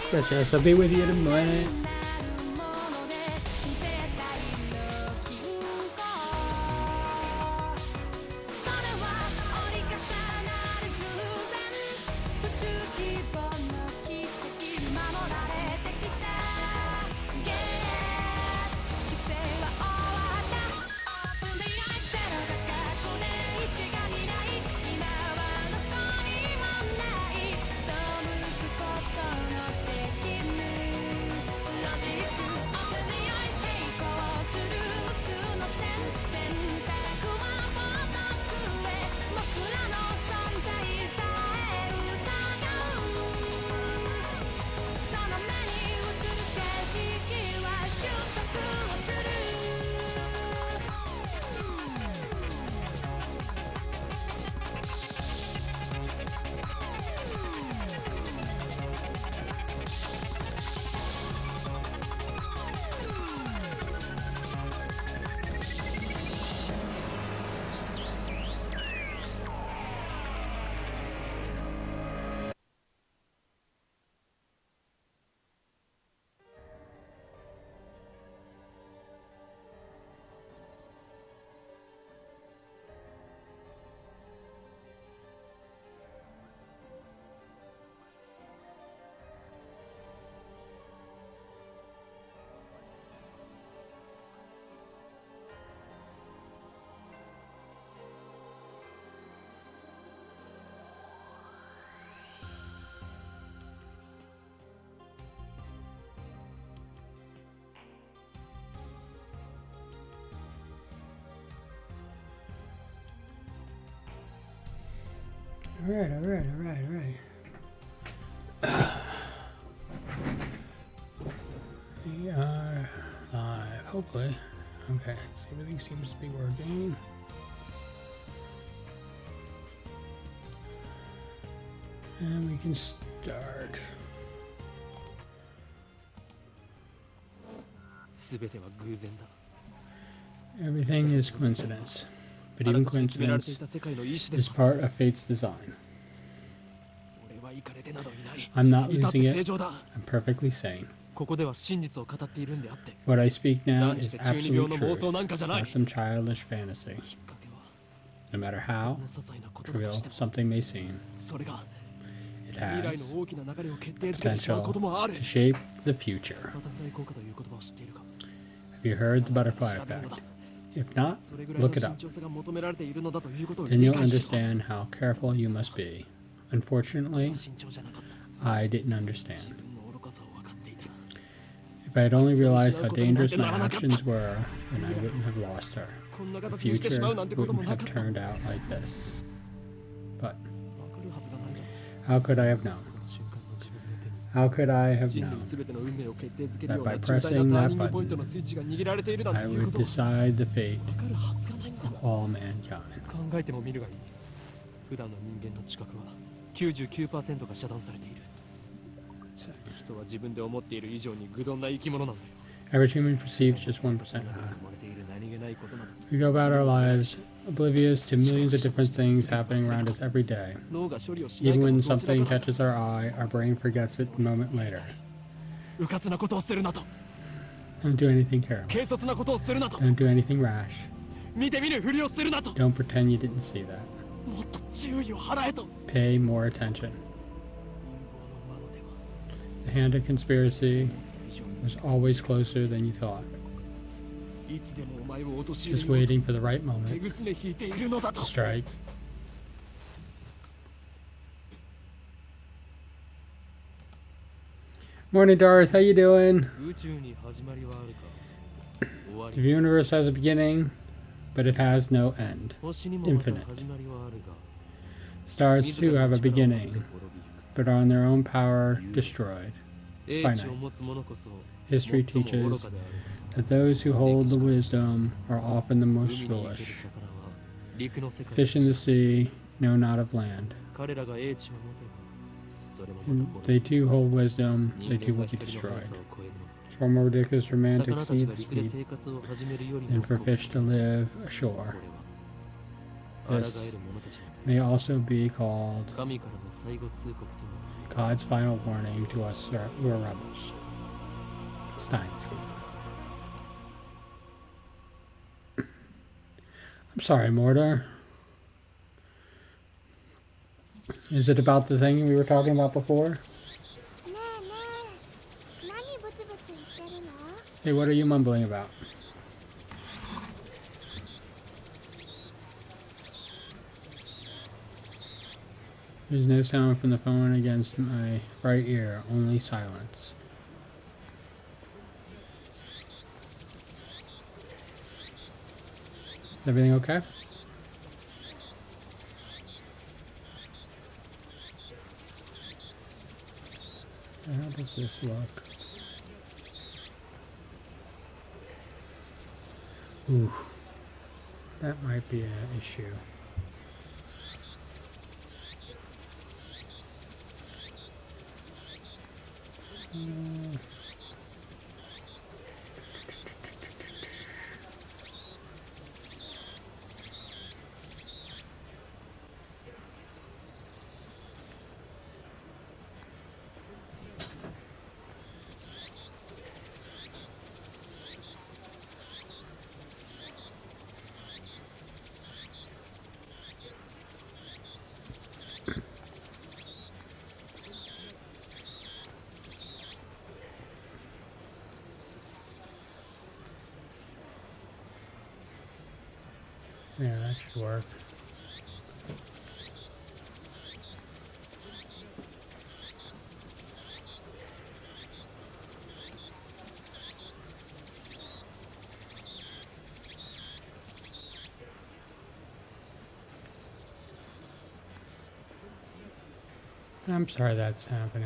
Gracias, I'll be with you in a minute. All right. We are live, hopefully. Okay, so everything seems to be working. And we can start. Everything is coincidence, but even coincidence is part of fate's design. I'm not losing it. I'm perfectly sane. What I speak now is absolute truth, not some childish fantasy. No matter how trivial something may seem, it has the potential to shape the future. Have you heard the butterfly effect? If not, look it up. Then you'll understand how careful you must be. Unfortunately, I didn't understand. If I had only realized how dangerous my actions were, then I wouldn't have lost her. The future wouldn't have turned out like this. But how could I have known? How could I have known that by pressing that button, I would decide the fate of all mankind? Average human perceives just 1%. We go about our lives oblivious to millions of different things happening around us every day. Even when something catches our eye, our brain forgets it a moment later. Don't do anything careless. Don't do anything rash. Don't pretend you didn't see that. Pay more attention. The hand of conspiracy was always closer than you thought. Just waiting for the right moment to strike. Morning, Darth. How you doing? The universe has a beginning, but it has no end. Infinite. Stars too have a beginning, but are on their own power destroyed. Finite. History teaches that those who hold the wisdom are often the most foolish. Fish in the sea know not of land. And they too hold wisdom, they too will be destroyed. Far more ridiculous for man to exceed the speed than for fish to live ashore. This may also be called God's final warning to us who are rebels. Steinsky. I'm sorry, Mordor. Is it about the thing we were talking about before? Hey, what are you mumbling about? There's no sound from the phone against my right ear, only silence. Is everything okay? How does this look? Ooh, that might be an issue. Yeah, that should work. I'm sorry that's happening.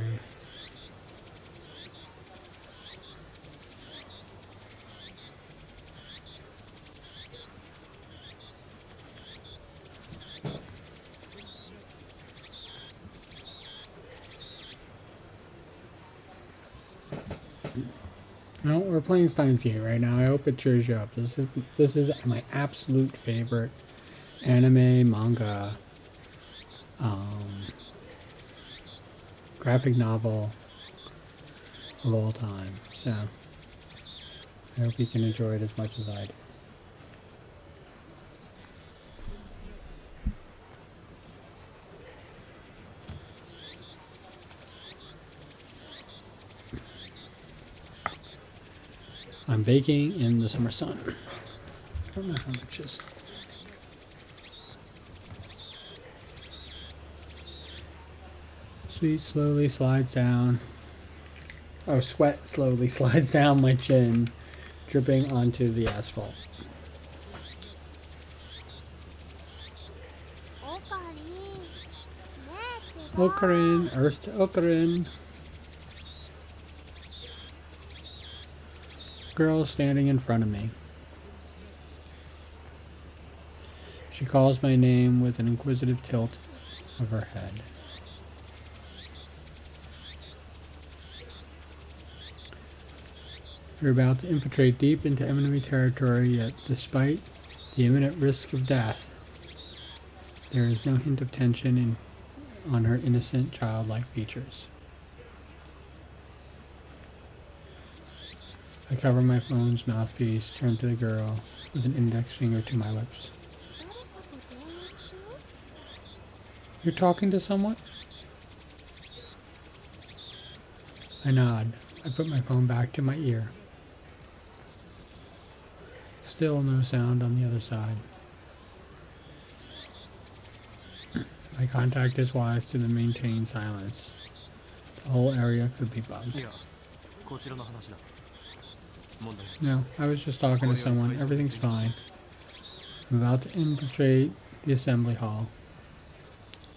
No, we're playing Steins Gate right now. I hope it cheers you up. This is my absolute favorite anime, manga, graphic novel of all time. So I hope you can enjoy it as much as I do. I'm baking in the summer sun. I don't know how much is. Sweat slowly slides down. Oh, sweat slowly slides down my chin, dripping onto the asphalt. Ocarin, Earth to Ocarin. Girl standing in front of me. She calls my name with an inquisitive tilt of her head. You're about to infiltrate deep into enemy territory, yet despite the imminent risk of death, there is no hint of tension on her innocent, childlike features. I cover my phone's mouthpiece, turn to the girl with an index finger to my lips. You're talking to someone? I nod. I put my phone back to my ear. Still no sound on the other side. My contact is wise to maintain silence. The whole area could be bugged. No, I was just talking to someone. Everything's fine. I'm about to infiltrate the assembly hall.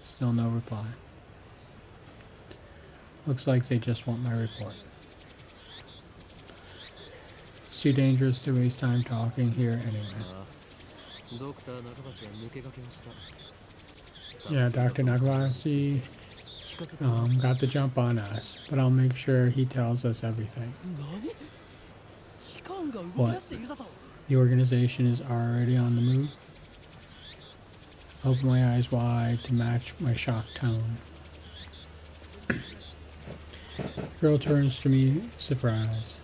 Still no reply. Looks like they just want my report. It's too dangerous to waste time talking here anyway. Yeah, Dr. Nagawashi got the jump on us, but I'll make sure he tells us everything. What? The organization is already on the move? Open my eyes wide to match my shocked tone. The girl turns to me, surprised.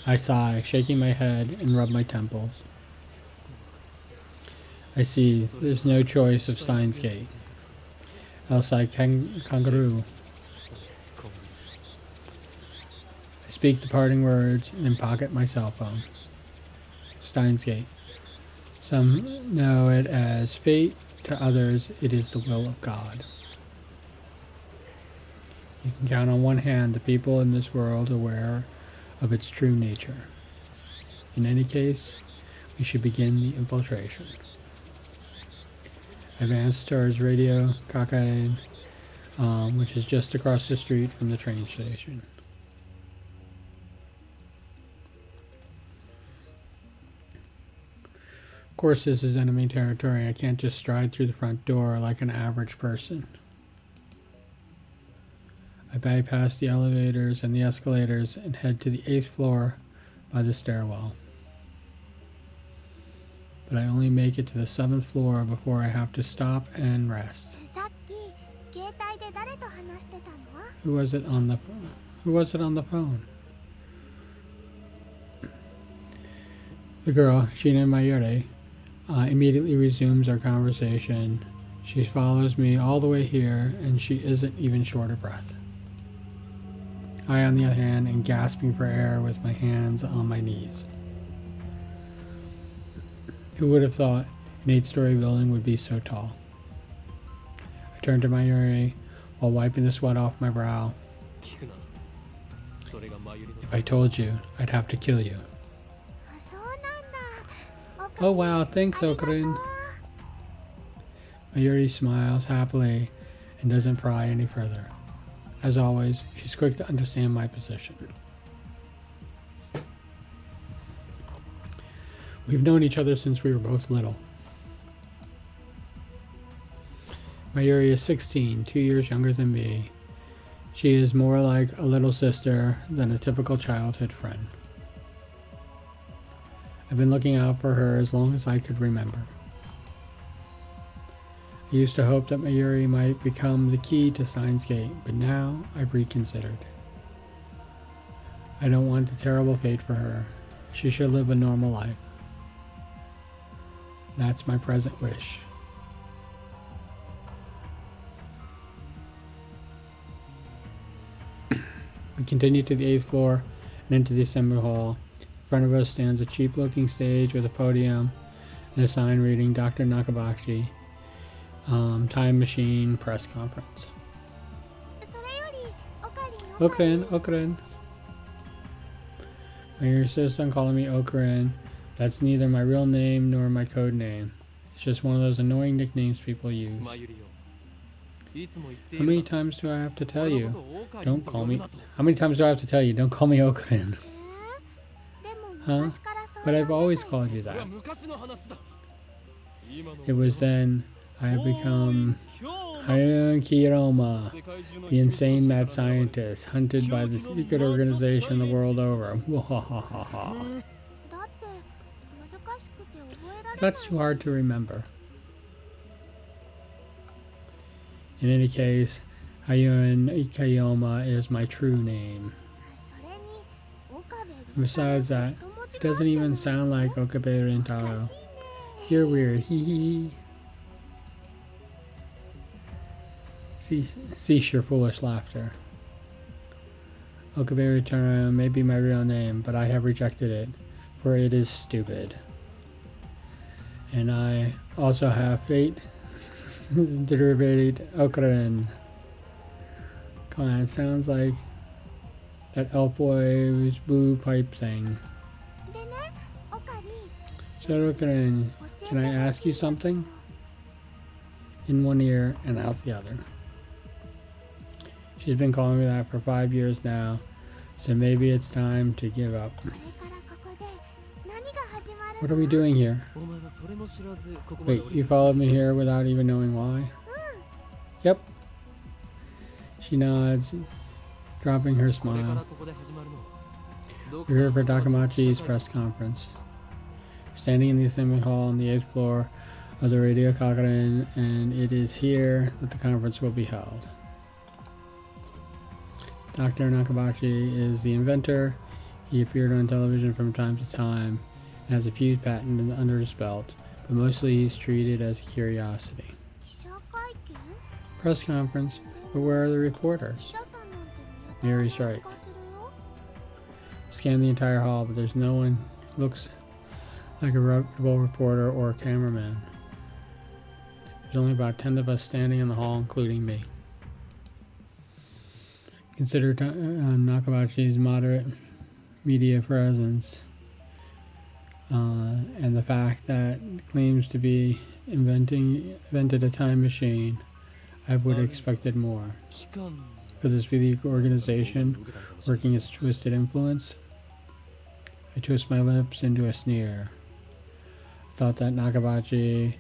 I sigh, shaking my head, and rub my temples. I see, there's no choice of Steins Gate. Else I kangaroo. I speak the parting words and then pocket my cell phone. Steins Gate. Some know it as fate, to others it is the will of God. You can count on one hand the people in this world aware of its true nature. In any case, we should begin the infiltration. I advance towards Radio Kakaren, which is just across the street from the train station. Of course, this is enemy territory. I can't just stride through the front door like an average person. I bypass the elevators and the escalators and head to the 8th floor by the stairwell. But I only make it to the 7th floor before I have to stop and rest. Who was it on the phone? Who was it on the phone? The girl, Shina Mayuri, immediately resumes our conversation. She follows me all the way here, and she isn't even short of breath. I, on the other hand, am gasping for air with my hands on my knees. Who would have thought an 8-story building would be so tall? I turn to Mayuri while wiping the sweat off my brow. If I told you, I'd have to kill you. Oh wow, thanks, Okarin. Mayuri smiles happily and doesn't pry any further. As always, she's quick to understand my position. We've known each other since we were both little. Mayuri is 16, 2 years younger than me. She is more like a little sister than a typical childhood friend. I've been looking out for her as long as I could remember. I used to hope that Mayuri might become the key to Steins Gate, but now I've reconsidered. I don't want the terrible fate for her. She should live a normal life. That's my present wish. We continue to the 8th floor and into the assembly hall. In front of us stands a cheap-looking stage with a podium and a sign reading Dr. Nakabashi, Time Machine Press Conference. Okarin. I insist on calling me Okarin. That's neither my real name nor my code name. It's just one of those annoying nicknames people use. How many times do I have to tell you? Don't call me. How many times do I have to tell you? Don't call me Okarin. Huh? But I've always called you that. It was then I have become Hayun Kiyoma, the insane mad scientist hunted by the secret organization the world over. That's too hard to remember. In any case, Hayun Kiyoma is my true name. Besides that, it doesn't even sound like Okabe Rintaro. You're weird, hee hee. Cease your foolish laughter. Okabe Rintaro may be my real name, but I have rejected it, for it is stupid. And I also have fate derivated Okarin. Come on, it sounds like that elf boy's blue pipe thing. So Okarin, can I ask you something? In one ear and out the other. She's been calling me that for 5 years now, so maybe it's time to give up. What are we doing here? Wait, you followed me here without even knowing why? Yep. She nods, dropping her smile. We're here for Takamachi's press conference. Standing in the assembly hall on the 8th floor of the Radio Kakaren, and it is here that the conference will be held. Dr. Nakabachi is the inventor. He appeared on television from time to time and has a few patents under his belt, but mostly he's treated as a curiosity. Press conference, but where are the reporters? Mary's right. Scan the entire hall, but there's no one who looks like a reputable reporter or a cameraman. There's only about 10 of us standing in the hall, including me. Consider Nakabachi's moderate media presence and the fact that it claims to be invented a time machine. I would have expected more. Could this be the organization working its twisted influence? I twist my lips into a sneer. I thought that Nakabachi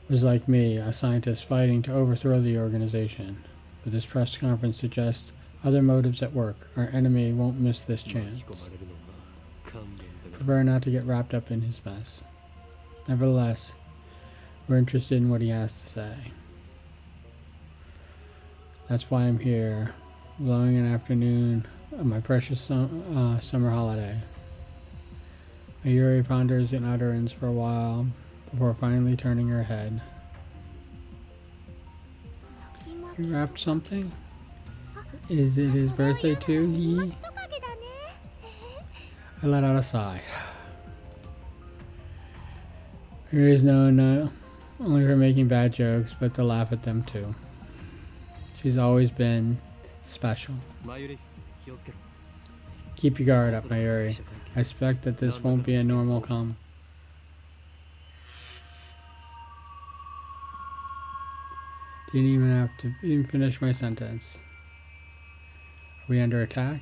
was like me, a scientist fighting to overthrow the organization. But this press conference suggests other motives at work. Our enemy won't miss this chance. Prefer not to get wrapped up in his mess. Nevertheless, we're interested in what he has to say. That's why I'm here, blowing an afternoon of my precious summer holiday. Mayuri ponders an utterance for a while before finally turning her head. You wrapped something? Is it his birthday too? I let out a sigh. Mayuri is known not only for making bad jokes, but to laugh at them too. She's always been special. Keep your guard up, Mayuri. I suspect that this won't be a normal calm. Didn't even have to even finish my sentence. Are we under attack?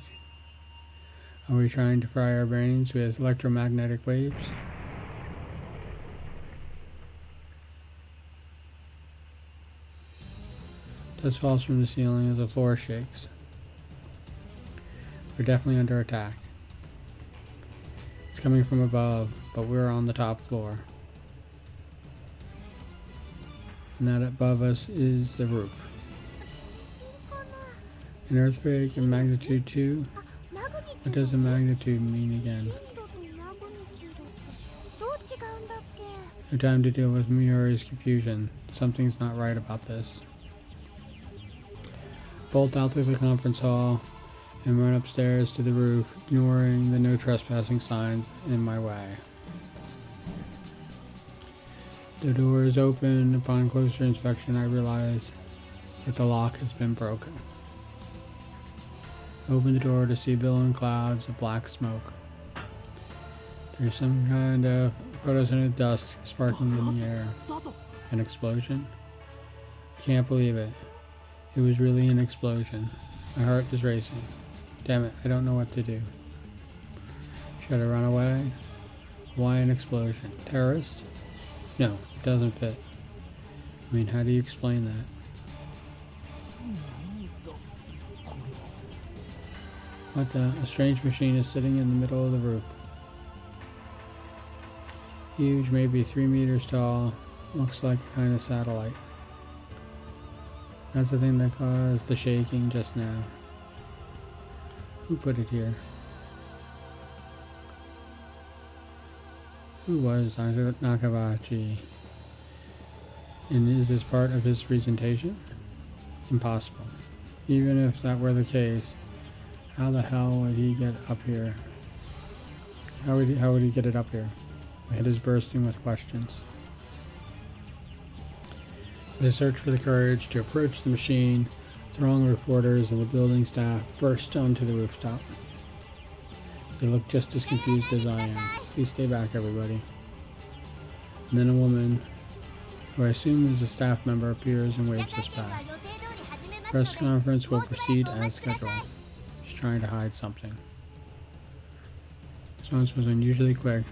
Are we trying to fry our brains with electromagnetic waves? Dust falls from the ceiling as the floor shakes. We're definitely under attack. It's coming from above, but we're on the top floor. And that above us is the roof. An earthquake in magnitude 2? What does the magnitude mean again? No time to deal with Mayuri's confusion. Something's not right about this. Bolt out through the conference hall and run upstairs to the roof, ignoring the no trespassing signs in my way. The door is open. Upon closer inspection, I realize that the lock has been broken. I open the door to see billowing clouds of black smoke. There's some kind of photosynthetic dust sparking in the air. An explosion? I can't believe it. It was really an explosion. My heart is racing. Damn it, I don't know what to do. Should I run away? Why an explosion? Terrorist? No, it doesn't fit. I mean, how do you explain that? What the? A strange machine is sitting in the middle of the roof. Huge, maybe 3 meters tall. Looks like a kind of satellite. That's the thing that caused the shaking just now. Who put it here? Who was Nakabachi? And is this part of his presentation? Impossible. Even if that were the case, how the hell would he get up here? How would he get it up here? My head is bursting with questions. They search for the courage to approach the machine. Throng reporters and the building staff burst onto the rooftop. They look just as confused as I am. Please stay back, everybody. And then a woman, who I assume is a staff member, appears and waves us back. Press conference will proceed as scheduled. She's trying to hide something. Response was unusually quick,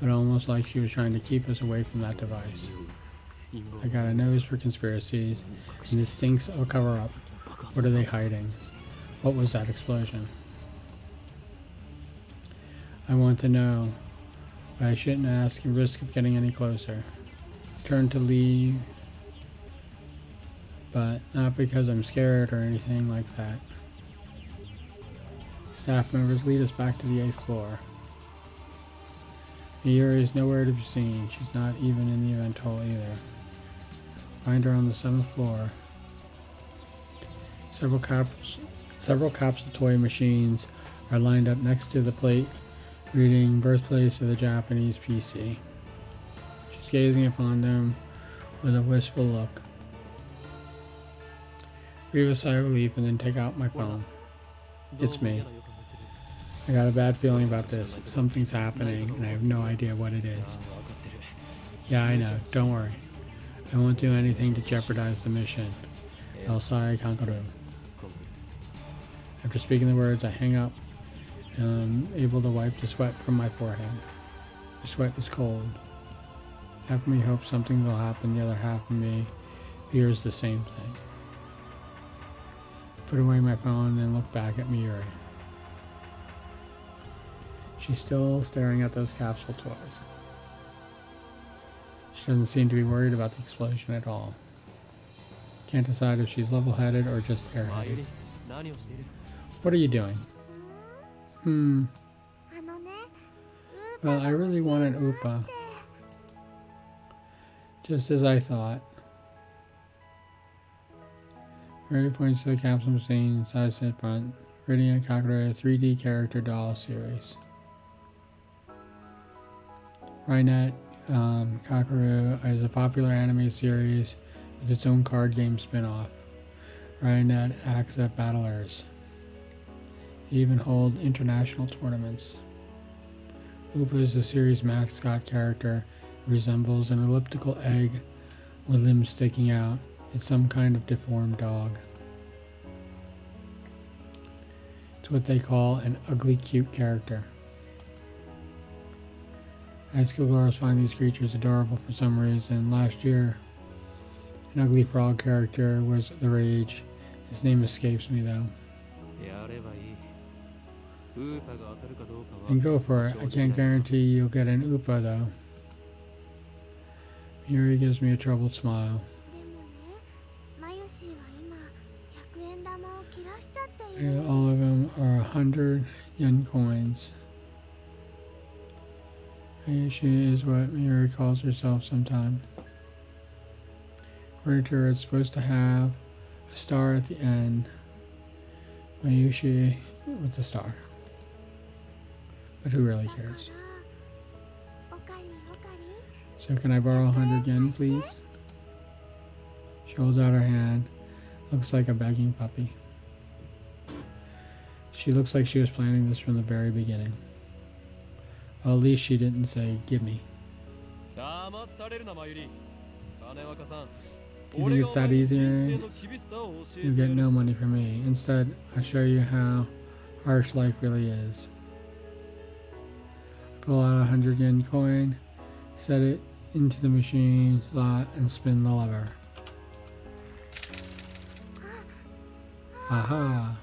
but almost like she was trying to keep us away from that device. I got a nose for conspiracies, and this stinks of a cover-up. What are they hiding? What was that explosion? I want to know, but I shouldn't ask and risk of getting any closer. Turn to leave, but not because I'm scared or anything like that. Staff members, lead us back to the 8th floor. Mayuri is nowhere to be seen. She's not even in the event hall either. Find her on the 7th floor. Several capsule toy machines are lined up next to the plate reading Birthplace of the Japanese PC. She's gazing upon them with a wistful look. Breathe a sigh of relief and then take out my phone. It's me. I got a bad feeling about this. Something's happening and I have no idea what it is. Yeah, I know. Don't worry. I won't do anything to jeopardize the mission. Elsai Kankaru. After speaking the words, I hang up and I'm able to wipe the sweat from my forehead. The sweat is cold. Half of me hopes something will happen, the other half of me fears the same thing. Put away my phone and then look back at Mayuri. She's still staring at those capsule toys. She doesn't seem to be worried about the explosion at all. Can't decide if she's level-headed or just airheaded. What are you doing? Well, I really want an Upa. Just as I thought. Mary points to the capsule machine inside the front, reading a Kakure 3D character doll series. Rainet Kakuru is a popular anime series with its own card game spin-off. Rainet acts at battlers. They even hold international tournaments. Upa is the series' mascot character. It resembles an elliptical egg with limbs sticking out. It's some kind of deformed dog. It's what they call an ugly cute character. High school girls find these creatures adorable for some reason. Last year, an ugly frog character was the rage. His name escapes me though. And go for it. I can't guarantee you'll get an Upa though. Yuri gives me a troubled smile. All of them are 100 yen coins. She is what Mayuri calls herself sometime. According to her, it's supposed to have a star at the end. Mayushi with the star. But who really cares? So can I borrow 100 yen, please? She holds out her hand. Looks like a begging puppy. She looks like she was planning this from the very beginning. Well, at least she didn't say, give me. Do you think it's that easy, Mary? You get no money from me. Instead, I'll show you how harsh life really is. Pull out a 100 yen coin, set it into the machine slot, and spin the lever. Aha!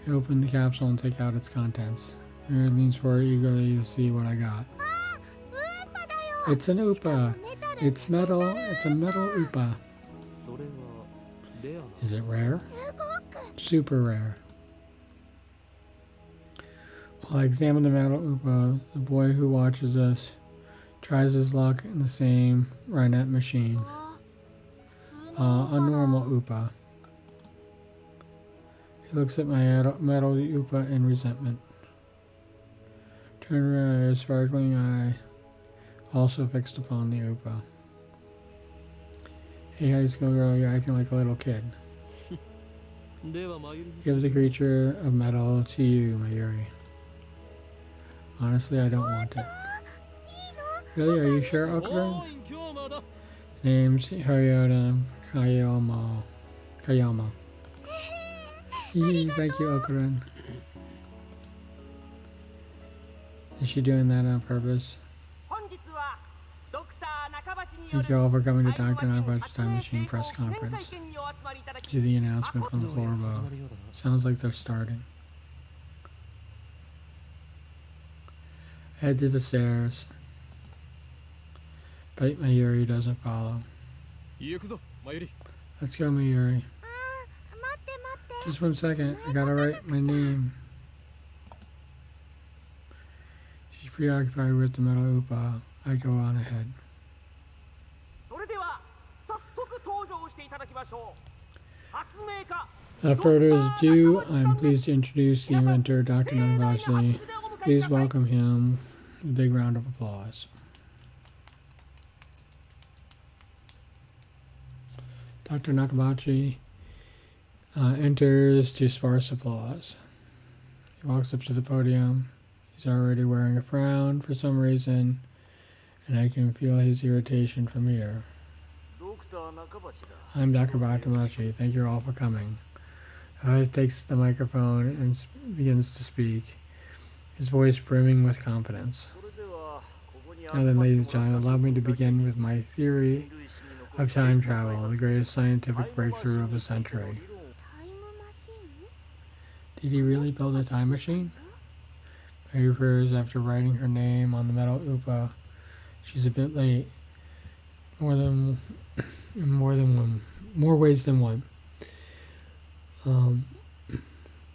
I open the capsule and take out its contents. Mary leans forward eagerly to see what I got. It's an Upa! It's metal! It's a metal Upa! Is it rare? Super rare. While I examine the metal Upa, the boy who watches us tries his luck in the same Rainet machine. A normal Upa. He looks at my metal Upa in resentment. Turn around, a sparkling eye also fixed upon the Upa. Hey, high school girl, you're acting like a little kid. Give the creature of metal to you, Mayuri. Honestly, I don't want it. Really? Are you sure, Okuren? Name's Haryoda Kayama. Thank you, Okuren. Is she doing that on purpose? Thank you all for coming to Dr. Nakabachi's Time Machine press conference. Hear the announcement from the floor above. Sounds like they're starting. Head to the stairs. But Mayuri doesn't follow. Let's go, Mayuri. Just 1 second. I gotta write my name. She's preoccupied with the metal Upa. I go on ahead. Without further ado, I'm pleased to introduce the inventor, Dr. Nagabachi. Please welcome him with a big round of applause. Dr. Nakabachi enters to sparse applause. He walks up to the podium. He's already wearing a frown for some reason, and I can feel his irritation from here. I'm Dr. Nakabachi. Thank you all for coming. He takes the microphone and begins to speak, his voice brimming with confidence. Now then, ladies and gentlemen, allow me to begin with my theory of time travel, the greatest scientific breakthrough of the century. Did he really build a time machine? Mary refers after writing her name on the metal Upa. She's a bit late. More ways than one.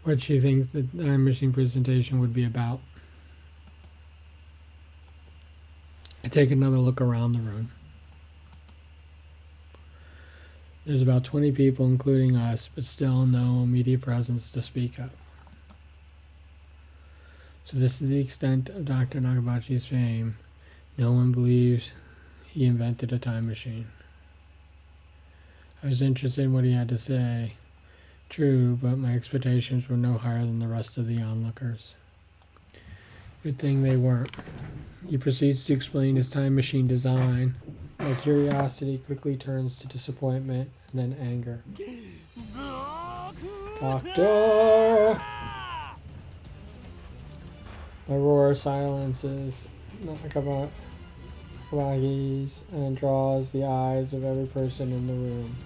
What she thinks the time machine presentation would be about. I take another look around the room. There's about 20 people, including us, but still no immediate presence to speak of. So this is the extent of Dr. Nakabachi's fame. No one believes he invented a time machine. I was interested in what he had to say. True, but my expectations were no higher than the rest of the onlookers. Good thing they weren't. He proceeds to explain his time machine design. My curiosity quickly turns to disappointment and then anger. Doctor! My roar silences Nakabachi's and draws the eyes of every person in the room.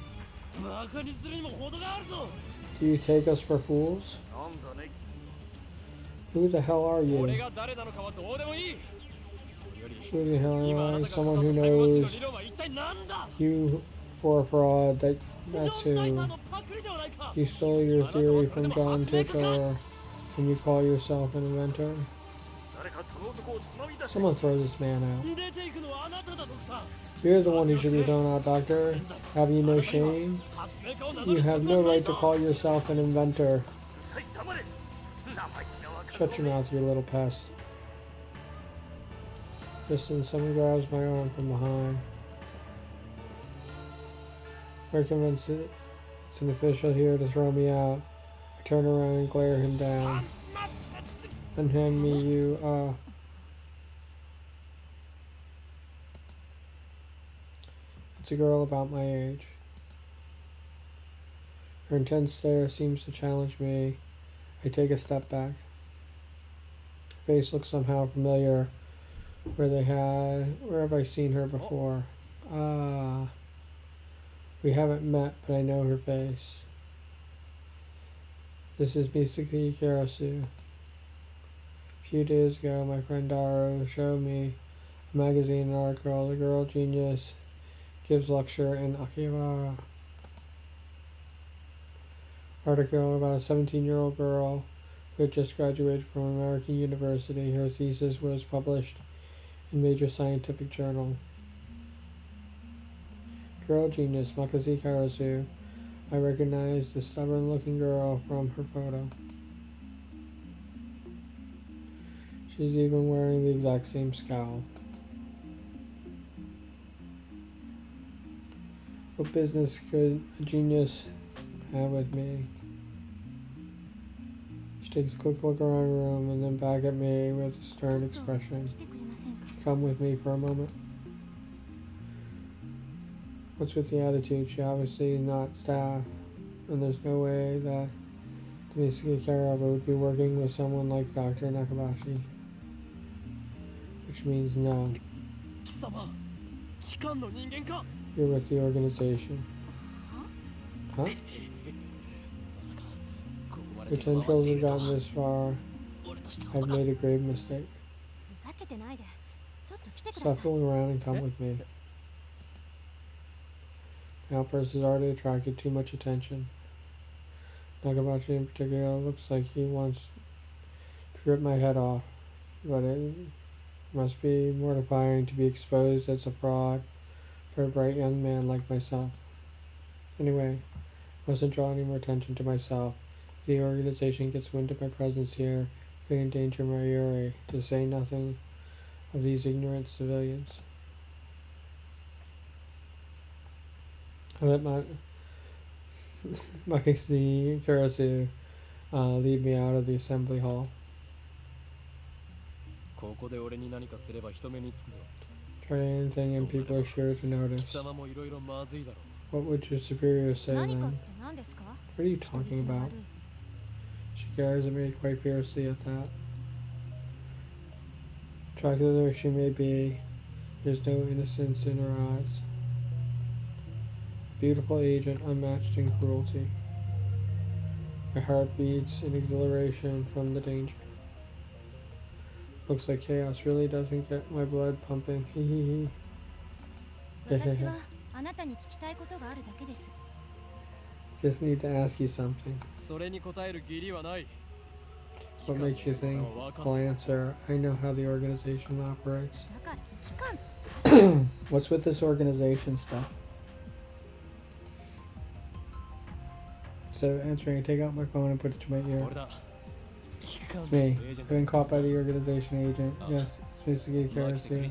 Do you take us for fools? Who the hell are you? Who the hell am I? Someone who knows you for a fraud. That's who. You stole your theory from John Titor, and you call yourself an inventor? Someone throw this man out. You're the one who should be thrown out, Doctor. Have you no shame? You have no right to call yourself an inventor. Shut your mouth, you little pest. Listen, someone grabs my arm from behind. We're convinced it's an official here to throw me out. I turn around and glare him down. Unhand me, you, It's a girl about my age. Her intense stare seems to challenge me. I take a step back. Her face looks somehow familiar. Where have I seen her before? Ah. We haven't met, but I know her face. This is Misaki Karasu. A few days ago, my friend Daru showed me a magazine article. The girl genius gives lecture in Akihabara. Article about a 17-year-old girl who had just graduated from American University. Her thesis was published in major scientific journal. Girl genius, Makazi Karasu. I recognize the stubborn-looking girl from her photo. She's even wearing the exact same scowl. What business could a genius have with me? She takes a quick look around the room and then back at me with a stern expression. Come with me for a moment. What's with the attitude? She obviously is not staff, and there's no way that Misaki Karasu would be working with someone like Dr. Nakabachi. Which means no. You're with the organization. Huh? Your tendrils have gotten this far. I've made a grave mistake. Stop fooling around and come with me. My outburst has already attracted too much attention. Nakabachi in particular looks like he wants to rip my head off, but it must be mortifying to be exposed as a fraud for a bright young man like myself. Anyway, I mustn't draw any more attention to myself. The organization gets wind of my presence here, could endanger Mayuri, to say nothing of these ignorant civilians. I let Makisi Karasu lead me out of the assembly hall. Try anything and people are sure to notice. What would your superior say then? What are you talking about? She glares at me quite fiercely at that. Attractive as she may be, there's no innocence in her eyes. Beautiful agent, unmatched in cruelty. My heart beats in exhilaration from the danger. Looks like chaos really doesn't get my blood pumping. Hee hee hee. Just need to ask you something. What makes you think? I'll answer. I know how the organization operates. What's with this organization stuff? Instead of answering, I take out my phone and put it to my ear. It's me. I've been caught by the organization agent. Yes, it's Mitsuki Karasu.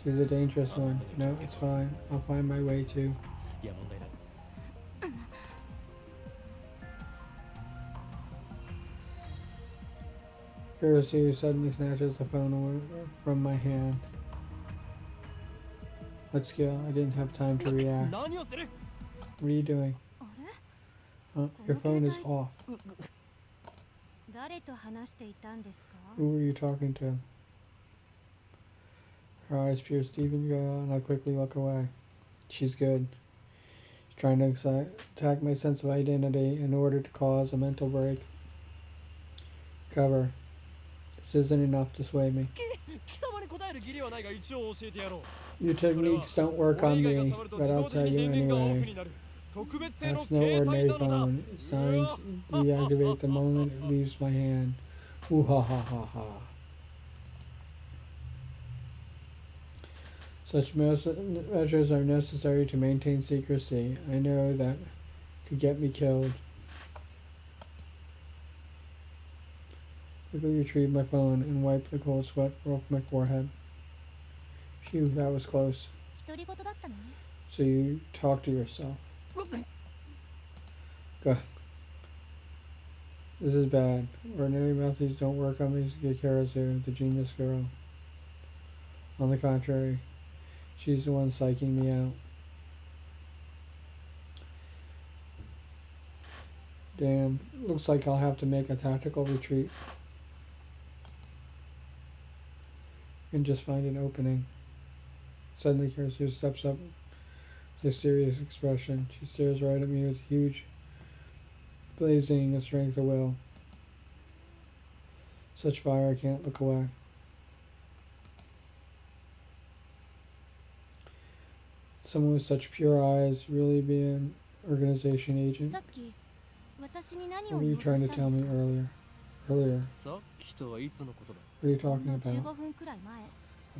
She's a dangerous one. No, it's fine. I'll find my way to. Karasu suddenly snatches the phone from my hand. Let's go. I didn't have time to react. What are you doing? Your phone is off. Who were you talking to? Her eyes pierce deep into go, and I quickly look away. She's good. She's trying to attack my sense of identity in order to cause a mental break. Cover. This isn't enough to sway me. Your techniques don't work on me, but I'll tell you anyway. That's no ordinary phone. It's designed to deactivate the moment it leaves my hand. Ooh ha ha ha ha. Such measures are necessary to maintain secrecy. I know that could get me killed. Quickly retrieve my phone and wipe the cold sweat off my forehead. Phew, that was close. So you talk to yourself. Go. This is bad. Ordinary methods don't work on Mitsuki Karasu, the genius girl. On the contrary, she's the one psyching me out. Damn, looks like I'll have to make a tactical retreat. And just find an opening. Suddenly Karasu steps up with a serious expression. She stares right at me with huge, blazing strength of will. Such fire, I can't look away. Someone with such pure eyes really be an organization agent? What were you trying to tell me earlier? What are you talking about?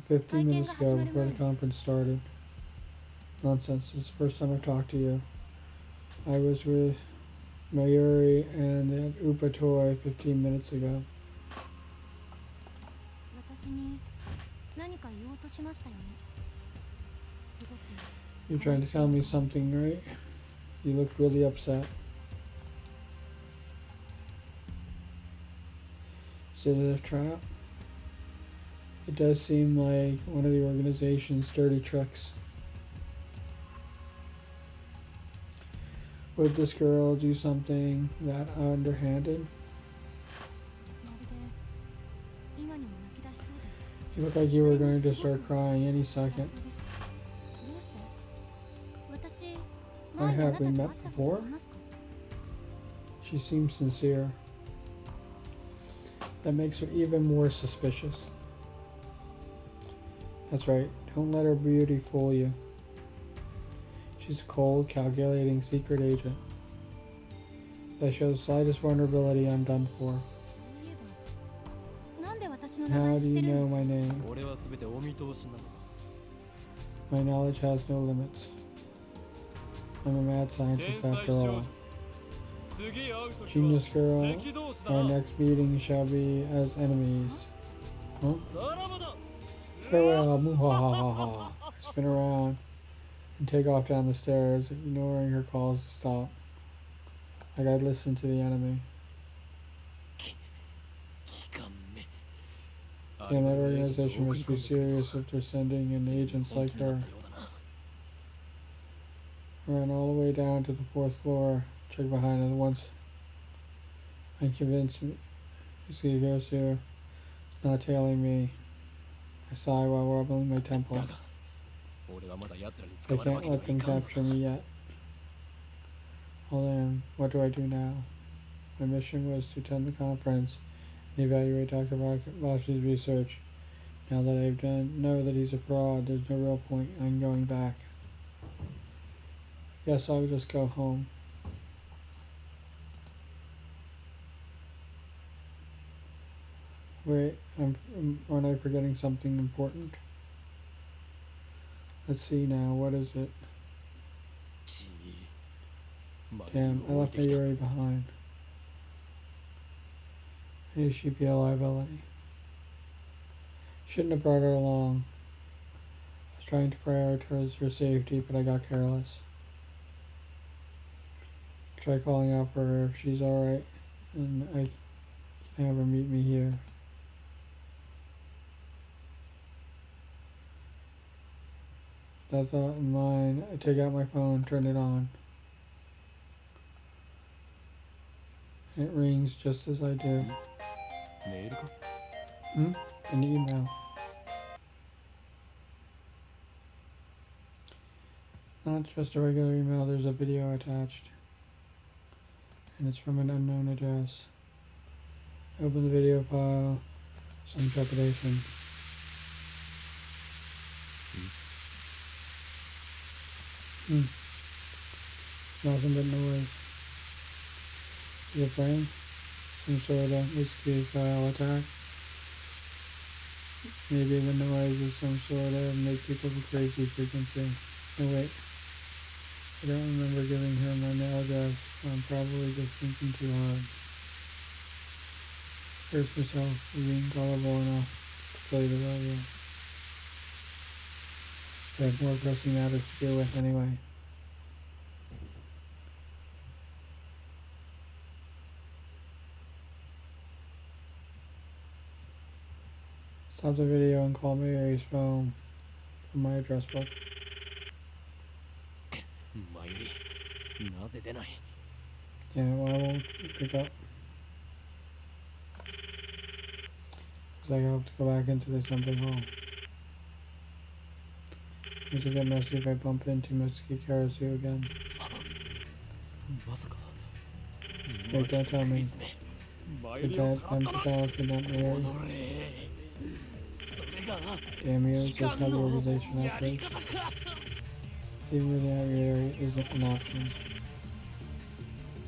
15 minutes ago, before the conference started. Nonsense. It's the first time I've talked to you. I was with Mayuri and at Upatoi 15 minutes ago. You're trying to tell me something, right? You looked really upset. Is it a trap? It does seem like one of the organization's dirty tricks. Would this girl do something that underhanded? You look like you were going to start crying any second. Why have we met before? She seems sincere. That makes her even more suspicious. That's right, don't let her beauty fool you. She's a cold, calculating secret agent. If I show the slightest vulnerability, I'm done for. How do you know my name? My knowledge has no limits. I'm a mad scientist after all. Genius girl, our next meeting shall be as enemies. Huh? Farewell, muhahaha. I spin around and take off down the stairs, ignoring her calls to stop. Like I'd listen to the enemy. Damn, that organization must be serious if they're sending in agents like her. Ran all the way down to the 4th floor. Check behind us once. I'm convinced Mitsuki is not tailing me. I sigh while rubbing my temple. I can't let them capture me yet. Well then, what do I do now? My mission was to attend the conference and evaluate Dr. Vashi's research. Now that I've know that he's a fraud, there's no real point in going back. Guess I'll just go home. Wait, aren't I forgetting something important? Let's see now, what is it? Damn, I left my Yuri behind. Maybe she'd be a liability. Shouldn't have brought her along. I was trying to prioritize her safety, but I got careless. Try calling out for her if she's alright, and I can have her meet me here. That thought in mind, I take out my phone, turn it on. It rings just as I do. An email. Not just a regular email, there's a video attached. And it's from an unknown address. Open the video file, some trepidation. Nothing but noise. Is it playing? Some sort of Mitsuki style attack? Maybe the noise is some sort of make people go crazy frequency. No wait. I don't remember giving her my mail address. I'm probably just thinking too hard. Curse myself for being gullible enough to play the radio. I have more pressing matters to deal with anyway. Stop the video and call Mary's phone from my address book. Yeah, well, I won't pick up. Because I have to go back into the assembly hall. Things will get messy if I bump into Mitsuki Karasu again. Wait, don't tell me. Did that Tempatao kidnap Mary? Damn you, just how the organization operates. Even without Mary isn't an option.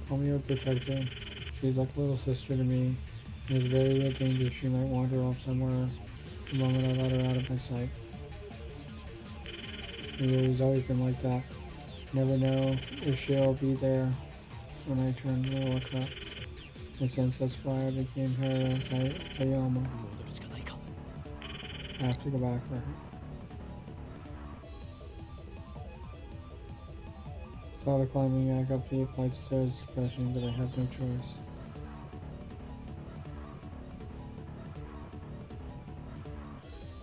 Call me a protector. She's like a little sister to me, and there's very real danger she might wander off somewhere the moment I let her out of my sight. Mary's always been like that. Never know if she'll be there when I turn to look up. In a sense, that's why I became her Kayama. I have to go back for her. Thought of climbing back up the flight of stairs is refreshing, but I have no choice.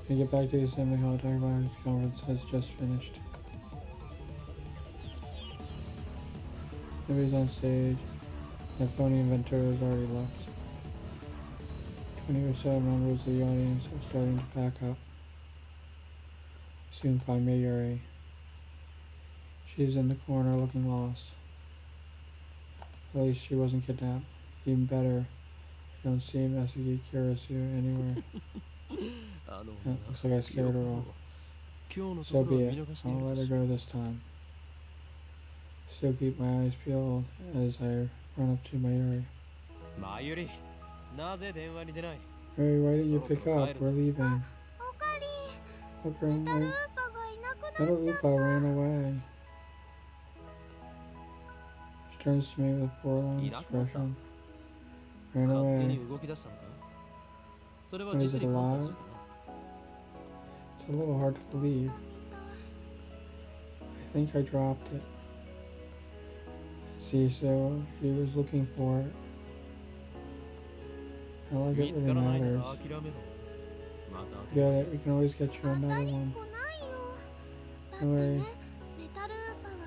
When I get back to the assembly hall, Dr. Vashi's conference has just finished. Nobody's on stage. The phony inventor has already left. 20 or so members of the audience are starting to pack up. Soon find Mayuri. She's in the corner looking lost. At least she wasn't kidnapped. Even better, I don't see Mitsuki Karasu anywhere. Looks like I scared her off. So be it. I'll let her go this time. Still keep my eyes peeled as I run up to Mayuri. Mayuri, Mayuri, why didn't you pick up? We're leaving. Look, my Metal Upa ran away. She turns to me with a forlorn expression. Ran away. Is it alive? It's a little hard to believe. I think I dropped it. See, so she was looking for it. Not like it really matters. Get it, we can always get you another one. Anyway,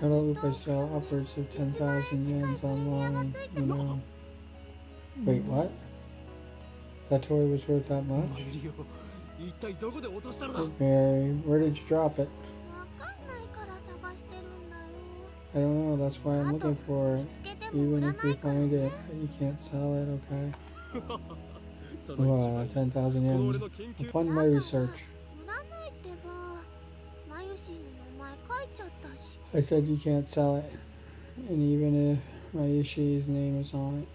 Metal Upa sell upwards of 10,000 yens online, you know. Wait, what? That toy was worth that much? Mary, where did you drop it? I don't know, that's why I'm looking for it. Even if we find it, you can't sell it, okay? Wow, 10,000 yen. I'll fund my research. I said you can't sell it. And even if Mayushi's name is on it.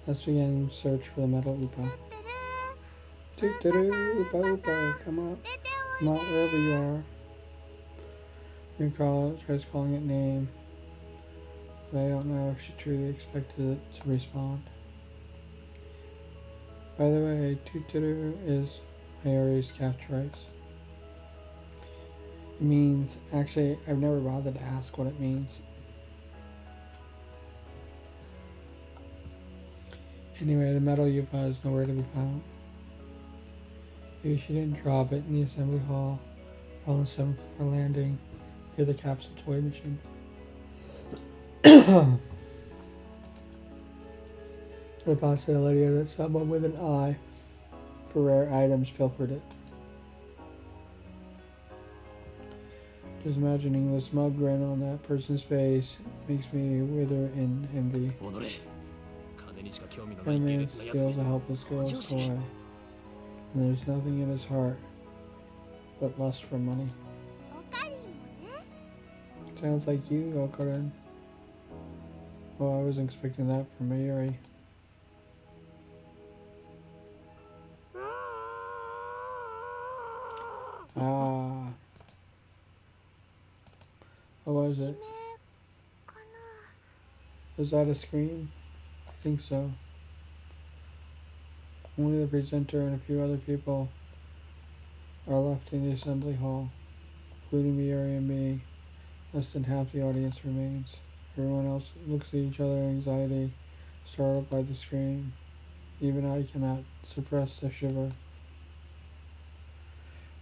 Let's begin search for the Metal Upa. Upa Upa, come on. Come on, wherever you are. You call it, tries calling it name. But I don't know if she truly expected it to respond. By the way, Tuturu is Mayuri's catchphrase. It means, actually, I've never bothered to ask what it means. Anyway, the Metal Upa is nowhere to be found. Maybe she didn't drop it in the assembly hall or on the 7th floor landing near the capsule toy machine. The possibility that someone with an eye for rare items pilfered it. Just imagining the smug grin on that person's face makes me wither in envy. One man steals a helpless girl's toy, and there's nothing in his heart but lust for money. Sounds like you, Okoren. Well, I wasn't expecting that from Mayuri. Ah. What was it? Was that a scream? I think so. Only the presenter and a few other people are left in the assembly hall, including Mayuri and me. Less than half the audience remains. Everyone else looks at each other in anxiety, startled by the scream. Even I cannot suppress a shiver.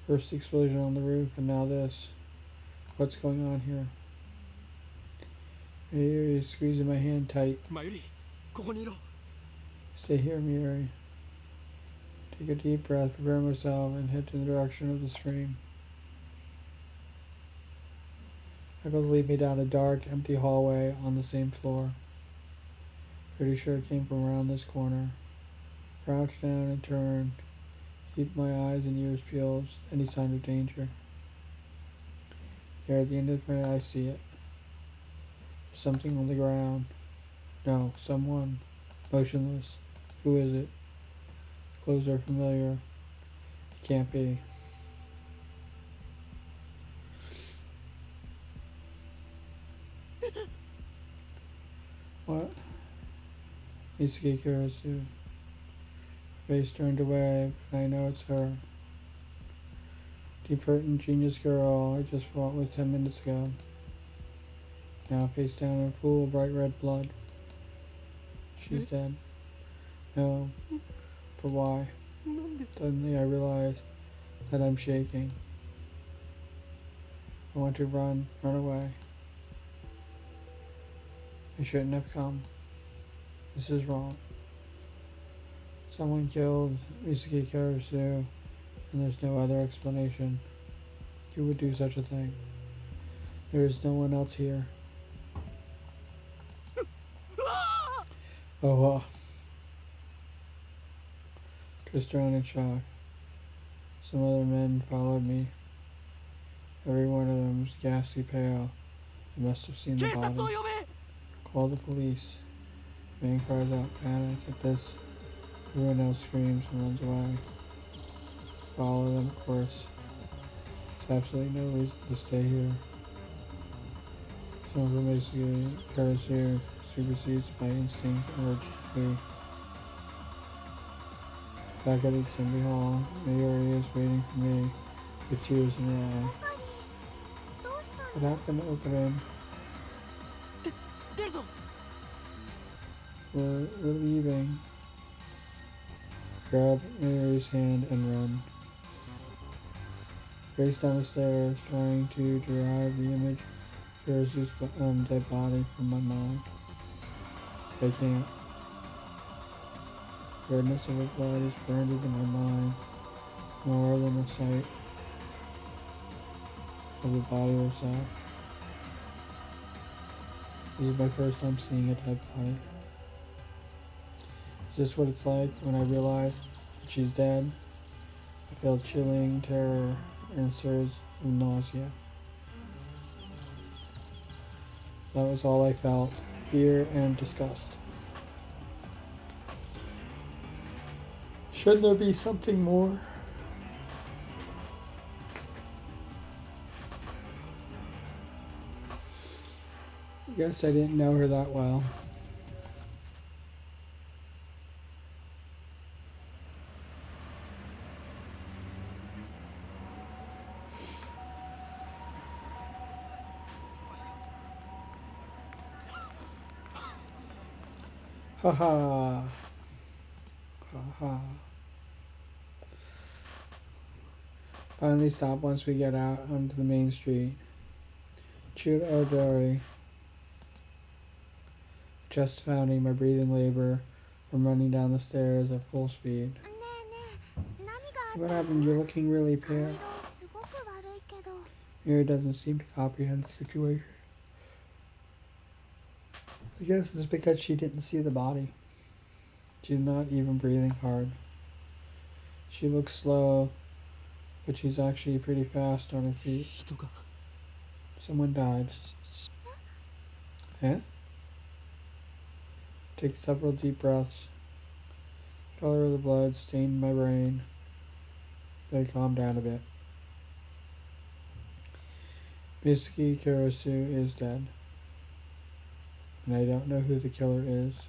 First explosion on the roof, and now this. What's going on here? Mayuri is squeezing my hand tight. Stay here, Mayuri. Take a deep breath, prepare myself, and head to the direction of the scream. Echoes lead me down a dark, empty hallway on the same floor. Pretty sure it came from around this corner. Crouch down and turn. Keep my eyes and ears peeled. Any sign of danger. There at the end of my eye, I see it. Something on the ground. No, someone. Motionless. Who is it? Clothes are familiar. It can't be. What? Mitsuki Kurisu. Face turned away, but I know it's her. Deep hurt and genius girl I just fought with 10 minutes ago. Now face down in a pool of bright red blood. She's dead. No. But why? Suddenly I realize that I'm shaking. I want to run away. I shouldn't have come. This is wrong. Someone killed Mitsuki Kurisu, and there's no other explanation. Who would do such a thing? There is no one else here. Oh, twist around in shock. Some other men followed me. Every one of them was ghastly pale They must have seen the body. Call the police. The man cries out, panic at this. Everyone else screams and runs away. Follow them, of course. There's absolutely no reason to stay here. So basically, Karasu supersedes my instinct and urge to flee. Back at the assembly hall, Mayuri is waiting for me with tears in her eye. What happened, Okarin? We're leaving. Grab Mayuri's hand and run. Race down the stairs, trying to derive the image of Karasu's dead body from my mind. I can't. The redness of her blood is burned into my mind, more than the sight of the body herself. This is my first time seeing a dead body. Is this what it's like when I realize that she's dead? I feel chilling terror and surge of nausea. That was all I felt, fear and disgust. Shouldn't there be something more? I guess I didn't know her that well. Haha. Haha. Finally stop once we get out onto the main street. Chute Odori. Just founding my breathing labor from running down the stairs at full speed. What happened? You're looking really pale. Mira doesn't seem to comprehend the situation. I guess it's because she didn't see the body. She's not even breathing hard. She looks slow, but she's actually pretty fast on her feet. Someone died. Eh? Take several deep breaths. The color of the blood stained my brain. They calm down a bit. Mitsuki Karasu is dead. And I don't know who the killer is.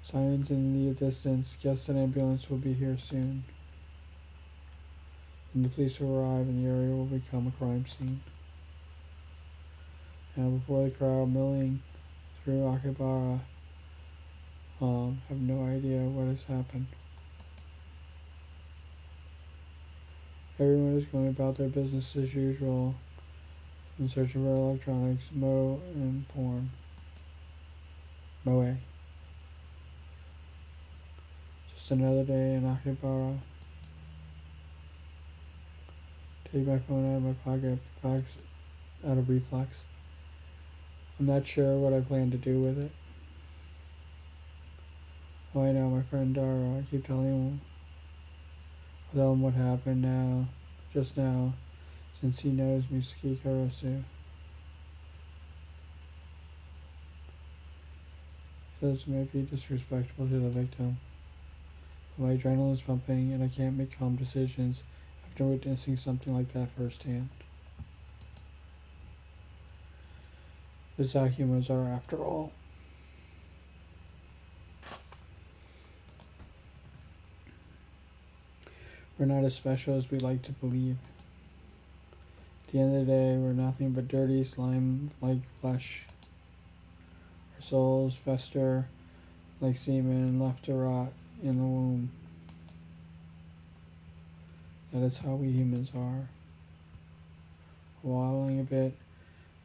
Sirens in the distance. Guess an ambulance will be here soon. And the police will arrive and the area will become a crime scene. Now before the crowd milling through Akihabara, have no idea what has happened. Everyone is going about their business as usual, in search of our electronics, Moe and porn. Moe. Just another day in Akihabara. Take my phone out of my pocket, out of reflex. I'm not sure what I plan to do with it. Oh, I know, my friend Dara. I keep telling him. I'll tell him what happened now, just now, since he knows Mitsuki Karasu. Says it might be disrespectful to the victim. But my adrenaline is pumping and I can't make calm decisions after witnessing something like that firsthand. The Zakumas are after all. We're not as special as we like to believe. At the end of the day, we're nothing but dirty, slime-like flesh. Our souls fester like semen left to rot in the womb. That is how we humans are. Wallowing a bit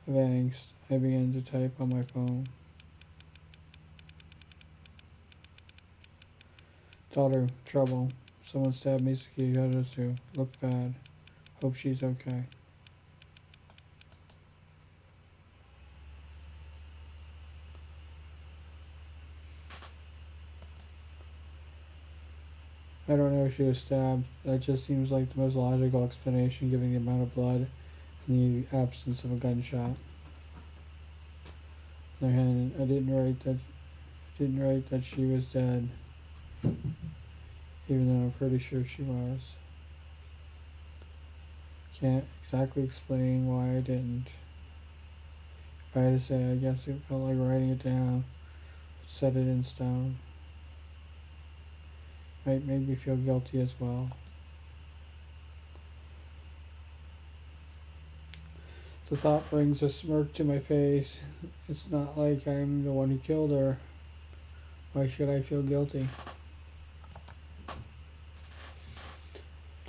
of angst, I began to type on my phone. Daughter, trouble. Someone stabbed Mitsuki Karasu. Looks bad. Hope she's okay. I don't know if she was stabbed. That just seems like the most logical explanation given the amount of blood and the absence of a gunshot. On the other hand, I didn't write that she was dead, even though I'm pretty sure she was. Can't exactly explain why I didn't. If I had to say, I guess it felt like writing it down would set it in stone. Might make me feel guilty as well. The thought brings a smirk to my face. It's not like I'm the one who killed her. Why should I feel guilty?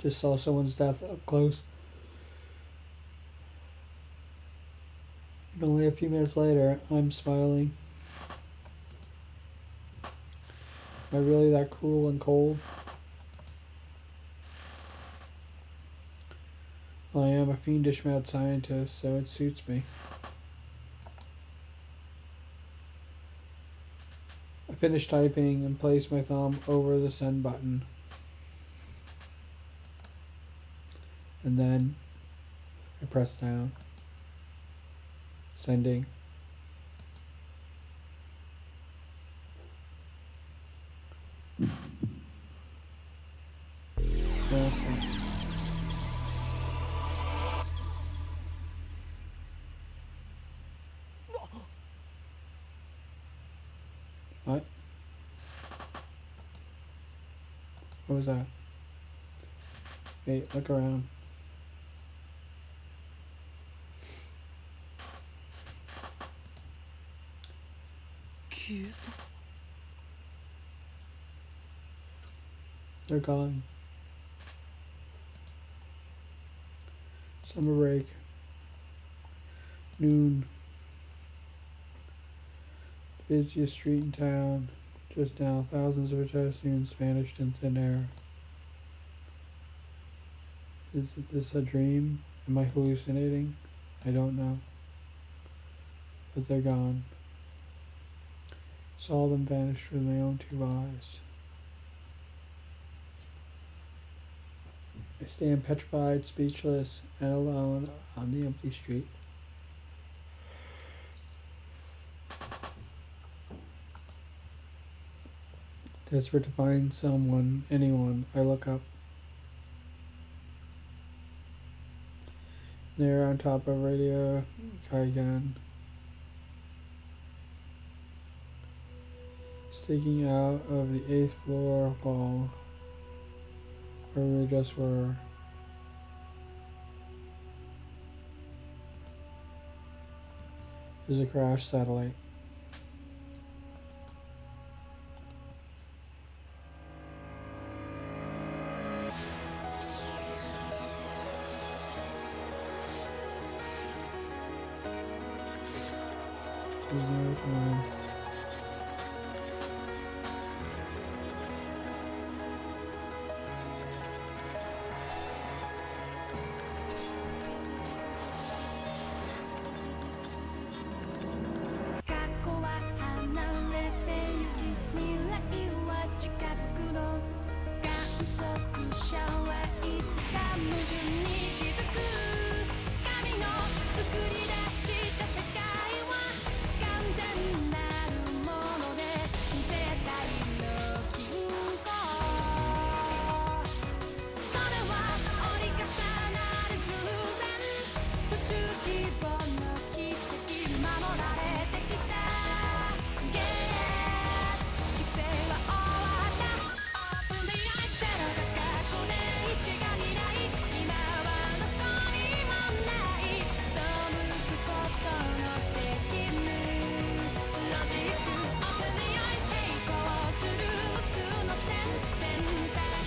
Just saw someone's death up close. And only a few minutes later, I'm smiling. Am I really that cruel and cold? Well, I am a fiendish mad scientist, so it suits me. I finished typing and placed my thumb over the send button. And then I pressed down. Sending. What? What was that? Wait, look around. They're gone. Summer break. Noon. The busiest street in town. Just now, thousands of pedestrians vanished in thin air. Is this a dream? Am I hallucinating? I don't know. But they're gone. Saw them vanish with my own 2 eyes. I stand petrified, speechless, and alone on the empty street. Desperate to find someone, anyone, I look up. There on top of Radio Kaigan, sticking out of the 8th floor hall where we just were. There's a crashed satellite. There's no time.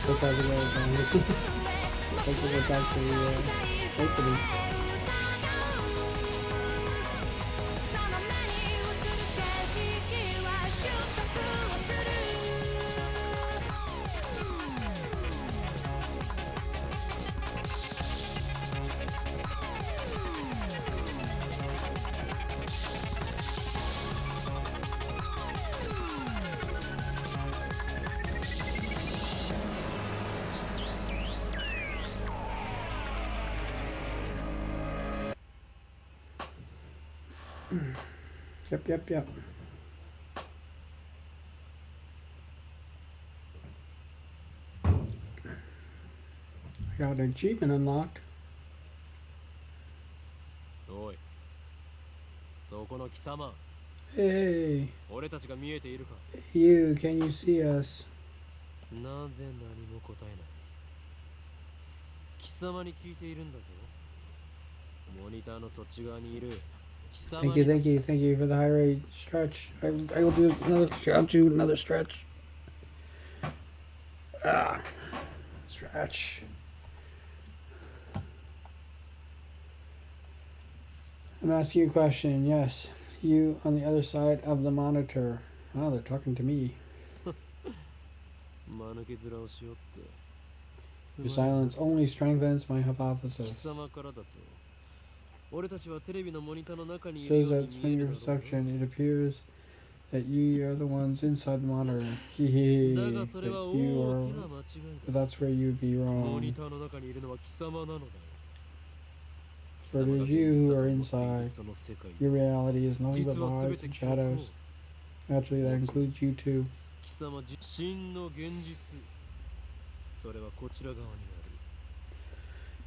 Look over there again. Let's go back to the opening. Yep. I got an achievement unlocked. Hey, you, can you see us? Thank you for the high rate stretch. I will do another. I'll do another stretch. Stretch. I'm asking you a question. Yes, you on the other side of the monitor. Oh, they're talking to me. Your silence only strengthens my hypothesis. Shows that from your perception, it appears that you are the ones inside the monitor. But that's where you'd be wrong. For it is you who are inside. Your reality is nothing but lies and shadows. Naturally, that includes you too.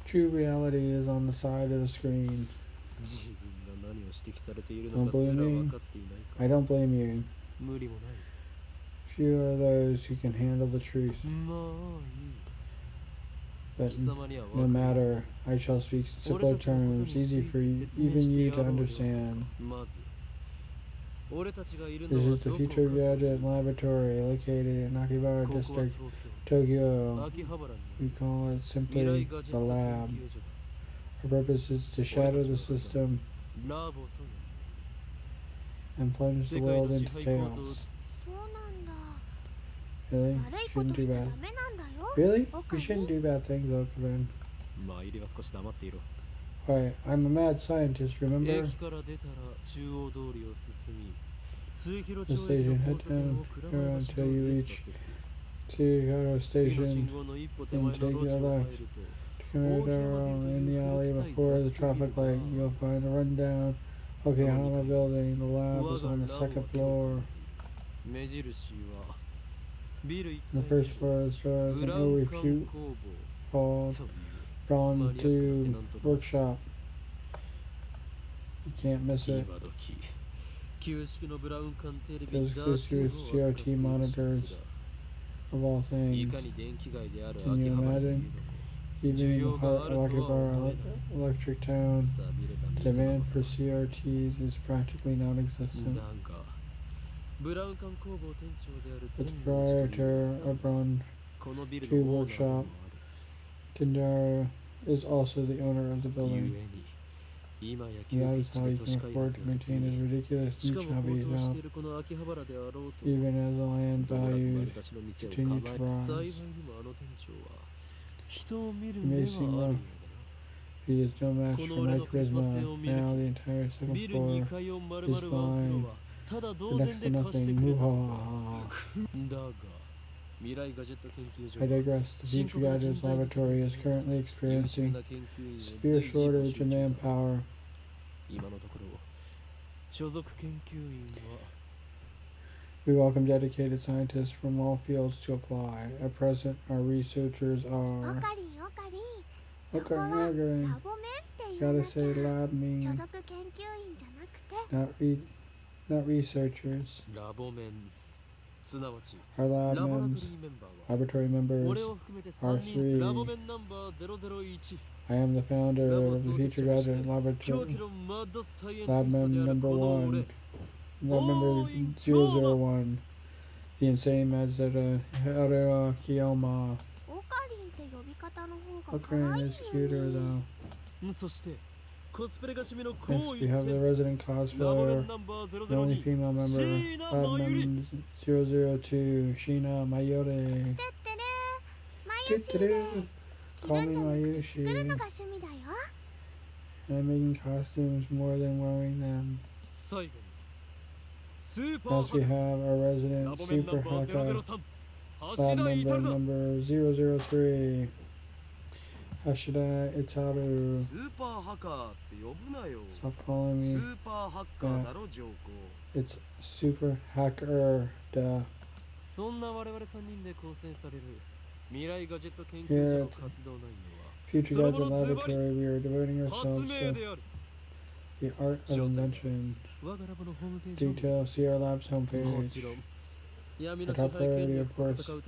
True reality is on the side of the screen. Don't blame me. I don't blame you. Few are those who can handle the truth. But no matter, I shall speak simpler terms, easy for you, even you to understand. This is the Future Gadget Laboratory, located in Akihabara District, Tokyo. We call it simply the lab. Our purpose is to shatter the system and plunge the world into chaos. Really? Shouldn't do bad. Really? You shouldn't do bad things, Okaben. Why, I'm a mad scientist, remember? The station, head down until you reach Tsuhiro Station, and take your left. To come in the alley before the traffic light, you'll find a rundown Okayama building. The lab is on the second floor. The first floor shows an old repute called Braun 2 Workshop. You can't miss it. There's exclusive CRT monitors of all things. Can you imagine? Even in the heart of Akihabara Electric Town, the demand for CRTs is practically non-existent. The proprietor of Braun 2 Workshop, Tindara, is also the owner of the building. That is how he can afford to maintain his ridiculous niche hobby now, even as the land values continue to rise. He may seem rough, he is no match for my charisma. Now the entire second floor is mine. Next to nothing. I digress. The Future Gadgets Laboratory is currently experiencing severe shortage of manpower. We welcome dedicated scientists from all fields to apply. At present, our researchers are... Okay. Gotta say lab mean. Not researchers. Our laboratory members are 3. I am the founder of the Future Gadget Laboratory. Lab member 1. Lab member 001. The insane Mazda Haruo Kiyoma. Okarin is cuter though. Next, we have the resident cosplayer, the only female member, Lab member 002, Shina Mayore. Call me Mayushi. I'm making costumes more than wearing them. Next, we have our resident Super Haka, Lab member 003. Hashida Itaru. Stop calling me that. It's Super Hacker Da. Here at Future Gadget Laboratory, we are devoting ourselves to the art of invention. Detail, see our lab's homepage. Our top priority, of course, is the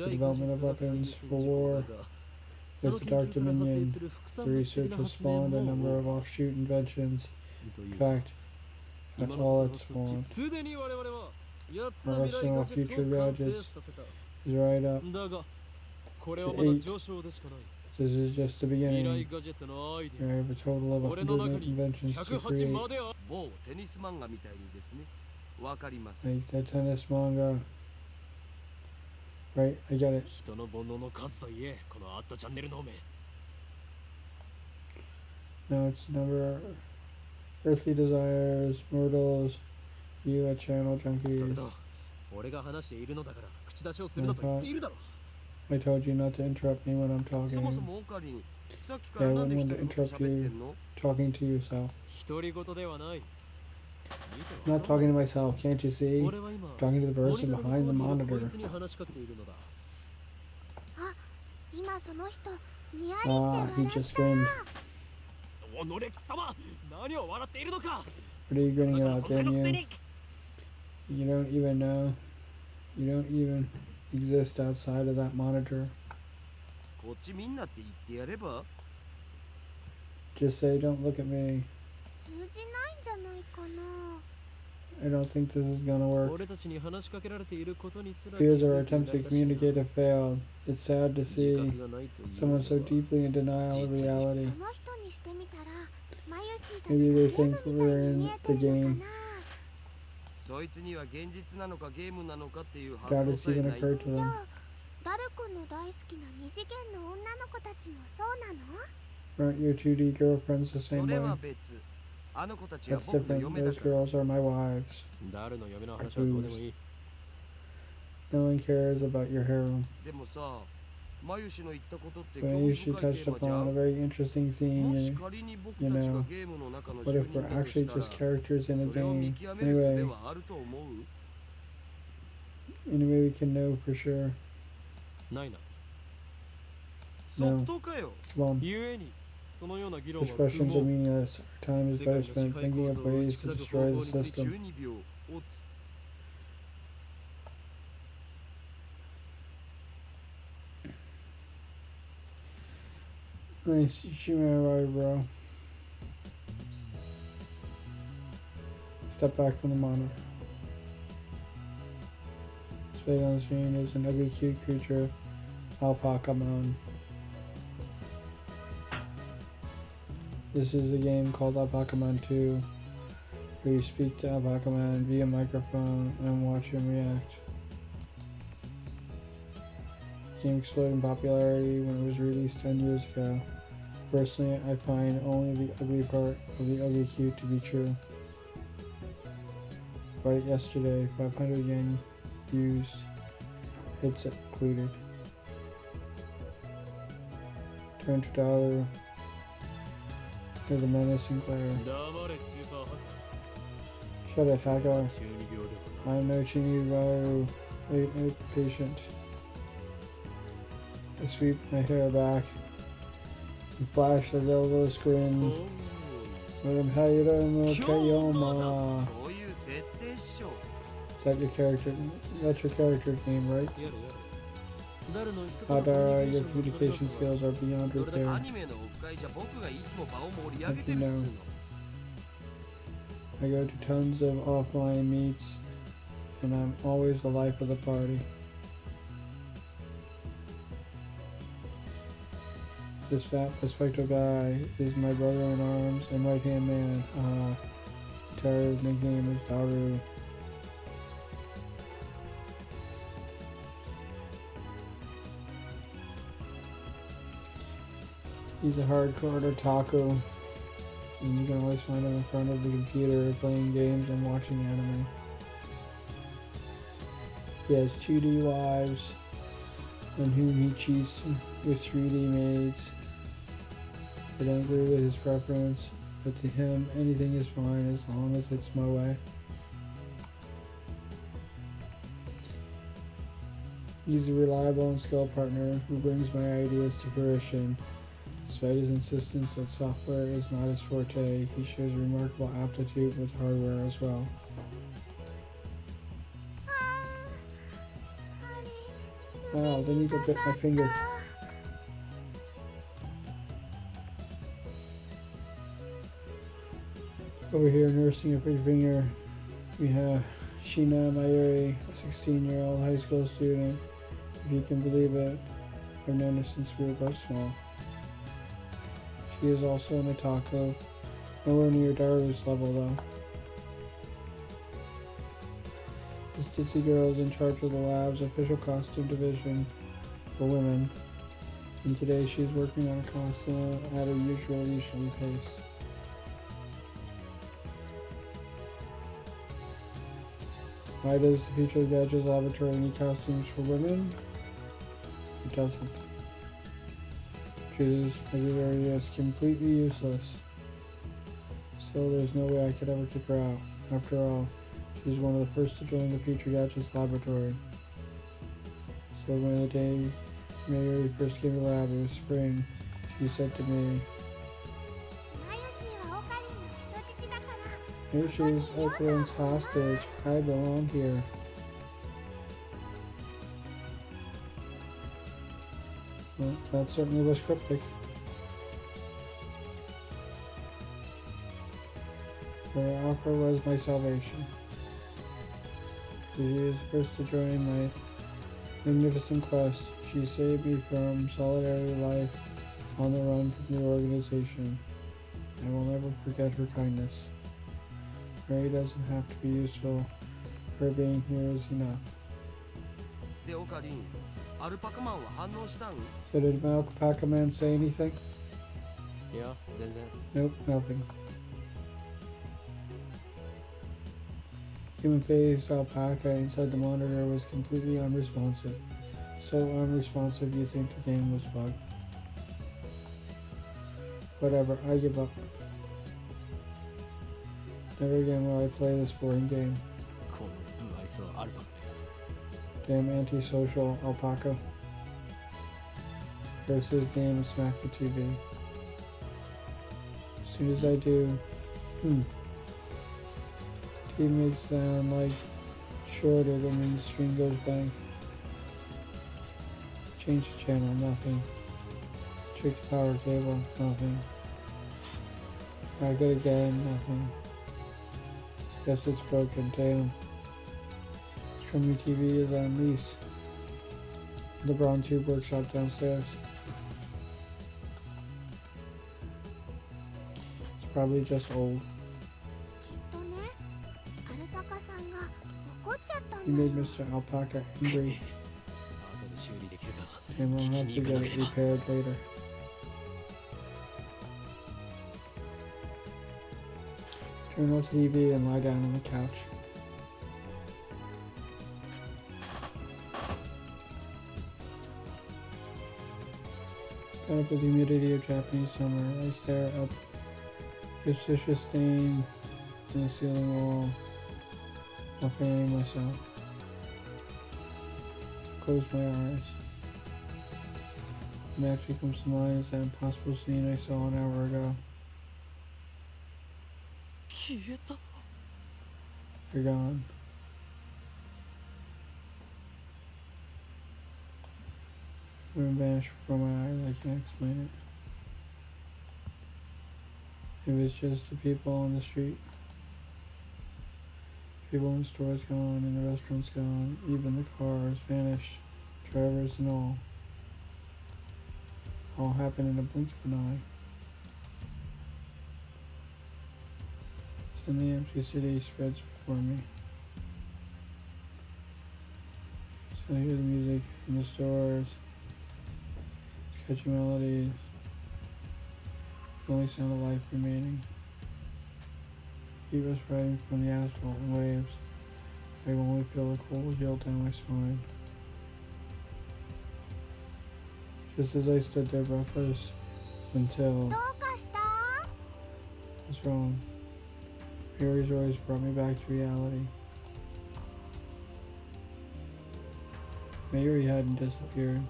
development of weapons for war. With the Dark Dominion, the research has spawned a number of offshoot inventions. In fact, that's all it's spawned. Our arsenal of future gadgets is right up to 8. This is just the beginning. We have a total of 108 inventions to create. Like the tennis manga. Right, I get it. No, it's never earthly desires, mortals, you at channel junkies. I told you not to interrupt me when I'm talking. Yeah, I wouldn't want to interrupt you talking to yourself. I'm not talking to myself, can't you see? I'm talking to the person behind the monitor. Ah, he just grinned. What are you grinning about, damn you? You don't even know. You don't even exist outside of that monitor. Just say, don't look at me. I don't think this is gonna work. Fears our attempt to communicate have failed. It's sad to see someone so deeply in denial of reality. Maybe they think we're in the game. Doubt it's even occurred to them. Aren't your 2D girlfriends the same way? That's different. Those girls are my wives. No one cares about your harem. But Mayushi touched upon a very interesting theme, you know. What if we're actually just characters in a game? Anyway, we can know for sure. No. Come on. These questions are meaningless. Our time is better spent thinking of ways to destroy the system. Nice, you shoot me right, bro. Step back from the monitor. Displayed on the screen is an ugly cute creature, Alpacamon. This is a game called Alpacamon 2, where you speak to Alpacamon via microphone and watch him react. The game exploded in popularity when it was released 10 years ago. Personally, I find only the ugly part of the ugly cute to be true. Bought it yesterday, 500 yen used, headset included. Turn to dollar. Hear the menacing glare. Shut it, Haga. I'm no Chinibaru. Wait, patient. I sweep my hair back and flash the devilish grin. Madam Hayura no Kayoma. Is that your character? That's your character's name, right? Hadara, your communication skills are beyond repair. Like you know. I go to tons of offline meets, and I'm always the life of the party. This fat, bespectacled guy is my brother in arms and right-hand man. Tara's nickname is Daru. He's a hardcore otaku, and you can always find him in front of the computer playing games and watching anime. He has 2D wives on whom he cheats with 3D maids. I don't agree with his preference, but to him, anything is fine as long as it's my way. He's a reliable and skilled partner who brings my ideas to fruition. Despite his insistence that software is not his forte, he shows remarkable aptitude with hardware as well. Wow, then you could bit my finger. Over here nursing a big finger, we have Sheena Mayuri, a 16-year-old high school student. If you can believe it, I've known her since we were both small. She is also an otaku, nowhere near Daru's level though. This Ditsy girl is in charge of the lab's official costume division for women, and today she's working on a costume at a usually pace. Why does the Future Gadgets Laboratory need costumes for women? It doesn't. Chooses February as completely useless. Still, there's no way I could ever kick her out. After all, she was one of the first to join the Future Gadgets Laboratory. So when the day Mayuri first came to the lab, it was spring, she said to me, "Here she is, Oakland's hostage. I belong here." Well, that certainly was cryptic. Her offer was my salvation. She was first to join my magnificent quest. She saved me from solitary life on the run from the organization. I will never forget her kindness. Mary doesn't have to be useful. Her being here is enough. So did Alpaca Man say anything? Yeah, nope, nothing. Human-faced alpaca inside the monitor was completely unresponsive. So unresponsive you think the game was bugged. Whatever, I give up. Never again will I play this boring game. Damn antisocial alpaca. Curse his game and smack the TV. As soon as I do, TV makes sound like shorter than when the screen goes blank. Change the channel, nothing. Check the power cable, nothing. Try good again, nothing. Guess it's broken, damn. Scrummy TV is on lease. The Brown Tube Workshop downstairs. It's probably just old. He made Mr. Alpaca angry. And we'll have to get it repaired later. Turn off the TV and lie down on the couch. Caught up with the humidity of Japanese summer, I stare up a suspicious stain in the ceiling wall while fanning myself. Close my eyes. What actually comes to mind is that impossible scene I saw an hour ago. You're gone. When it vanished from my eyes, I can't explain it. It was just the people on the street. People in the stores gone, and the restaurants gone, even the cars vanished, drivers and all. All happened in a blink of an eye. And the empty city spreads before me. So I hear the music in the stores, catchy melodies, the only sound of life remaining. Keep us riding from the asphalt and waves. I can only feel the cold chill down my spine. Just as I stood there breathless until What's wrong? Mary's always brought me back to reality. Mary hadn't disappeared.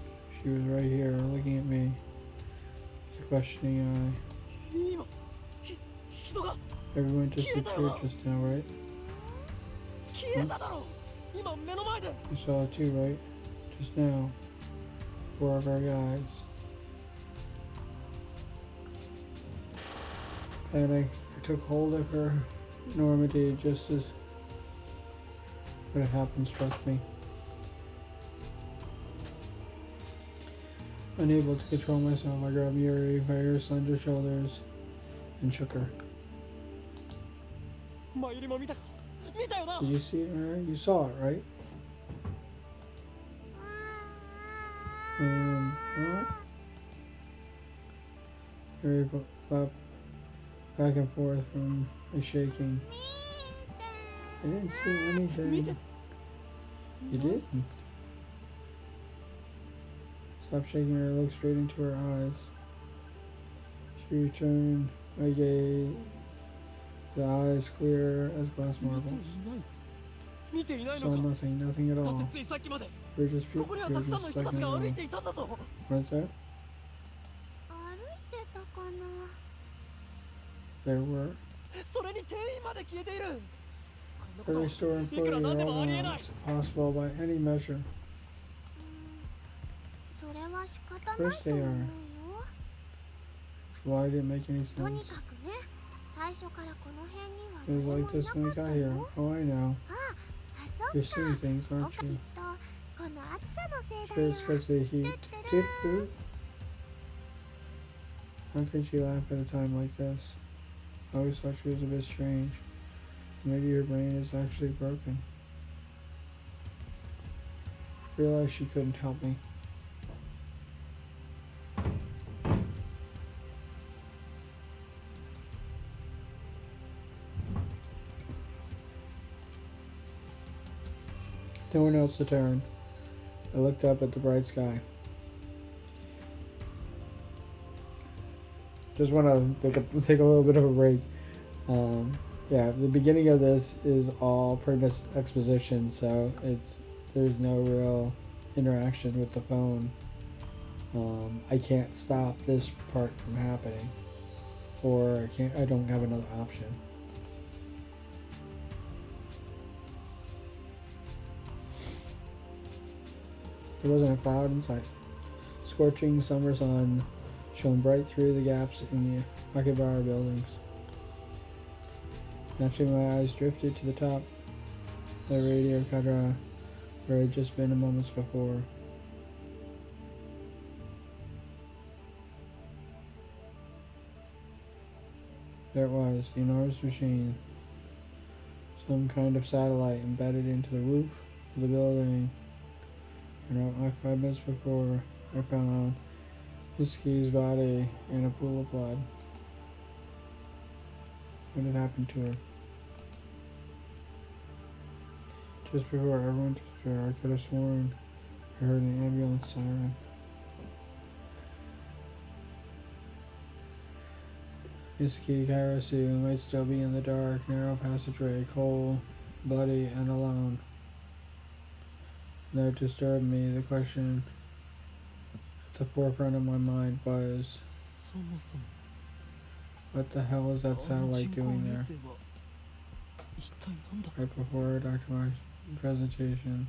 She was right here, looking at me with a questioning eye. Everyone disappeared just now, right? Huh? You saw it too, right? Just now. Before our very eyes. Panic. I took hold of her enormity just as what had happened struck me. Unable to control myself, I grabbed Yuri by her slender shoulders and shook her. Did you see it, Mary? You saw it, right? What? Mary popped back and forth from the shaking. I didn't see anything. You didn't? Stop shaking her, looked straight into her eyes. She returned my gaze, the eyes clear as glass marbles. Saw nothing at all. We were just second ago. What's that? There were. Every store employee it's impossible by any measure. Of course they are. Why didn't it make any sense? It was like this when we got here. Oh, I know. You're seeing things, aren't you? Sure, it's because of the heat. How could she laugh at a time like this? I always thought she was a bit strange. Maybe her brain is actually broken. I realized she couldn't help me. No one else to turn. I looked up at the bright sky. Just want to take a little bit of a break. Yeah, the beginning of this is all pretty much exposition, so there's no real interaction with the phone. I can't stop this part from happening, or I don't have another option. There wasn't a cloud in sight. Scorching summer sun shone bright through the gaps in the Akihabara buildings. Naturally, my eyes drifted to the top of the Radio Kadra, where I had just been a moments before. There it was, the enormous machine. Some kind of satellite embedded into the roof of the building. And like 5 minutes before, I found Mitsuki's body in a pool of blood. What had happened to her? Just before everyone disappeared, I could have sworn I heard an ambulance siren. Mitsuki Karasu might still be in the dark, narrow passageway, cold, bloody, and alone. That disturbed me. The question at the forefront of my mind was, what the hell is that satellite doing there? Right before Dr. Mark's presentation,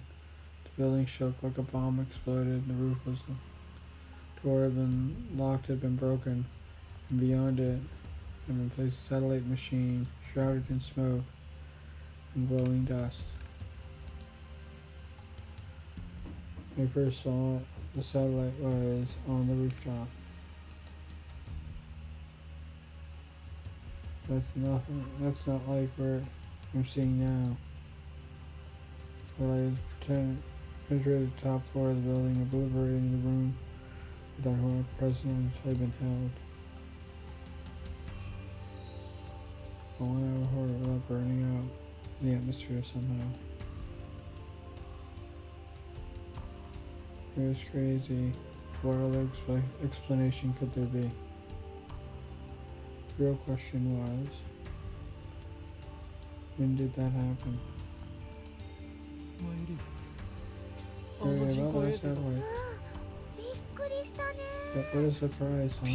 the building shook like a bomb exploded. The roof was, the door had been locked, had been broken, and beyond it had been placed a satellite machine shrouded in smoke and glowing dust. When I first saw it, the satellite was on the rooftop. That's not like what I'm seeing now. Satellite penetrated the top floor of the building, obliterating the room where Dr. President had been held. Falling out of horror without burning out the atmosphere somehow. It was crazy. What other explanation could there be? real question was, when did that happen? About last satellite. But what a surprise, huh?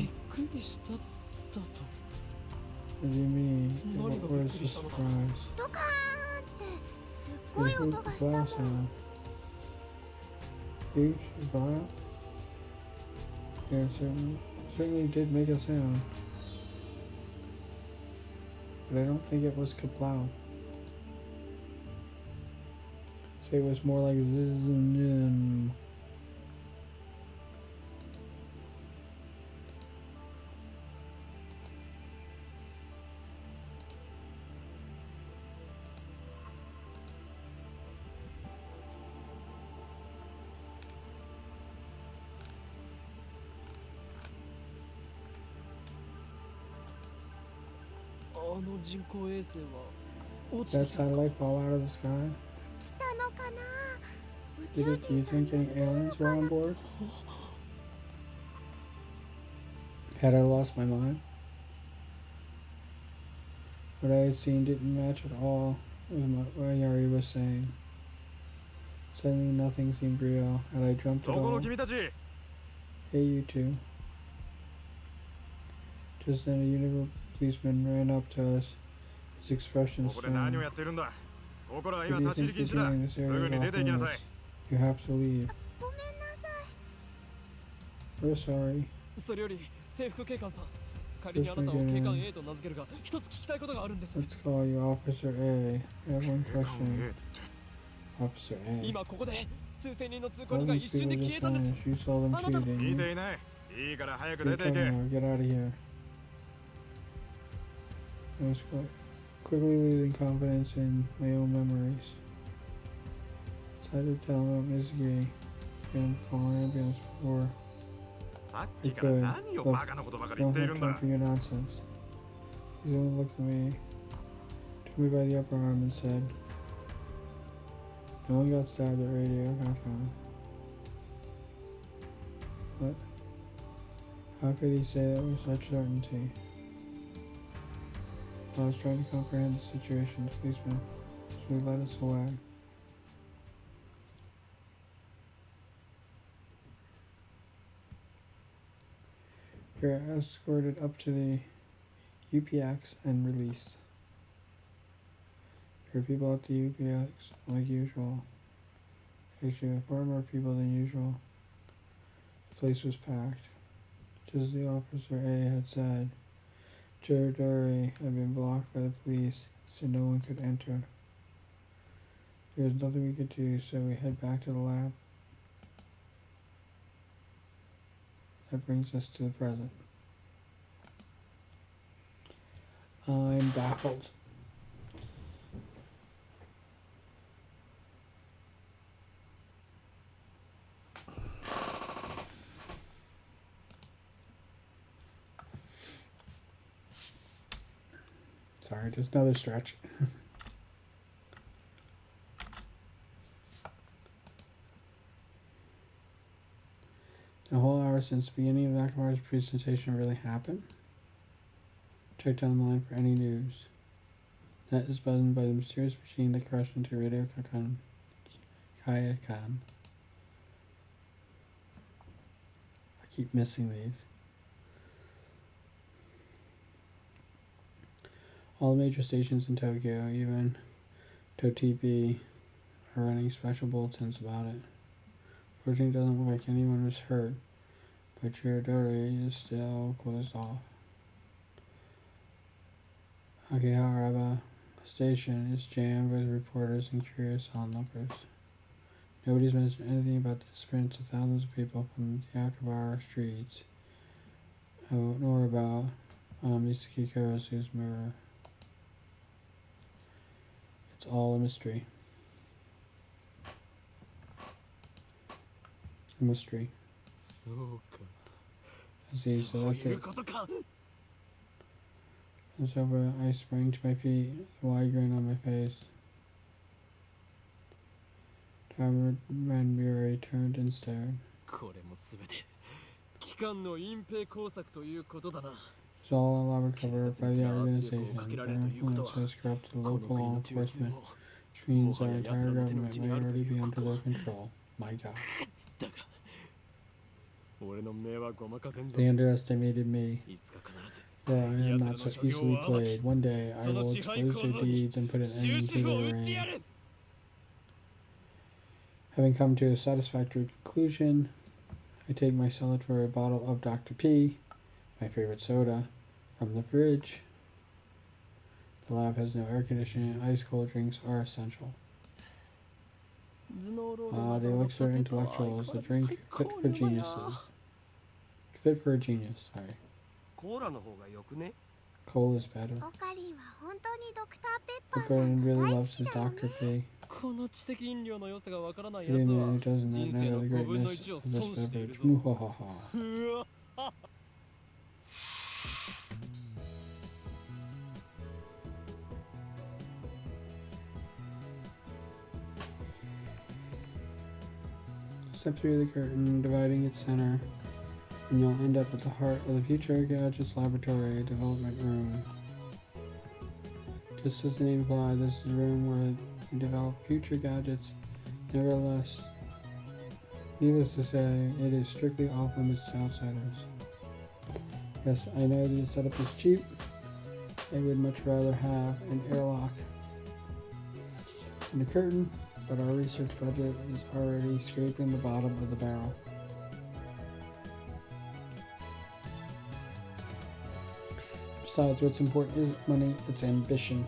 What do you mean? What was the surprise? It was the glass sound. Huge, vile? Yeah, it certainly did make a sound. But I don't think it was kaplow. Say it was more like zzz. That satellite fall out of the sky? Do you think any aliens were on board? Had I lost my mind? What I had seen didn't match at all with what Yari was saying. Suddenly nothing seemed real. Had I dreamt at all? Hey, you two. Just then a uniformed policeman ran up to us. His expression stern. If you think you're doing this area off limits, you have to leave. We're sorry. Let's call you Officer A. I have one question. Officer A. All these people just vanished. You saw them too, didn't you? Get out of here. I was quickly losing confidence in my own memories. Decided to tell him about Mizuki. Been calling an ambulance before. I could. Look, don't have time for your nonsense. He only looked at me, took me by the upper arm and said, "No one got stabbed at Radio Kachan." What? How could he say that with such certainty? I was trying to comprehend the situation. The policeman led us away. We were escorted up to the UPX and released. There were people at the UPX like usual. Actually, far more people than usual. The place was packed. Just as the Officer A had said, Jirodori had been blocked by the police, so no one could enter. There was nothing we could do, so we head back to the lab. That brings us to the present. I'm baffled. Sorry, just another stretch. A whole hour since the beginning of Nakamaru's presentation really happened. Checked online for any news. Net is buzzing by the mysterious machine that crashed into Radio Kachan. I keep missing these. All major stations in Tokyo, even Totipi, are running special bulletins about it. Fortunately, it doesn't look like anyone was hurt, but Jirodori is still closed off. Akihabara Station is jammed with reporters and curious onlookers. Nobody's mentioned anything about the disappearance of thousands of people from the Akihabara streets, nor about Misaki Kurosu's murder. It's all a mystery. A mystery. I see, so that's it. And so I sprang to my feet, a wide grin on my face. Manburi turned and stared. So all elaborate cover by the organization. Their influence has corrupted the local law enforcement, which means our entire government may already be under their control. My God. They underestimated me. For I am not so easily played. One day I will expose their deeds and put an end to their reign. Having come to a satisfactory conclusion, I take my solitary bottle of Dr. P, my favorite soda, from the fridge. The lab has no air conditioning. Ice cold drinks are essential. The elixir intellectuals, a drink fit for geniuses. Fit for a genius, sorry. Coal is better. Ocarin really loves his Dr. P. Any man who doesn't know the greatness of this beverage. Muhahaha. Step through the curtain, dividing its center, and you'll end up at the heart of the Future Gadgets Laboratory Development Room. Just as the name implies, this is a room where you develop future gadgets. Nevertheless, needless to say, it is strictly off limits to outsiders. Yes, I know the setup is cheap. I would much rather have an airlock and a curtain, but our research budget is already scraping the bottom of the barrel. Besides, what's important isn't money, it's ambition.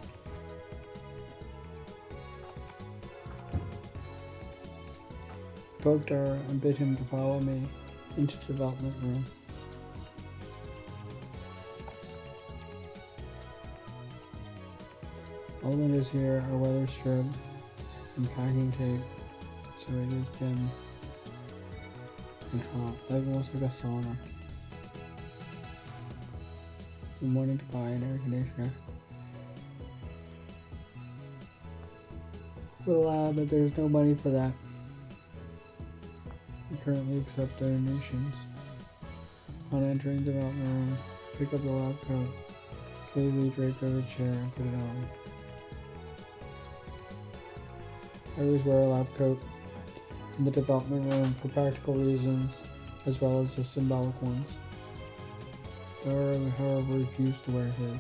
Poked her and bid him to follow me into the development room. All the windows here are weather stripped and packing tape, so it is dim and hot, like almost like a sauna. I'm wanting to buy an air conditioner for the lab, but there's no money for that. We currently accept donations. On entering the development room, pick up the lab coat, sleazily draped over the chair, and put it on. I always wear a lab coat in the development room for practical reasons, as well as the symbolic ones. Dara, however, refused to wear his.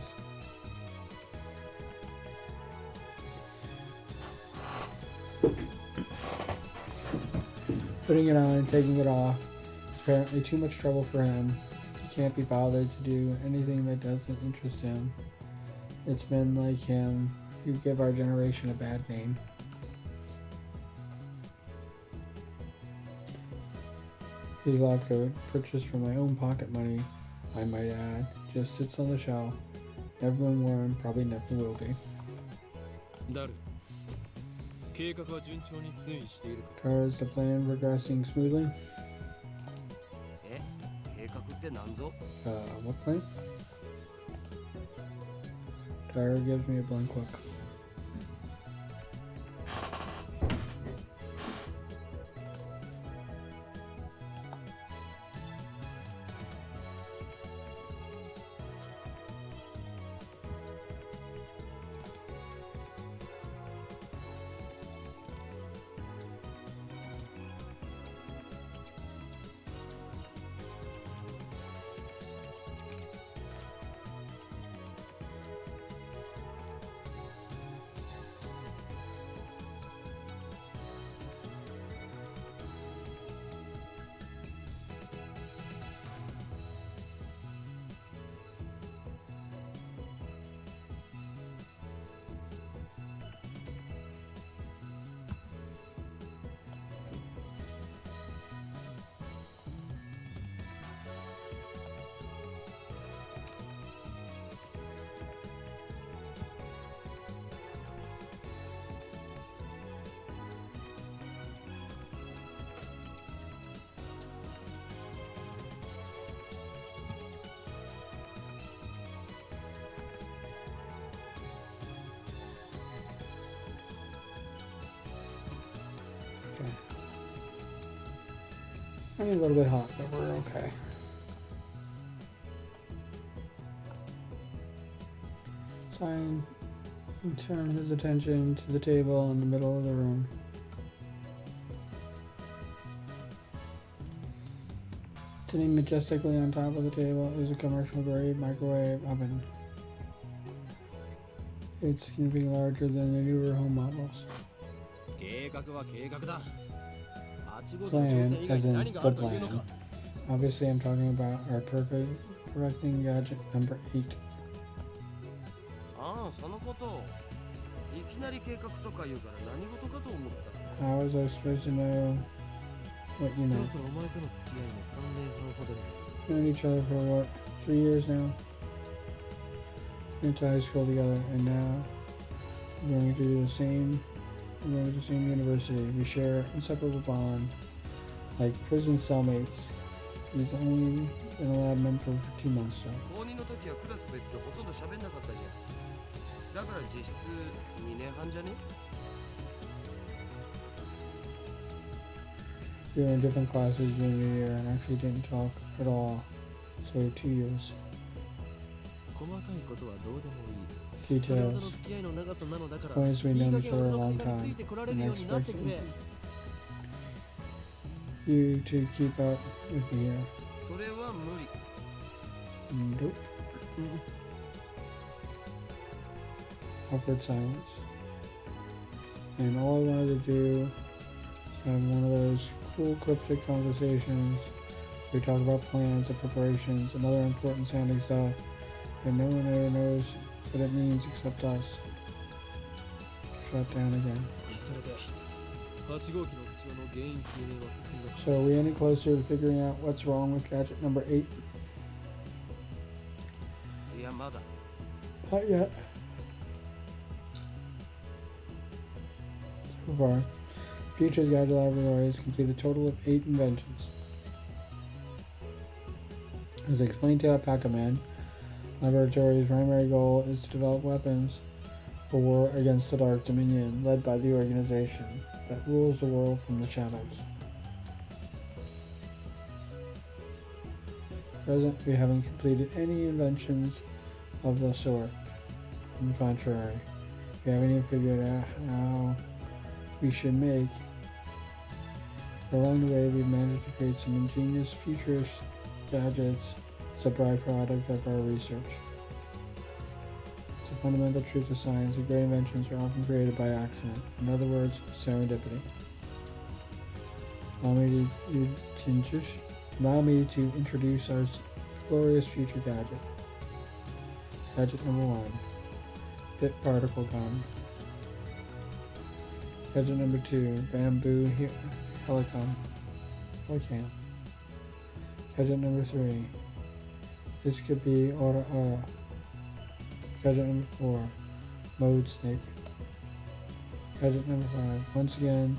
Putting it on and taking it off is apparently too much trouble for him. He can't be bothered to do anything that doesn't interest him. It's men like him who give our generation a bad name. His lab coat, purchased from my own pocket money, I might add, just sits on the shelf. Never been worn, probably never will be. Tara, is the plan progressing smoothly? What plan? Tara gives me a blank look. I'm a little bit hot, but we're okay. Sign and turn his attention to the table in the middle of the room. Sitting majestically on top of the table is a commercial-grade microwave oven. It's significantly larger than the newer home models. Plan, as in the plan. Obviously, I'm talking about our perfecting gadget number 8. How was I supposed to know what you meant? We've known each other for what, 3 years now? We went to high school together, and now we're going to do the same. We're going to the same university. We share an inseparable bond, like prison cellmates. He's only been a lab member for 2 months, so. We were in different classes junior year and actually didn't talk at all, so 2 years. Details. Point is, we've known each other a long time, and I expect you to keep up with me here. Nope. Awkward silence. And all I wanted to do is have one of those cool cryptic conversations where we talk about plans and preparations and other important sounding stuff that no one ever knows what it means except us. Shut down again. So are we any closer to figuring out what's wrong with gadget number 8? Not yet. So far, Future's Gadget Laboratory has completed a total of 8 inventions. As explained to Pac-Man, Laboratory's primary goal is to develop weapons for war against the Dark Dominion, led by the organization that rules the world from the shadows. At present, we haven't completed any inventions of the sort. On the contrary, we haven't even figured out how we should make. But along the way, we've managed to create some ingenious futurist gadgets as a byproduct of our research. It's a fundamental truth of science that great inventions are often created by accident. In other words, serendipity. Allow me to introduce our glorious future gadget. Gadget number 1. Bit particle gun. Gadget number 2. Bamboo helicam. Gadget number 3. This could be Aura Aura. Gadget number 4. Mode Snake. Gadget number 5. Once again,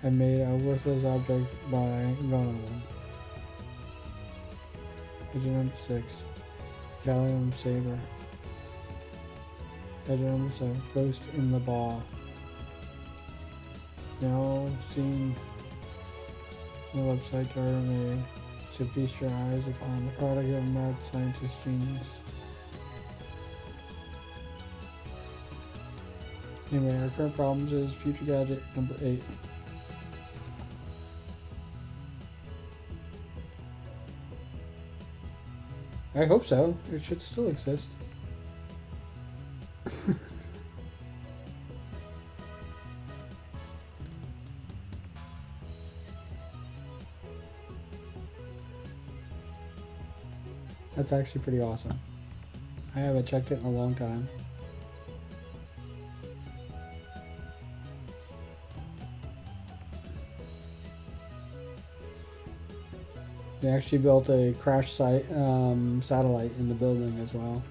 I made a worthless object by Ronaldo. Gadget number 6. Gallium Saber. Gadget number 7. Ghost in the Ball. Now seen the website made to feast your eyes upon the product of mad scientist genius. Anyway, our current problems is future gadget number 8. I hope so. It should still exist. That's actually pretty awesome. I haven't checked it in a long time. They actually built a crash site satellite in the building as well.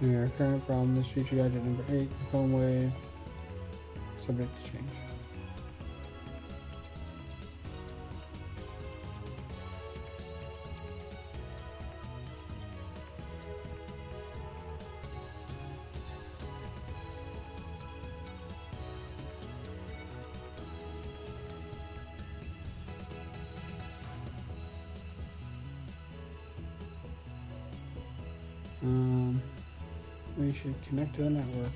Anyway, our current problem is future gadget number 8, the phone wave, subject to change. We should connect to the network.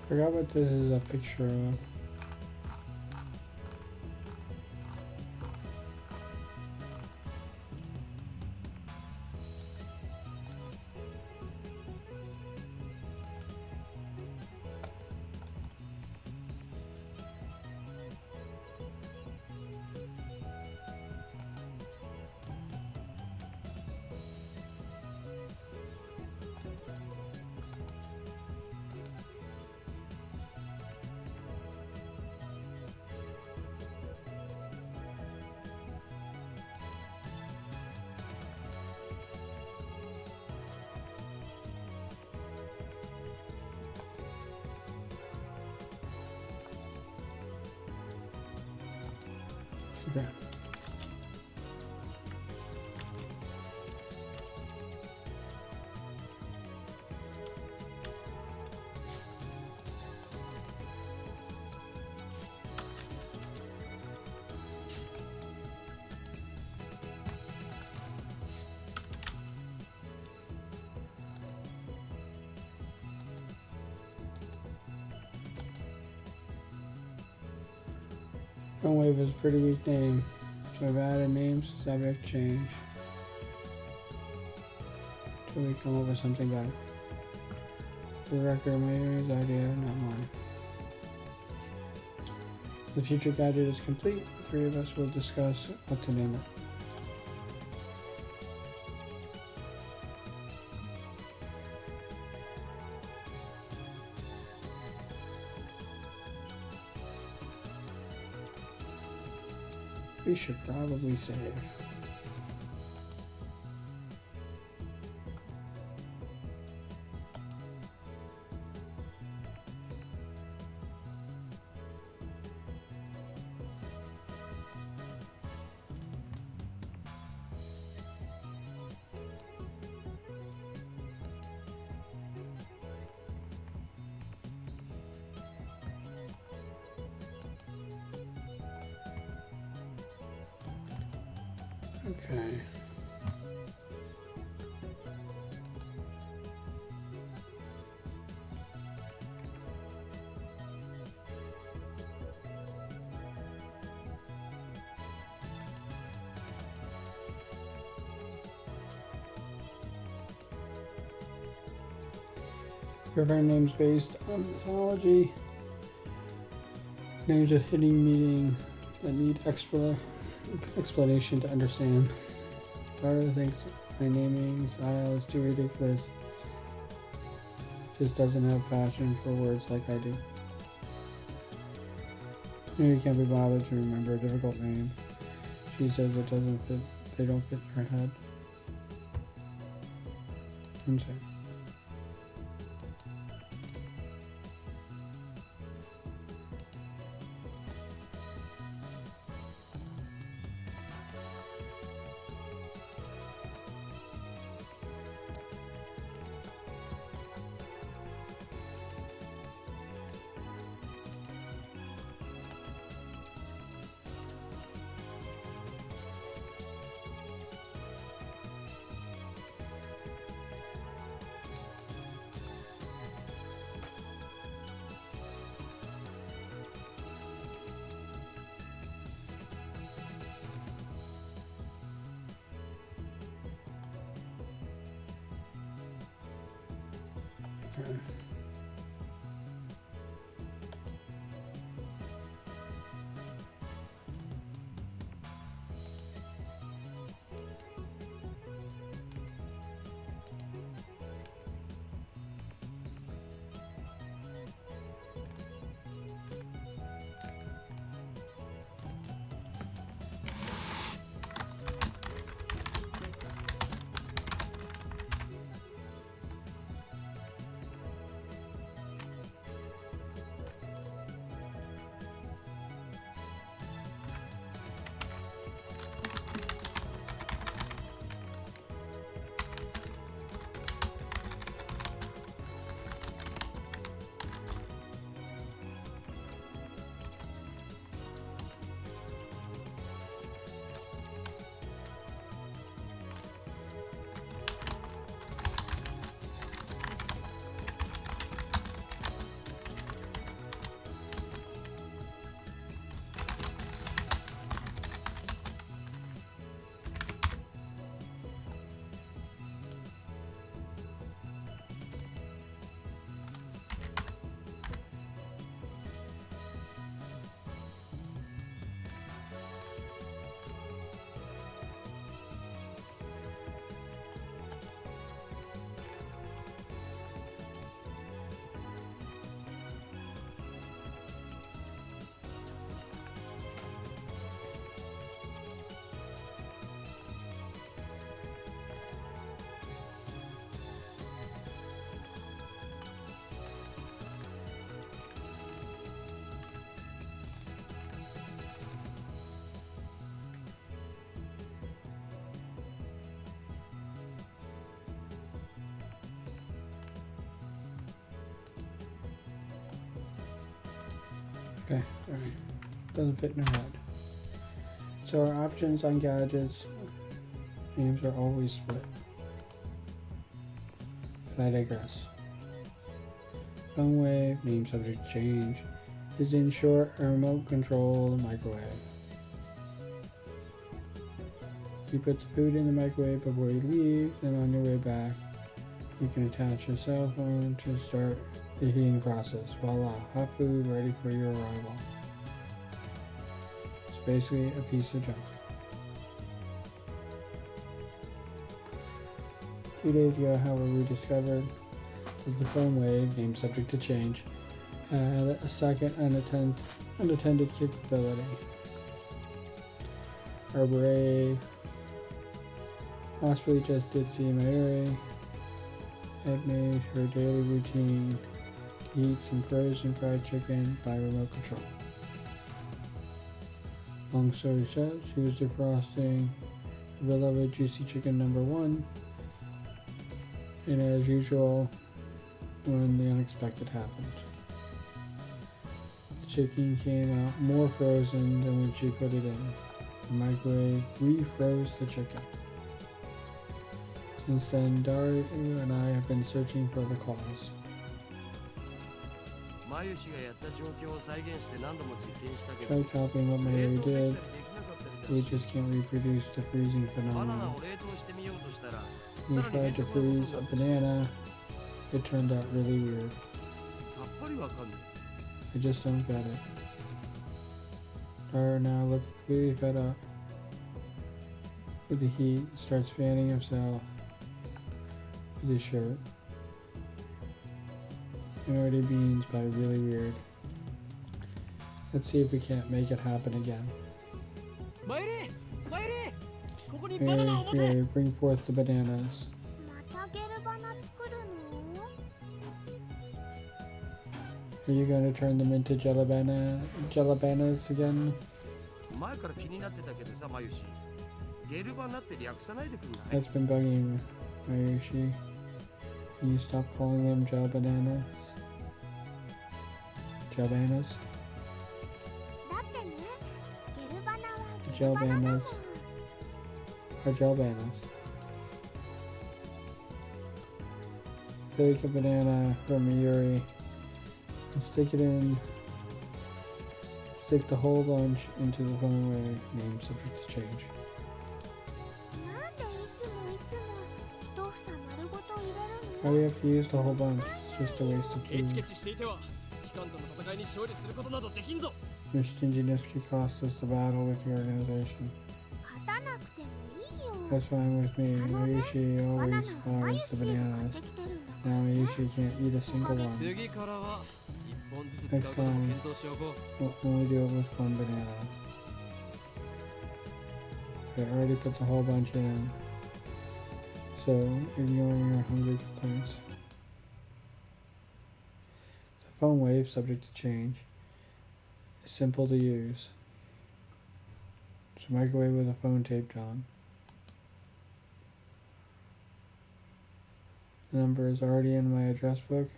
Forgot what this is a picture of. Okay. Wave is a pretty weak name, so I've added names, subject change, till we come up with something better. For the record, Mayuri's idea, not mine. The future gadget is complete. The three of us will discuss what to name it. We should probably save. Okay. Prefer names based on mythology. Names with hidden meaning that need explanation to understand. Tyler thinks my naming style is too ridiculous. Just doesn't have passion for words like I do. Maybe can't be bothered to remember a difficult name. She says it doesn't fit. They don't fit her head. Okay. Okay. Okay, alright. Doesn't fit in her head. So our options on gadgets names are always split. But I digress. Phone wave, name subject to change, is in short a remote control microwave. You put the food in the microwave before you leave, then on your way back, you can attach your cell phone to start the heating process. Voila, hot food ready for your arrival. It's basically a piece of junk. 2 days ago, however, we discovered that the phone wave, named subject to change, had a second unattended capability. Our brave, possibly just ditzy Mayuri had made her daily routine to eat some frozen fried chicken by remote control. Long story short, she was defrosting her beloved juicy chicken number 1, and as usual, when the unexpected happened. The chicken came out more frozen than when she put it in. The microwave refroze the chicken. Since then, Daru and I have been searching for the cause. Tried copying what Mayuri did, we just can't reproduce the freezing phenomenon. We tried to freeze a banana, it turned out really weird. I just don't get it. Daru now looks completely fed up with the heat, starts fanning himself with his shirt. And already beans by really weird. Let's see if we can't make it happen again. Mayuri, bring forth the bananas. Are you going to turn them into jalabanas again? That's been bugging me, Mayushi. Can you stop calling them jalabanas? Jalabanas? Jalabanas are jalabanas. Take a banana from Mayuri and stick the whole bunch into the phone wave, name subject to change. Why do we have to use the whole bunch? It's just a waste of food. Your stinginess could cost us the battle with the organization. That's fine with me. Mayushi always buys the bananas. Now Mayushi can't eat a single one. Next time, we'll only do it with one banana. I already put the whole bunch in, so ignoring your hungry complaints. The phone wave, subject to change, is simple to use. It's a microwave with a phone taped on. The number is already in my address book.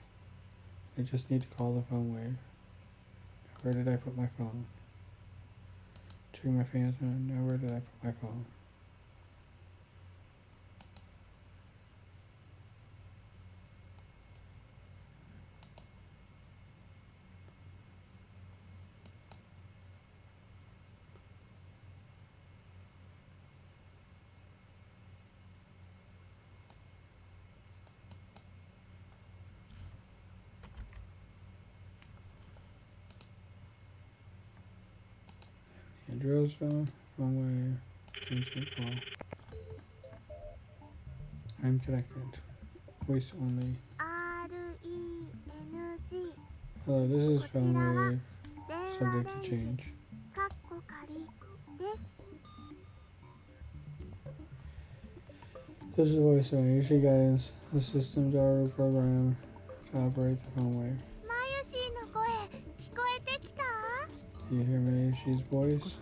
I just need to call the phone wave. Where did I put my phone? Checking my fans on. Now where did I put my phone? Andrew's phone, phone wave, instant call. I'm connected. Voice only. Hello, this is phone wave, subject to change. This is voice only. Usually guidance. The systems are programmed to operate the phone wave. Do you hear Mayushi's voice?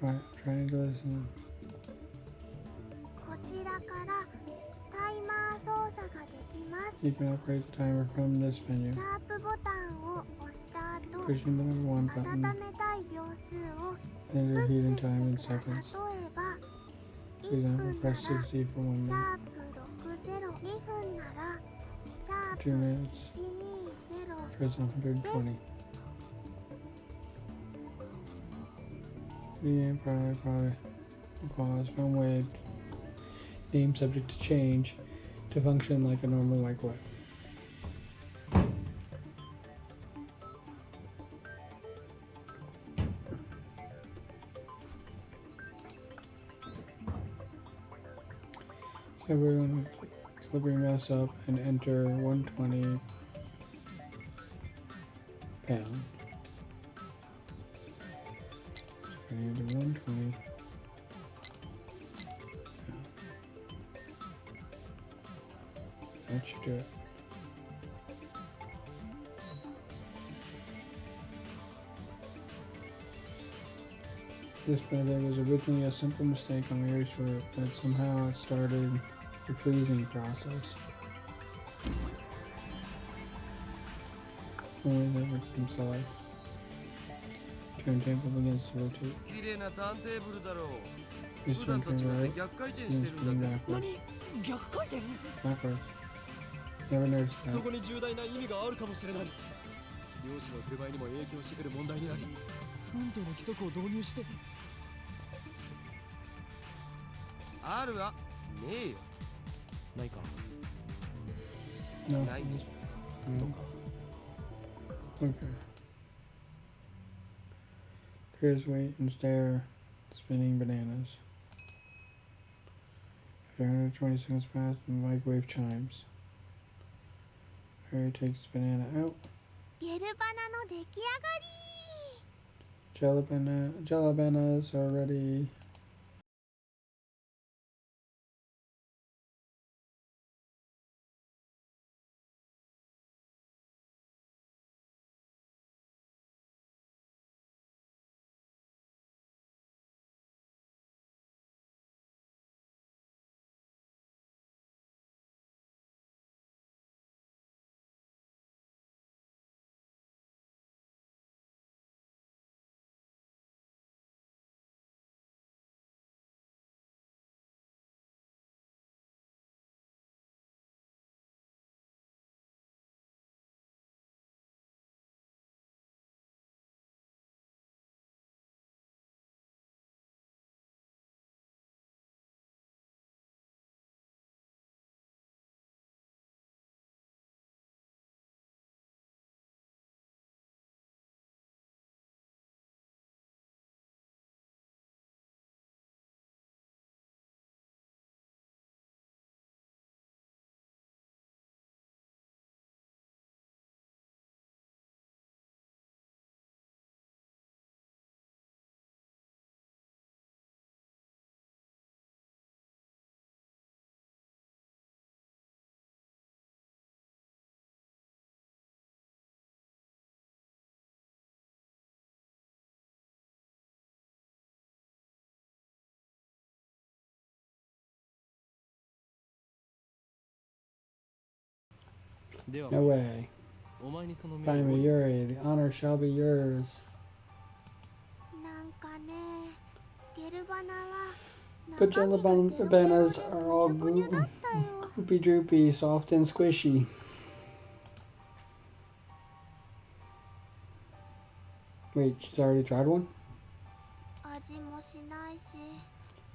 Right, trying to listen. You can operate the timer from this menu. Pushing the number 1 button. Enter heating time in seconds. For example, press 60 for 1 minute. 2 minutes. Press 120. Rename probably pause from wave. Name subject to change to function like a normal microwave. So we're going to slippery mess up and enter 120 pound. And 120. That should do it. This method was originally a simple mistake on Mary's part, but somehow it started the freezing process. Always ever keeps alive. Turntable begins to rotate. This turn right, then spinning backwards. Backwards. Never noticed that. あるわねえよないか No. ないね Okay. Here's wait and stare, spinning bananas. After 120 seconds pass, the microwave chimes. Harry takes the banana out. ゲルバナの出来上がり Jello bananas are ready. No way. Finally, Yuri, the honor shall be yours. なんかねゲルバナは The jello bananas are all goopy droopy, soft and squishy. Wait, she's already tried one? 味もしないし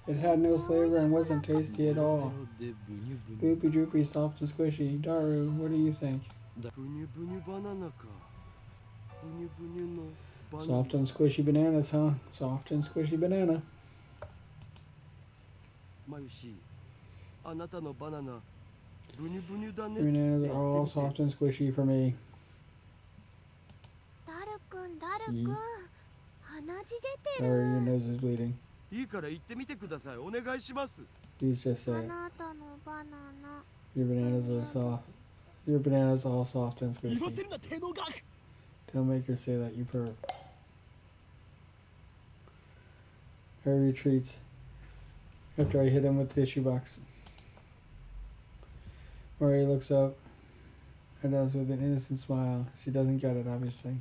It had no flavor and wasn't tasty at all. Goopy droopy, soft and squishy. Daru, what do you think? Soft and squishy bananas, huh? Soft and squishy banana. Bananas are all soft and squishy for me. ダルくんダルくん鼻血出て Daru, る your nose is bleeding. いいから言ってみてくださいお願いします Please just say あ it. なたのバナナ Your bananas are soft. Your bananas are all soft and squishy. Don't make her say that, you perv. Harry retreats after I hit him with the tissue box. Murray looks up at It does, with an innocent smile. She doesn't get it, obviously.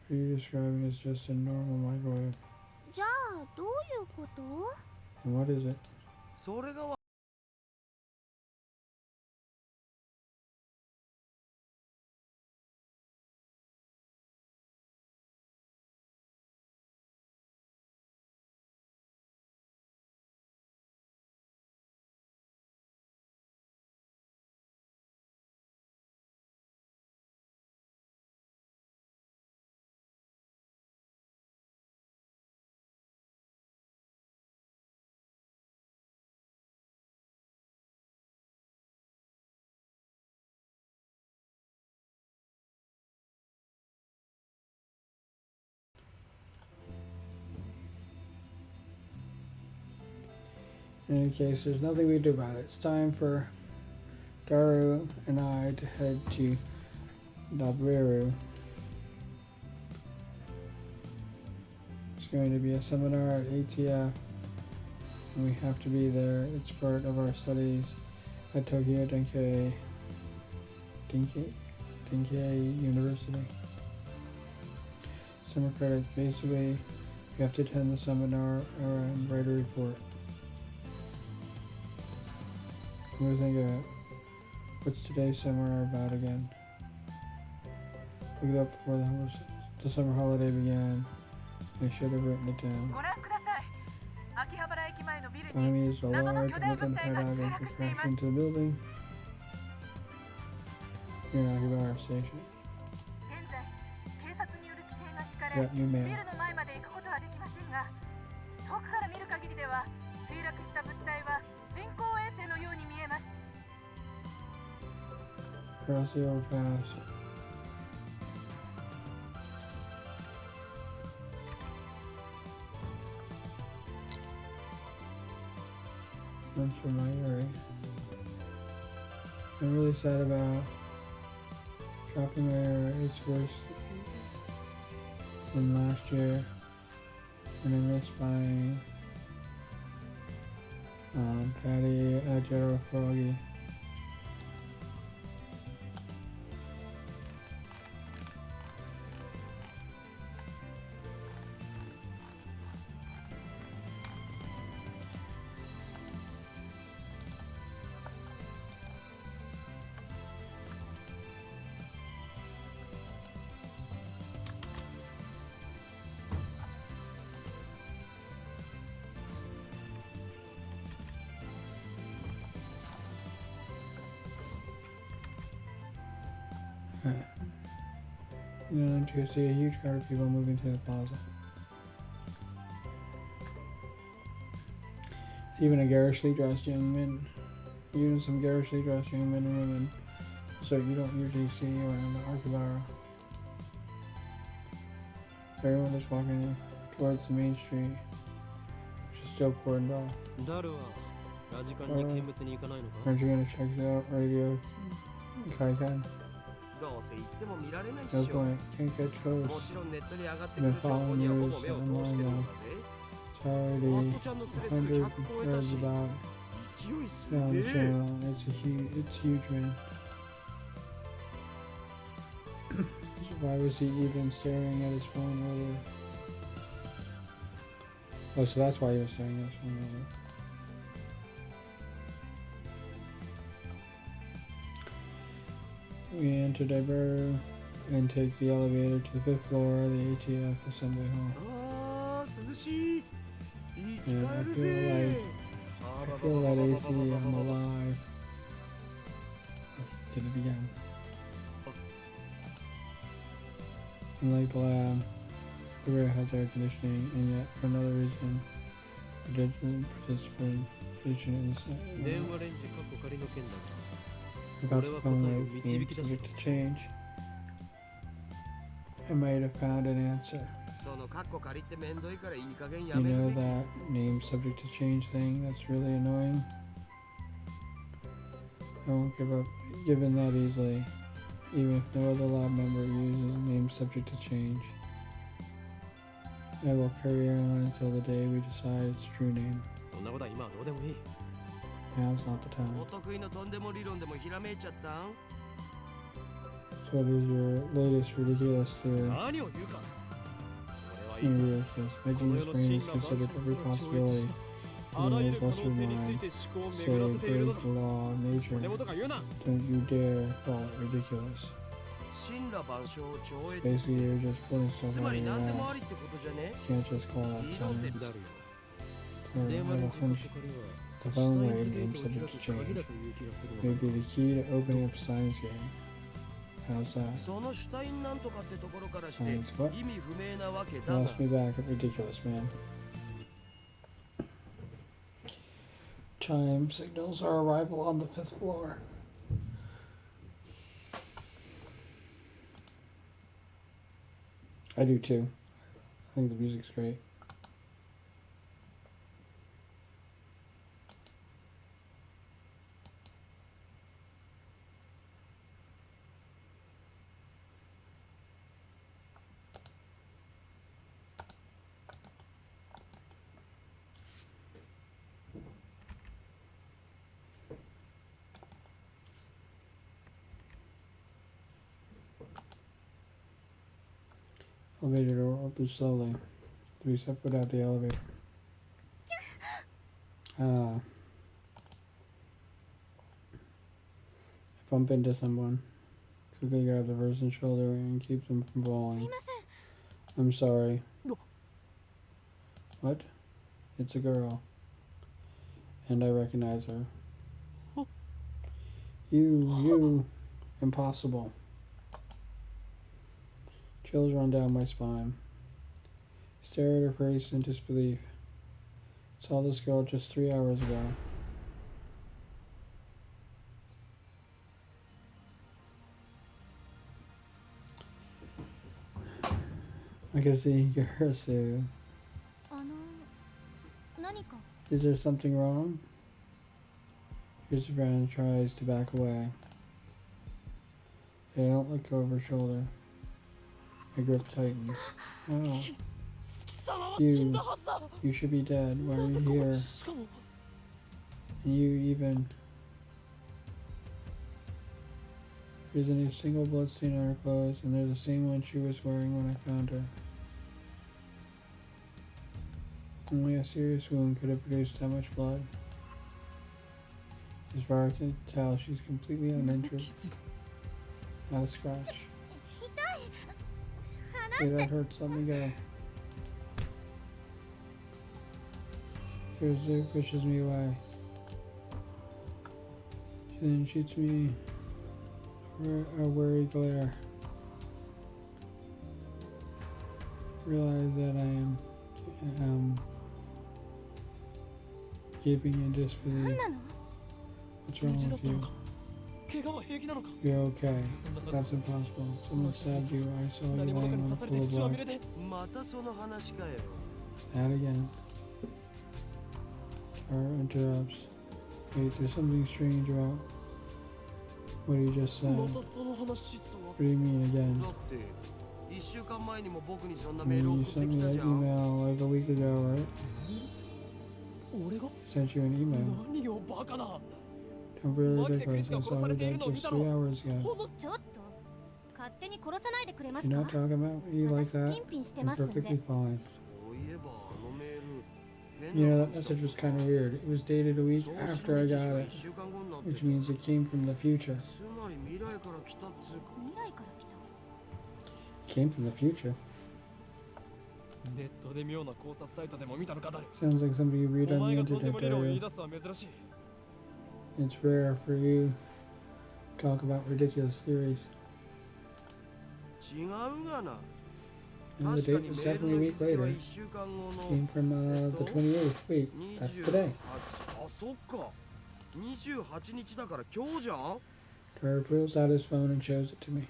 Are you describing as just a normal microwave? じゃあどういうこと？ And what is it? それがIn any case, there's nothing we can do about it. It's time for Garu and I to head to Dabreru. It's going to be a seminar at ATF, and we have to be there. It's part of our studies at Tokyo Denkai University. Summer credits. Basically, you have to attend the seminar and write a report. What do you think of it? What's today's seminar about again? Look it up before the summer holiday began. I should have written it down. Tommy is a large unidentified object that crashed into the building near Akihabara Station. Got new mail. Cross the overpass. That's from my area. I'm really sad about dropping my area. It's worse than last year when I missed buying Patty Ajero Froggy. To see a huge crowd of people moving through the plaza. Even a garishly dressed young man. Even some garishly dressed young men and women. So you don't usually see around Akihabara. Everyone is walking towards the main street, which is still cordoned off. ダルはラジカンに見物に行かないのか Aren't you gonna check it out? Radio Kaikan? どうせ行っても見られないっし No ょ point. Can't get も close. ちろんネットに上がってくる情報にはほぼ目を通してるのだぜ It's already マットちゃんのスレスが100 100超えた words し about 勢いす down げ the え channel. It's huge, man. Why was he even staring at his phone earlier? Oh, so that's why he was staring at his phone earlier. We enter Daibaru and take the elevator to the 5th floor of the ATF assembly hall. あー涼しい生き Yeah, 返 I る feel ぜ that AC, I'm alive. Did it again. Unlike the lab, the rear has air conditioning, and yet for another reason, participation in this 電話レンジ過去仮の件だ about the phone rate being subject to change. I might have found an answer. そのカッコ借りってめんどいからいい加減 You やめる know べき that name subject to change thing? That's really annoying. I won't give in that easily, even if no other lab member uses name subject to change. I will carry on until the day we decide its true name. そんなことは今はどうでもいい Now's not the time. お得意のとんでも理論でもひらめいちゃったん So what is your latest ridiculous theory? 何を言うか Ridiculous. My genius brain has considered every possibility. あらゆ You る know, 可能 plus 性 your につい mind. て思考を Say 巡らせ break ているのだ the law of nature. 根元が言うな Don't you dare call it ridiculous. 神羅万象を超越 Basically, you're just pulling stuff つ out ま of り your 何でも ass. ありってことじゃね You can't just call that 理論で science. だるよ Or I 電話 have レ a ンジ過 hunch 去仮は the 死 phone 体 wave ズゲー name トを開 subject く to 鍵だ change という気がするの may だ be the key to opening up a science game. How's that? そのシュタインなんとかってところからして Science what? 意味不明なわけ You だが lost me back at ridiculous, man. Chime signals our arrival on the 5th floor. I do too. I think the music's great. Elevator door opens slowly. We step foot out the elevator. I bump into someone. Quickly grab the person's shoulder and keep them from falling. I'm sorry. What? It's a girl. And I recognize her. You. Impossible. Chills run down my spine. I stare at her face in disbelief. Saw this girl just 3 hours ago. I can see Yurasu. Is there something wrong? Yurasu tries to back away. I don't let go of her shoulder. My grip tightens. No. You should be dead. Why are you here? And you even... There isn't a single bloodstain on her clothes, and they're the same one she was wearing when I found her. Only a serious wound could have produced that much blood. As far as I can tell, she's completely uninjured. Not a scratch. Hey, that hurts. Let me go. Yurasu pushes me away. She then shoots me a wary glare. Realize that I am gaping in disbelief. What's wrong with you? You're okay. That's impossible. Someone stabbed you. I saw you laying on a pool of blood. またその話かよ That again. interrupts. Wait, there's something strange about what he just said. What do you mean again? You sent me that email like a week ago, right? Sent you an email. Don't be ridiculous. I saw that just 3 hours ago. You're not talking about me like that? I'm perfectly fine. You know, that message was kind of weird. It was dated a week after I got it, which means it came from the future. It came from the future. Sounds like something you read on the internet, Dario. It's rare for you to talk about ridiculous theories. And the date was definitely a week later. Came from the 28th week. That's today. Dario pulls out his phone and shows it to me.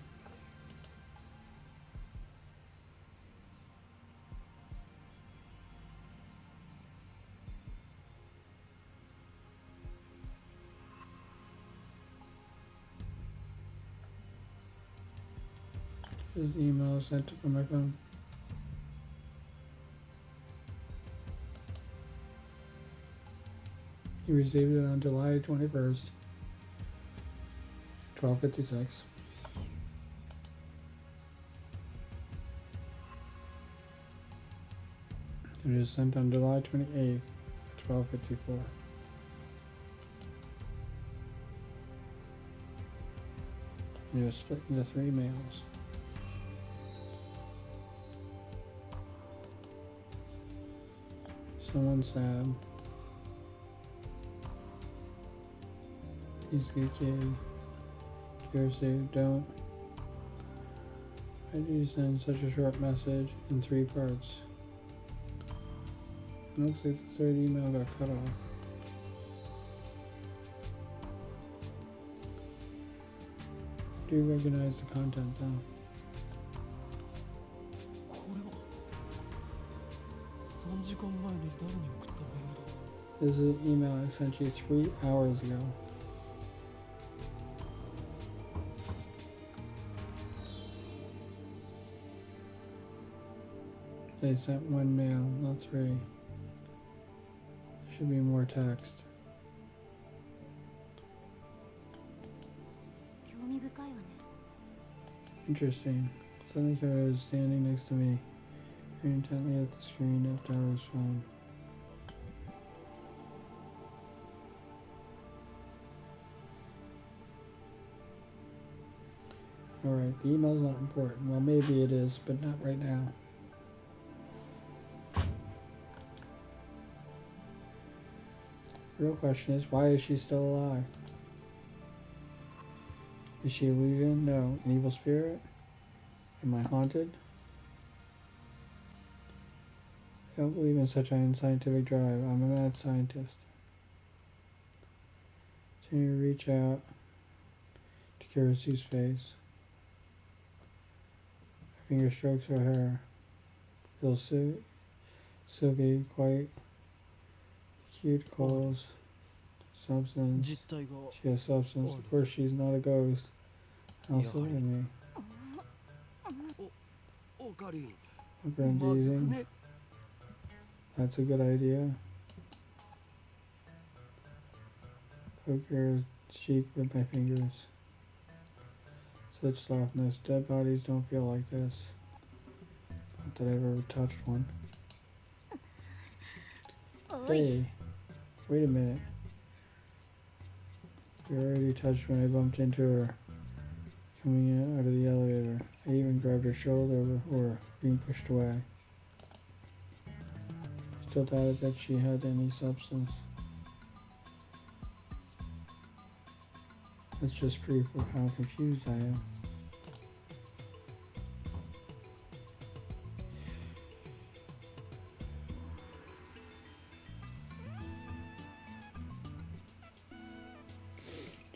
His email sent from my phone. He received it on July 21st, 12:56. It was sent on July 28th, 12:54. It was split into 3 mails. Someone said, PCK, Kyosu, don't. Why did you send such a short message in 3 parts? It looks like the 3rd email got cut off. Do you recognize the content though? This is an email I sent you 3 hours ago. They sent 1 mail, not 3. Should be more text. Interesting. Suddenly Kyo was standing next to me, staring intently at the screen of Dario's phone. Alright, the email's not important. Well, maybe it is, but not right now. The real question is, why is she still alive? Is she an illusion? No. An evil spirit? Am I haunted? I don't believe in such unscientific drive. I'm a mad scientist. Continue to reach out to Kurisu's face. My finger strokes her hair. Feels silky, quite cuticles. Substance. She has substance. Of course, she's not a ghost. Also in me. Aggrandizing. That's a good idea. Poke her cheek with my fingers. Such softness. Dead bodies don't feel like this. Not that I've ever touched one. Hey, wait a minute. You already touched when I bumped into her coming out of the elevator. I even grabbed her shoulder before being pushed away. I still doubted that she had any substance. That's just proof of how confused I am.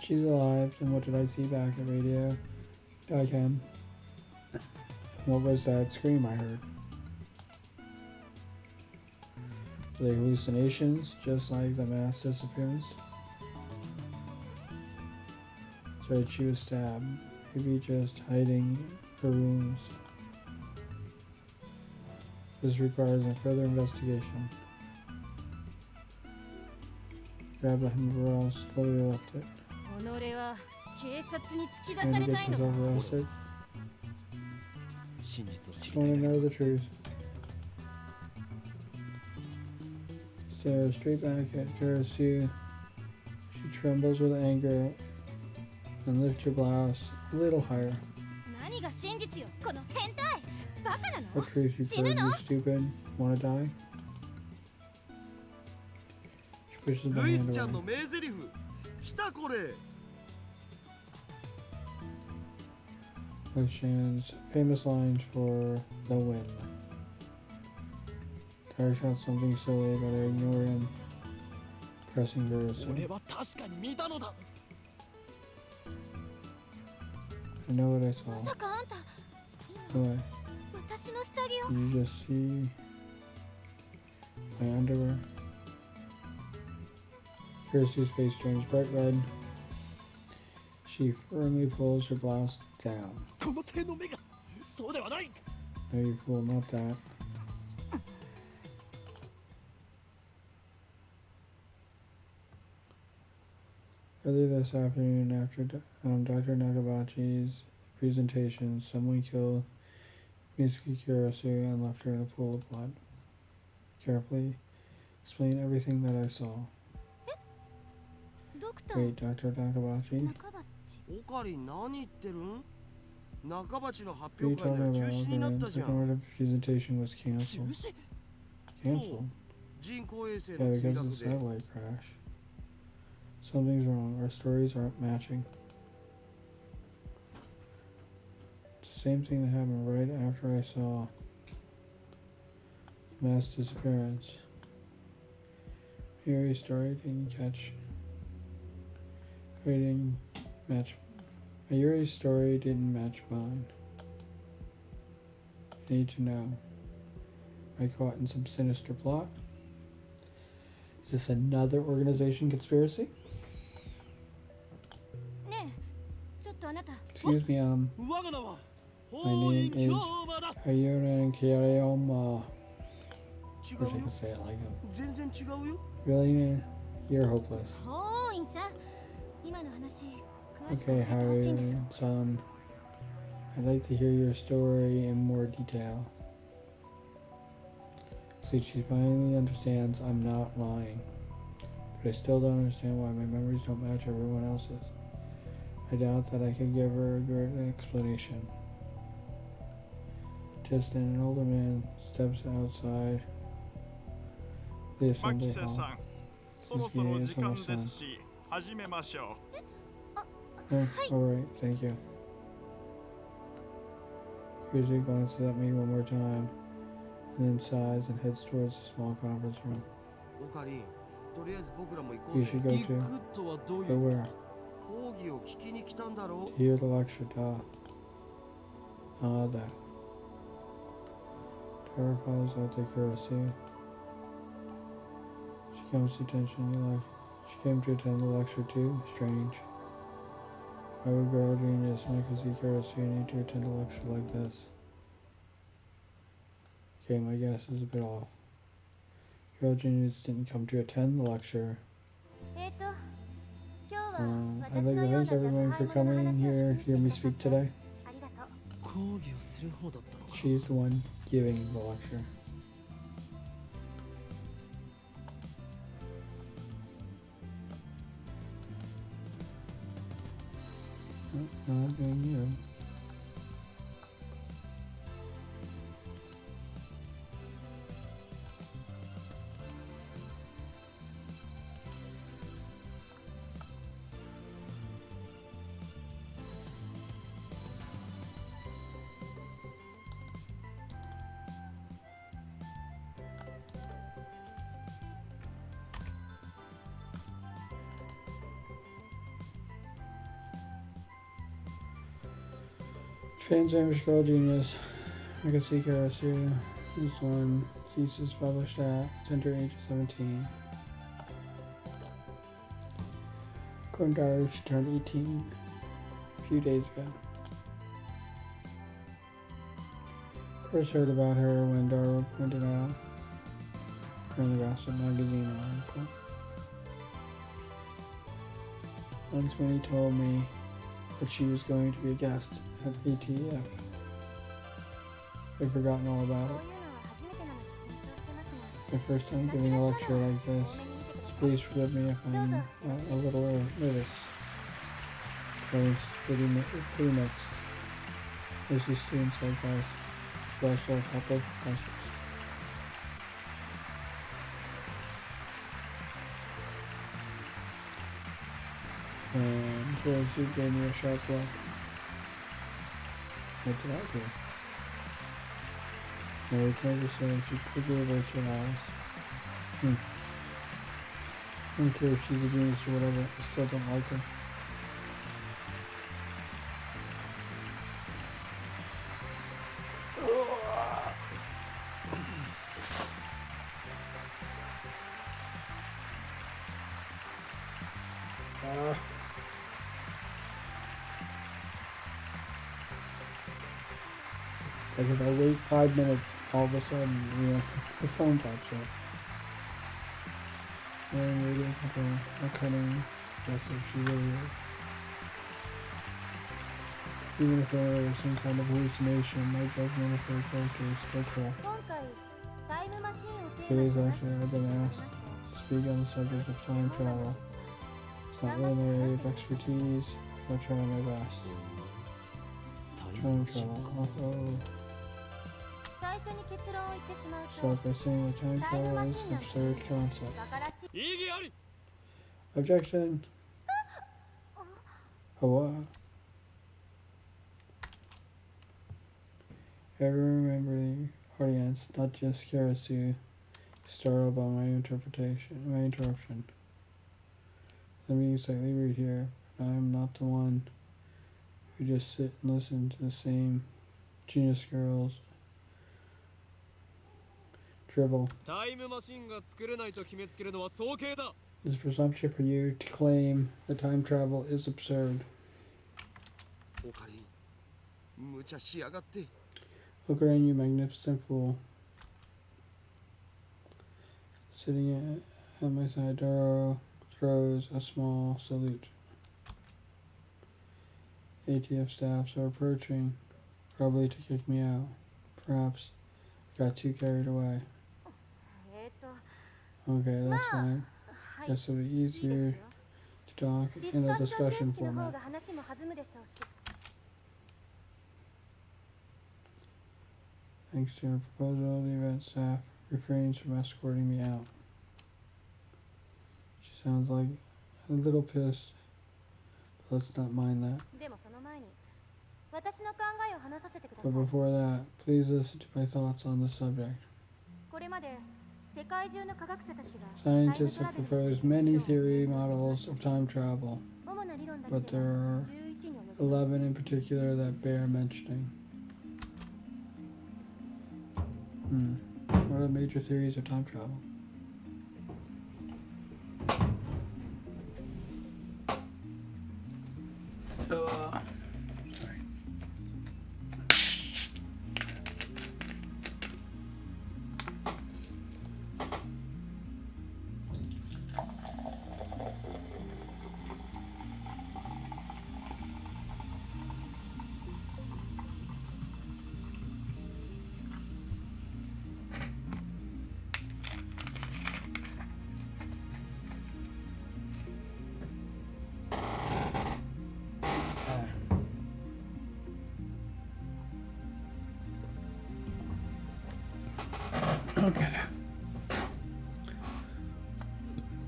She's alive, and what did I see back at radio? Daiken. What was that scream I heard? Are they hallucinations, just like the mass disappearance? So she was stabbed. Maybe just hiding her wounds. This requires a further investigation. Grabbed a umbrella, slowly left it. Trying to get yourself arrested. Just want to know the truth. Stare straight back at Karasu. She trembles with anger and lifts her blouse a little higher. What truth you heard, you stupid? Wanna die? She pushes my hand away. Ocean's famous lines for the win. Tire shot something silly, but I ignore him. Pressing Karasu. I know what I saw. What? Did you just see my underwear? Kirsty's face turns bright red. She firmly pulls her blouse down. No, you fool, not that. Earlier this afternoon, after Dr. Nagabachi's presentation, someone killed Mitsuki Karasu and left her in a pool of blood. Carefully explain everything that I saw. Wait, Dr. Nagabachi? What are you talking about? The second presentation was cancelled. Cancelled? Yeah, because of the satellite crash. Something's wrong. Our stories aren't matching. It's the same thing that happened right after I saw mass disappearance. Yuri's story didn't catch. Yuri's story didn't match mine. I need to know. Am I caught in some sinister plot? Is this another organization conspiracy? Excuse me, my name is Ayuran Kirayoma. Wish I could say it like him. Really? You're hopeless. Okay, Haru-san. I'd like to hear your story in more detail. See, she finally understands I'm not lying. But I still don't understand why my memories don't match everyone else's. I doubt that I could give her a good explanation. Just then, an older man steps outside the assembly hall. It's almost time. Alright, thank you. Kiryu glances at me one more time, and then sighs and heads towards the small conference room. You should go too. Go where? To hear the lecture, that. Tara follows after Karasu. She came to attend the lecture too? Strange. Why would Girl Genius Mikazuki Karasu need to attend a lecture like this? Okay, my guess is a bit off. Girl Genius didn't come to attend the lecture. I'd like to thank everyone for coming here to hear me speak today. She's the one giving the lecture. Not doing you. Fans Amish Girl Genius. Mikazuki Karasu is one thesis published at Center age of 17. According to Daru, she turned 18 a few days ago. First heard about her when Daru pointed out in the Gossip magazine article. Once when he told me that she was going to be a guest at ATF. I'd forgotten all about it. The first time giving a lecture like this, so please forgive me if I'm a little nervous. It's pretty mixed. This is students like us, but also a couple of professors. And Josie gave me a sharp look. What did I do? Mary tried to say she quickly averts her eyes. I don't care if she's a genius or whatever, I still don't like her. Like if I wait 5 minutes, all of a sudden, the phone pops up. And waiting for a cutting guess if she really is. Even if there was some kind of hallucination, my judgment of her character is still correct. Today's lecture, I've been asked to speak on the subject of time travel. It's not really my area of expertise, but I'll try my best. Time travel, although... Start by saying that time travel is an absurd concept. Objection! Hello? Ever remember the audience, not just Karasu, startled by my interruption. Let me slightly rude here, but I am not the one who just sit and listen to the same genius girls drivel. It's a presumption for you to claim that time travel is absurd. Look around, you magnificent fool. Sitting at my side, Daru throws a small salute. ATF staffs are approaching, probably to kick me out. Perhaps I got too carried away. Okay, that's fine. Guess it'll be easier to talk in a discussion format. Thanks to her proposal, the event staff refrains from escorting me out. She sounds like a little pissed, but let's not mind that. But before that, please listen to my thoughts on the subject. Scientists have proposed many theory models of time travel, but there are 11 in particular that bear mentioning. What are the major theories of time travel? Okay.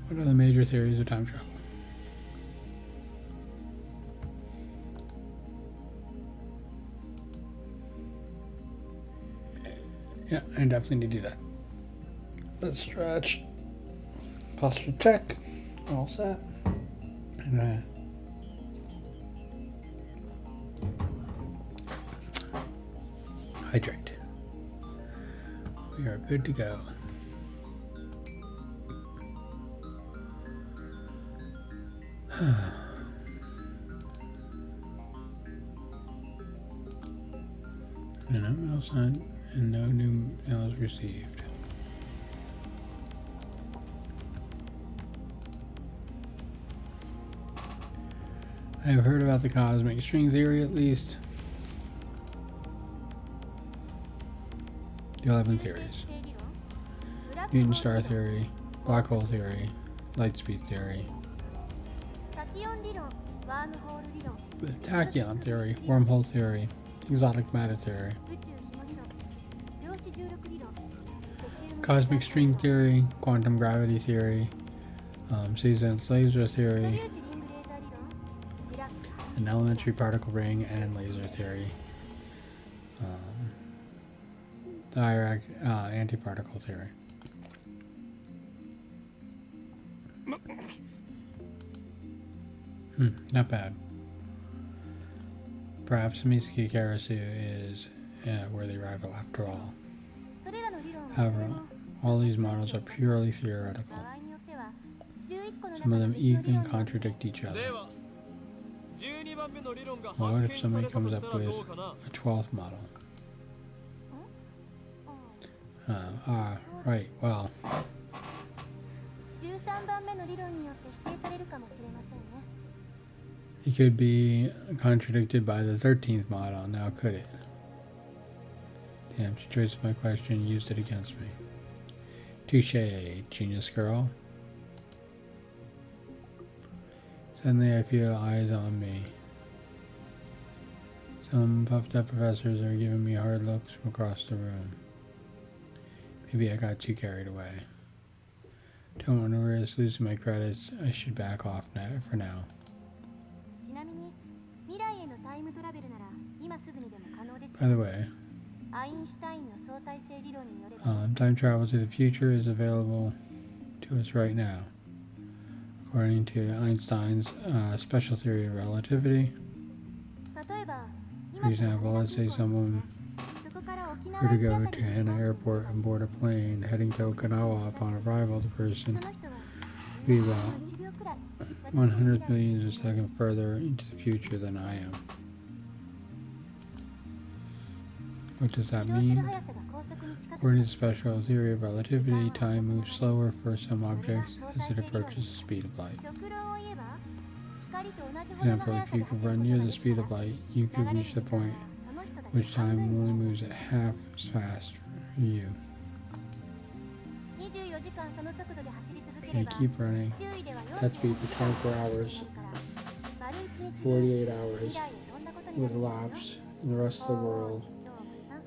What are the major theories of time travel? Yeah, I definitely need to do that. Let's stretch. Posture check. All set. And hydrate. We are good to go. And no mail sent and no new mails received. I have heard about the cosmic string theory at least. The 11 theories. Newton star theory, black hole theory, light speed theory, the tachyon theory, wormhole theory, exotic matter theory, cosmic string theory, quantum gravity theory, Cezanne's laser theory, an elementary particle ring and laser theory, Dirac antiparticle theory. Not bad. Perhaps Mitsuki Karasu is a worthy rival after all. However, all these models are purely theoretical. Some of them even contradict each other. Well, what if somebody comes up with a 12th model? Right, well. It could be contradicted by the 13th model, now could it? Damn, she traced my question and used it against me. Touche, genius girl. Suddenly I feel eyes on me. Some puffed up professors are giving me hard looks from across the room. Maybe I got too carried away. Don't want to risk losing my credits. I should back off now, for now. By the way, time travel to the future is available to us right now. According to Einstein's special theory of relativity. For example, let's say someone were to go to Hana Airport and board a plane heading to Okinawa. Upon arrival, the person would be about 100 millions of seconds further into the future than I am. What does that mean? According to the special theory of relativity, time moves slower for some objects as it approaches the speed of light. For example, if you could run near the speed of light, you could reach the point which time only moves at half as fast for you. And you keep running that speed for 24 hours, 48 hours would elapse in the rest of the world,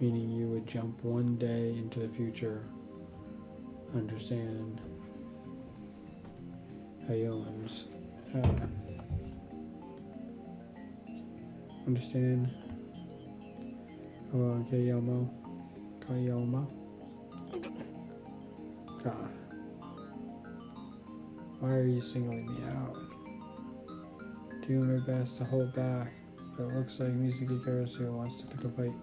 meaning you would jump one day into the future. Understand Hayoms. Understand Kayomo. Kayoma. God. Why are you singling me out? Doing my best to hold back, but it looks like Mitsuki Karasu wants to pick a fight.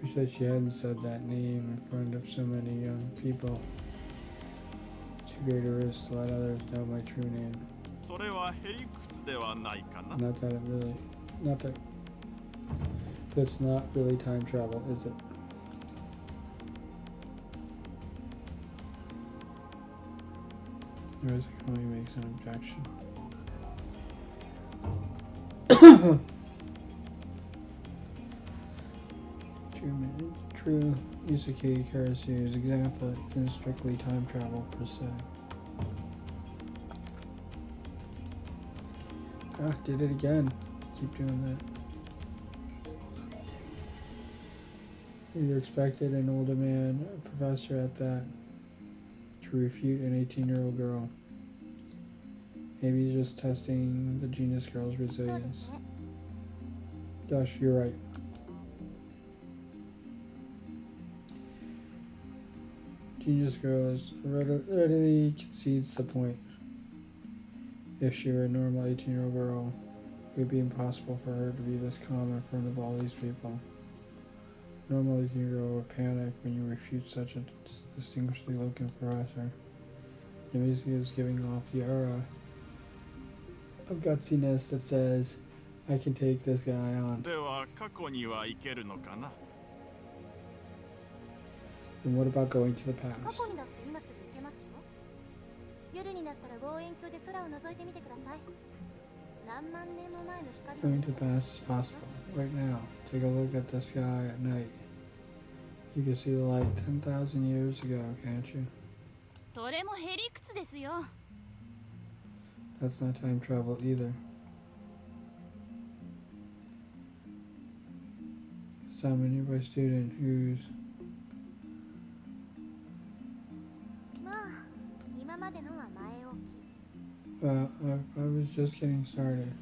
Wish that she hadn't said that name in front of so many young people. Too great a risk to let others know my true name. That's not really time travel, is it? There is only makes an objection. True Mitsuki Karasu's example isn't strictly time travel per se. Ah, did it again. Keep doing that. You expected an older man, a professor at that, to refute an 18-year-old girl. Maybe he's just testing the genius girl's resilience. Josh, you're right. Genius girl readily concedes the point. If she were a normal 18-year-old girl, it would be impossible for her to be this calm in front of all these people. Normally you go with panic when you refute such a distinguishedly looking professor. Yamizuki is giving off the aura of gutsiness that says, I can take this guy on. Then what about going to the past? Going to the past is possible. Right now, take a look at the sky at night. You can see the light 10,000 years ago, can't you? That's not time travel either. This time a nearby student who's well, I was just getting started.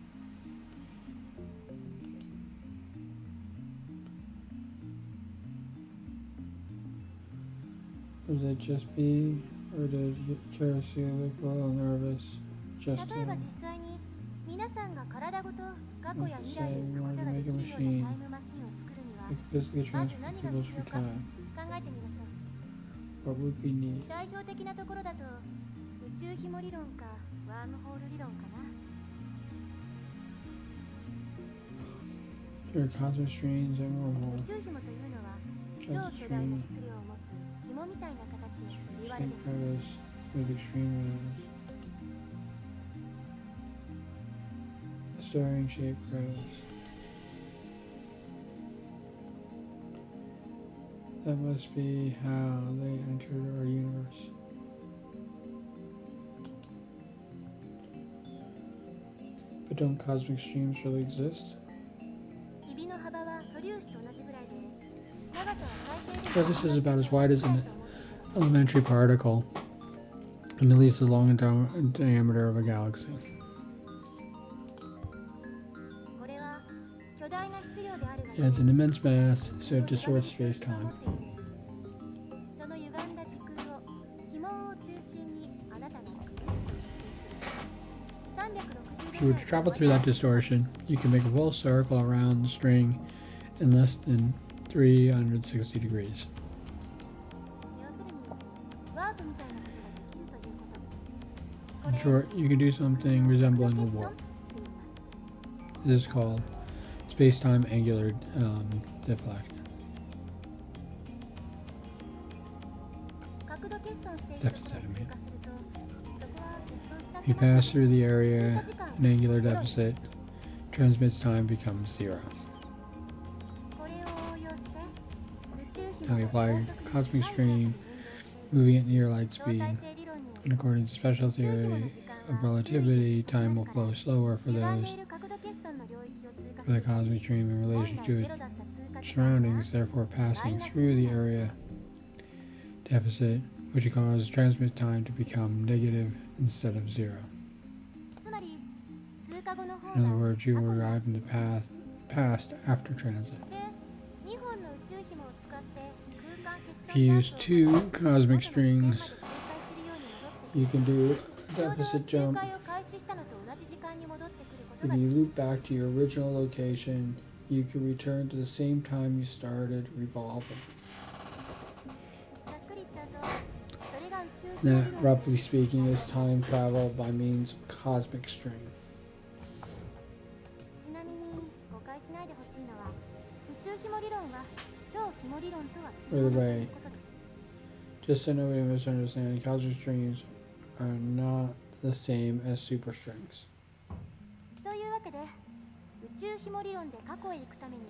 Was it just me, or did Karasu look a little nervous? Just saying, we wanted to make a machine that could physically transfer people through time. What would we need? There are cosmic streams and wormholes. Cosmic streams, shape crevice with extreme winds. A stirring shape crevice. That must be how they entered our universe. But don't cosmic streams really exist? Well, this is about as wide as an elementary particle, and at least as long in diameter of a galaxy. It has an immense mass, so it distorts space-time. If you were to travel through that distortion, you can make a full circle around the string in less than 360 degrees. In short, you can do something resembling a warp. This is called space-time angular deflection. Deficit, I mean. If you pass through the area, an angular deficit, transmits time becomes 0. Now you apply cosmic stream, moving at near light speed, and according to special theory of relativity, time will flow slower for those with a cosmic stream in relation to its surroundings, therefore passing through the area deficit, which causes transmit time to become negative instead of 0. In other words, you will arrive in the past after transit. If you use 2 cosmic strings, you can do a deficit jump. If you loop back to your original location, you can return to the same time you started revolving. Now, roughly speaking, is time travel by means of cosmic string. By the way, just so nobody misunderstands, cosmic strings are not the same as superstrings.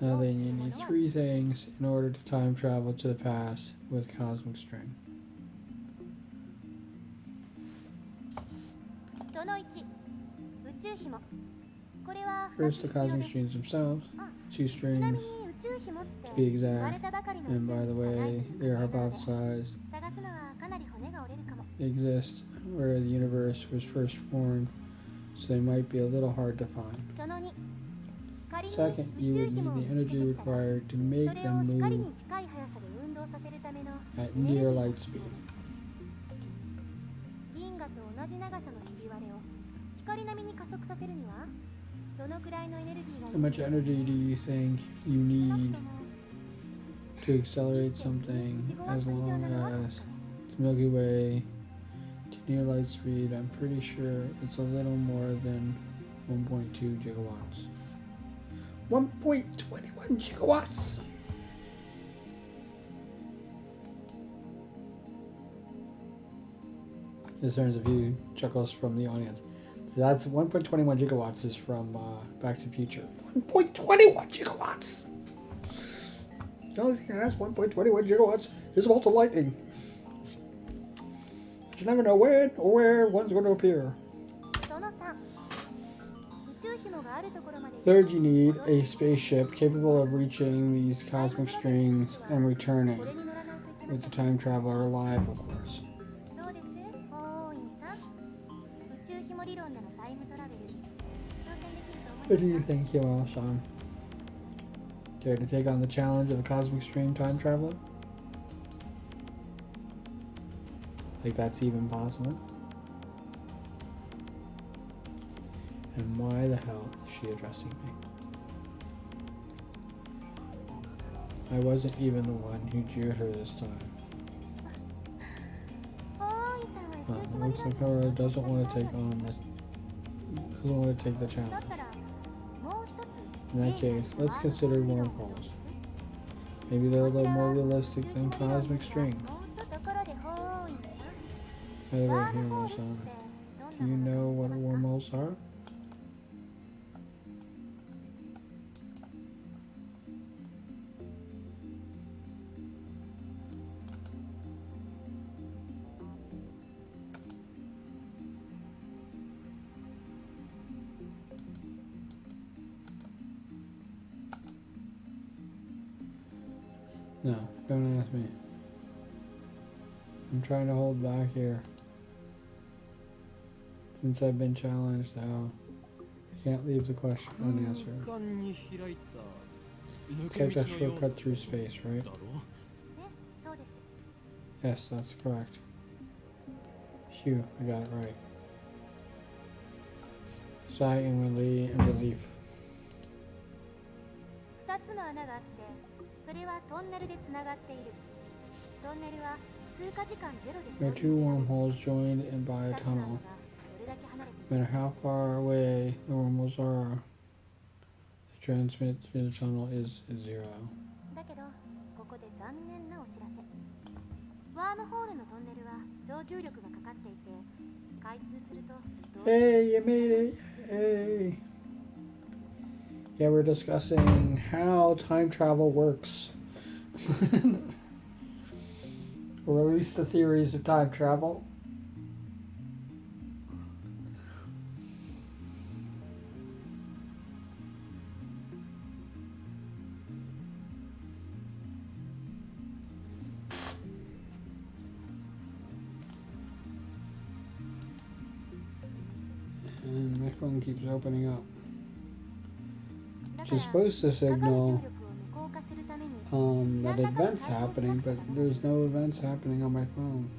Now then, you need 3 things in order to time travel to the past with cosmic string. First, the cosmic strings themselves, 2 strings to be exact, and by the way, they are hypothesized. They exist where the universe was first formed, so they might be a little hard to find. Second, you would need the energy required to make them move at near light speed. How much energy do you think you need to accelerate something as long as the Milky Way to near light speed. I'm pretty sure it's a little more than 1.2 gigawatts. 1.21 gigawatts! This earns a few chuckles from the audience. That's 1.21 gigawatts is from Back to the Future. 1.21 gigawatts! The only thing that's 1.21 gigawatts is a bolt of lightning. You never know when or where one's going to appear. Third, you need a spaceship capable of reaching these cosmic strings and returning, with the time traveler alive, of course. What do you think, Hiro-san? Dare to take on the challenge of a cosmic string time traveler? Like that's even possible? And why the hell is she addressing me? I wasn't even the one who jeered her this time. Looks like Hiro doesn't want to take on this. Doesn't want to take the challenge. In that case, let's consider wormholes. Maybe they're a little more realistic than cosmic string. By the way, Hiro-san, do you know what wormholes are? No, don't ask me. I'm trying to hold back here. Since I've been challenged, how I can't leave the question unanswered. Take that shortcut through space, right? Yes, that's correct. Phew, I got it right. Sigh in relief. 2つの穴があって、それはトンネルでつながっている。トンネルは通過時間ゼロで。There are two wormholes joined in by a tunnel. No matter how far away the wormholes are, the transmit through the tunnel is zero. だけど、ここで残念なお知らせ。ワームホールのトンネルは超重力がかかっていて、開通すると。Hey, you made it! Hey. Yeah, we're discussing how time travel works. Or at least the theories of time travel. And my phone keeps opening up. Which is supposed to signal that events happening, but there's no events happening on my phone.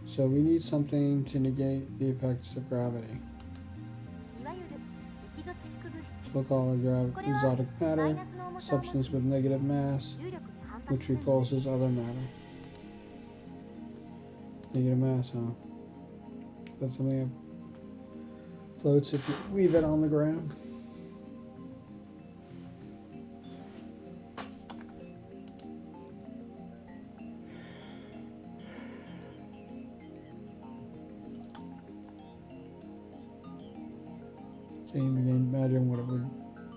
So we need something to negate the effects of gravity. So-called exotic matter, substance with negative mass, which repulses other matter. Negative mass, huh? That's something that floats if you leave it on the ground. So you can imagine what it would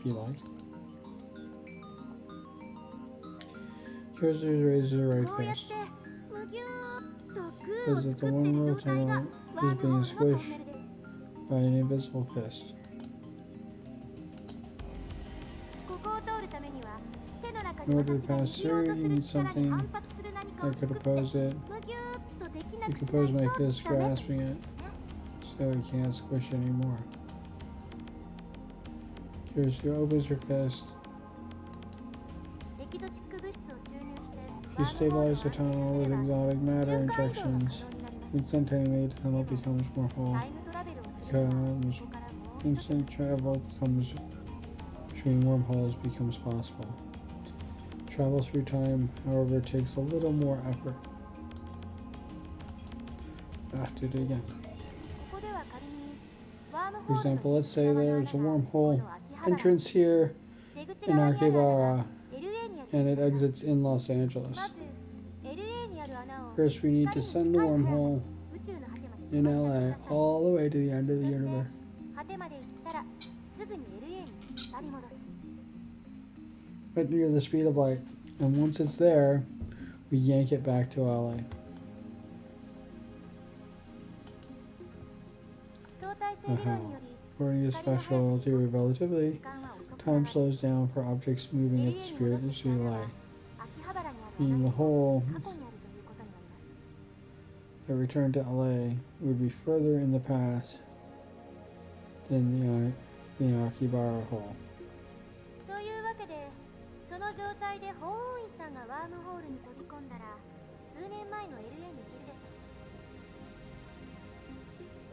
be like. Here's the razor right fist. Because if the one-row tunnel is being squished by an invisible fist. In order to pass through, you need something that could oppose it. You could oppose my fist grasping it, so it can't squish anymore. Here's your opens your fist. You stabilize the tunnel with exotic matter injections. Instantly, the tunnel becomes more whole. Because instant travel between wormholes becomes possible. Travel through time, however, takes a little more effort. Do it again. For example, let's say there's a wormhole entrance here in Akihabara, and it exits in Los Angeles. First, we need to send the wormhole in LA all the way to the end of the universe. But near the speed of light. And once it's there, we yank it back to LA. According to the special theory of relativity, time slows down for objects moving at the speed of light. Meaning the hole that returned to LA would be further in the past than the Akihabara hole.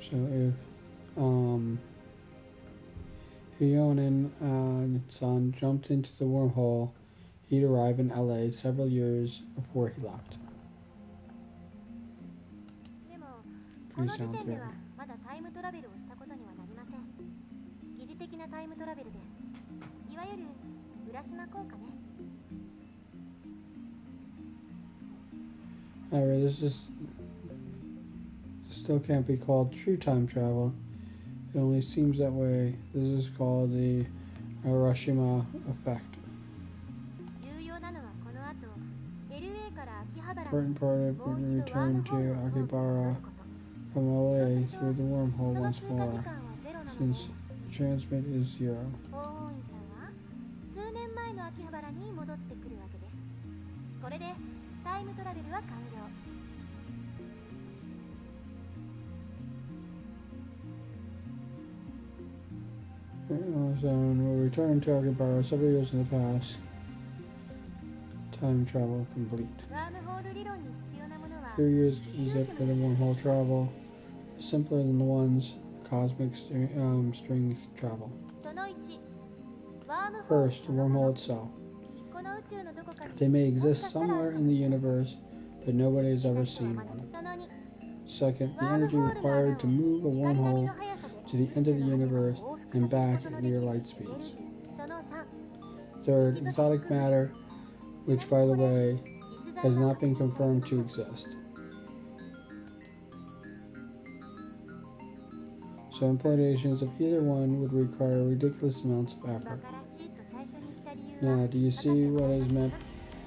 So if Hyonin-san jumped into the wormhole, he'd arrive in LA several years before he left. Pretty sound theory. However, this still can't be called true time travel. It only seems that way. This is called the Arashima effect. Important part of it would return to Akihabara from LA through the wormhole once more, since transmit is 0. Zone will return to Akihabara several years in the past. Time travel complete. 3 years is it for the wormhole travel. Simpler than the ones cosmic strings travel. First, the wormhole itself. They may exist somewhere in the universe, but nobody has ever seen one. Second, the energy required to move a wormhole to the end of the universe and back at near light speeds. Third, exotic matter, which, by the way, has not been confirmed to exist. So implementations of either one would require ridiculous amounts of effort. Now, do you see what is meant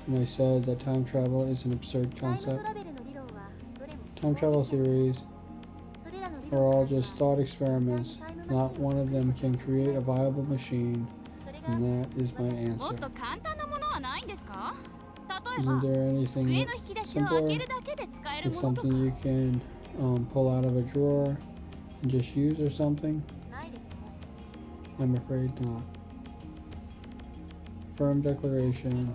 when I said that time travel is an absurd concept? Time travel theories are all just thought experiments. Not one of them can create a viable machine, and that is my answer. Isn't there anything simpler, like something you can pull out of a drawer and just use or something? I'm afraid not. Firm declaration.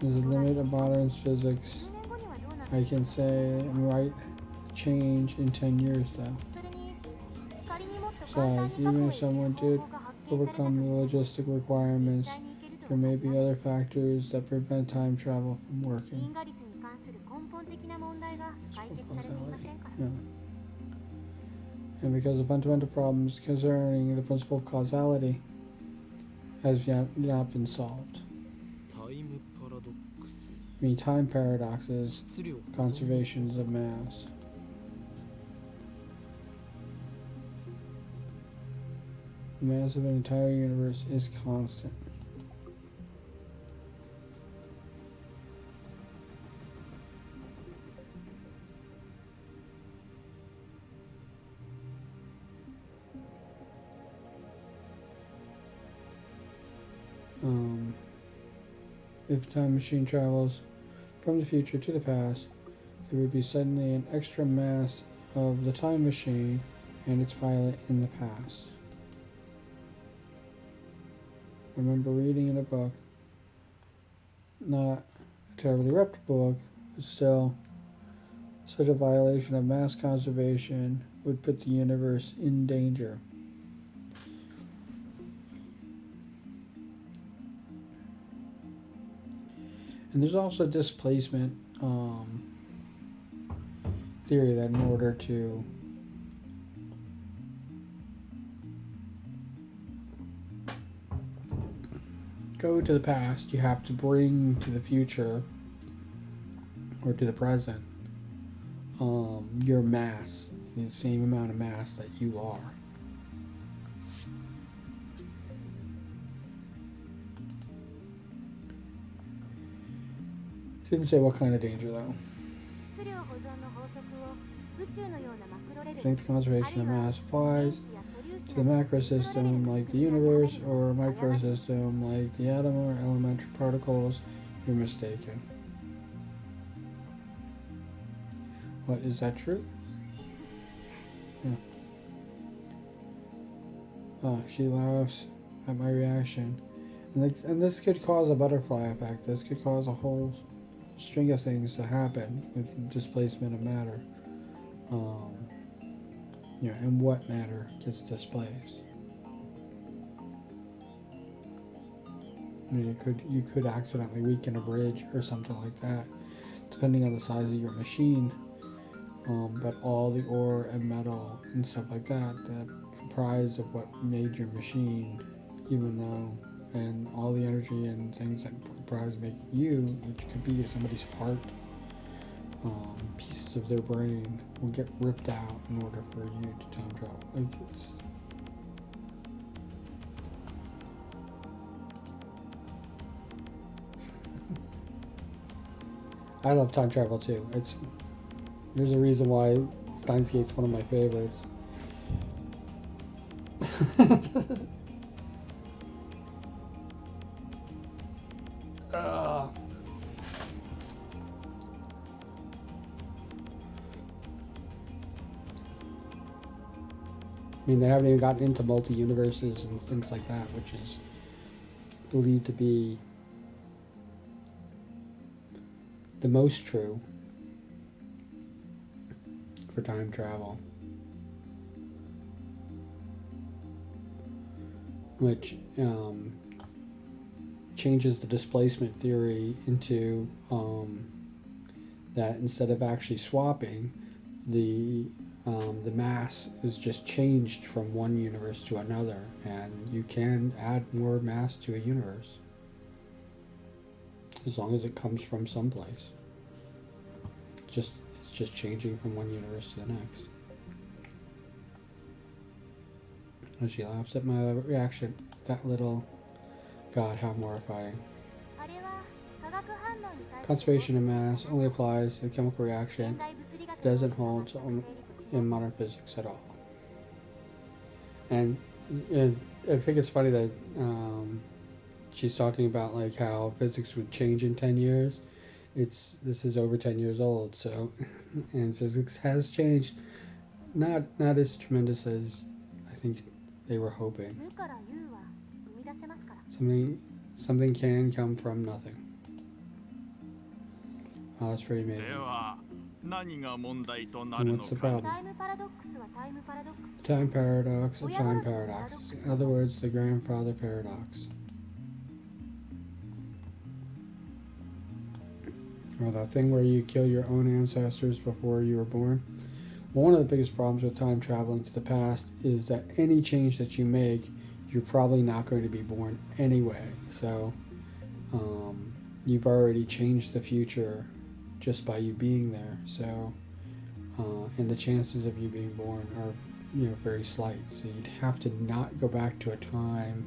There's a limit of modern physics. I can say and write change in 10 years though. Besides, even if someone did overcome the logistic requirements, there may be other factors that prevent time travel from working. Yeah. And because the fundamental problems concerning the principle of causality has yet not been solved. I mean, time paradoxes, conservations of mass. The mass of an entire universe is constant. If a time machine travels from the future to the past, there would be suddenly an extra mass of the time machine and its pilot in the past. I remember reading in a book, not a terribly reputable book, but still, such a violation of mass conservation would put the universe in danger. And there's also displacement theory that in order to go to the past, you have to bring to the future or to the present your mass, the same amount of mass that you are. Didn't say what kind of danger though. I think the conservation of mass applies to the macro system like the universe or microsystem like the atom or elementary particles. You're mistaken. What, is that true? Yeah. She laughs at my reaction. And this could cause a butterfly effect. This could cause a whole string of things to happen with displacement of matter. And what matter gets displaced. You could accidentally weaken a bridge or something like that, depending on the size of your machine. But all the ore and metal and stuff like that comprise of what made your machine, and all the energy and things that comprise making you, which could be somebody's heart, pieces of their brain, will get ripped out in order for you to time travel. I love time travel too. There's a reason why Steins Gate's one of my favorites. They haven't even gotten into multi-universes and things like that, which is believed to be the most true for time travel, which changes the displacement theory into that instead of actually swapping, the mass is just changed from one universe to another, and you can add more mass to a universe as long as it comes from someplace. It's just changing from one universe to the next. And she laughs at my reaction. That little... God, how mortifying. Conservation of mass only applies to the chemical reaction. It doesn't hold in modern physics at all. And I think it's funny that she's talking about like how physics would change in 10 years. This is over 10 years old, so and physics has changed, not as tremendous as I think they were hoping. Something can come from nothing. Oh, that's pretty amazing. And what's the problem? Time paradox of time paradoxes. In other words, the grandfather paradox. Or that thing where you kill your own ancestors before you were born. Well, one of the biggest problems with time traveling to the past is that any change that you make, you're probably not going to be born anyway. So you've already changed the future just by you being there. So and the chances of you being born are very slight. So you'd have to not go back to a time.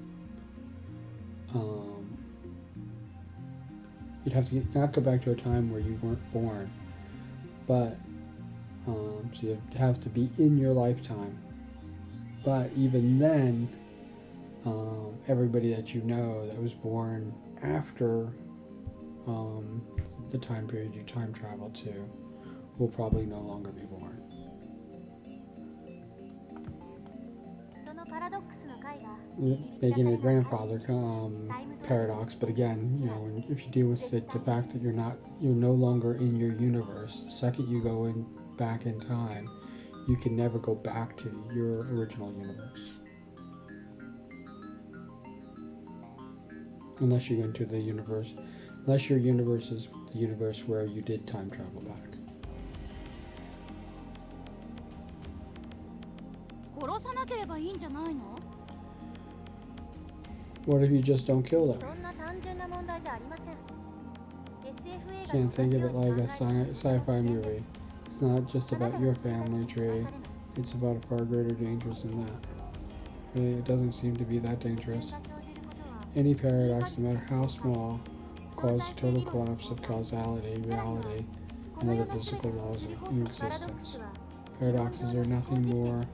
You'd have to not go back to a time where you weren't born, but so you'd have to be in your lifetime. But even then, everybody that you know that was born after the time period you time travel to will probably no longer be born. Making a grandfather paradox, but again, if you deal with the fact that you're no longer in your universe, the second you go back in time, you can never go back to your original universe. Unless you go into the universe Unless your universe is the universe where you did time travel back. What if you just don't kill them? Can't think of it like a sci-fi movie. It's not just about your family tree. It's about a far greater danger than that. Really, it doesn't seem to be that dangerous. Any paradox, no matter how small, will cause total collapse of causality, reality, and other physical laws in existence. Paradoxes are nothing more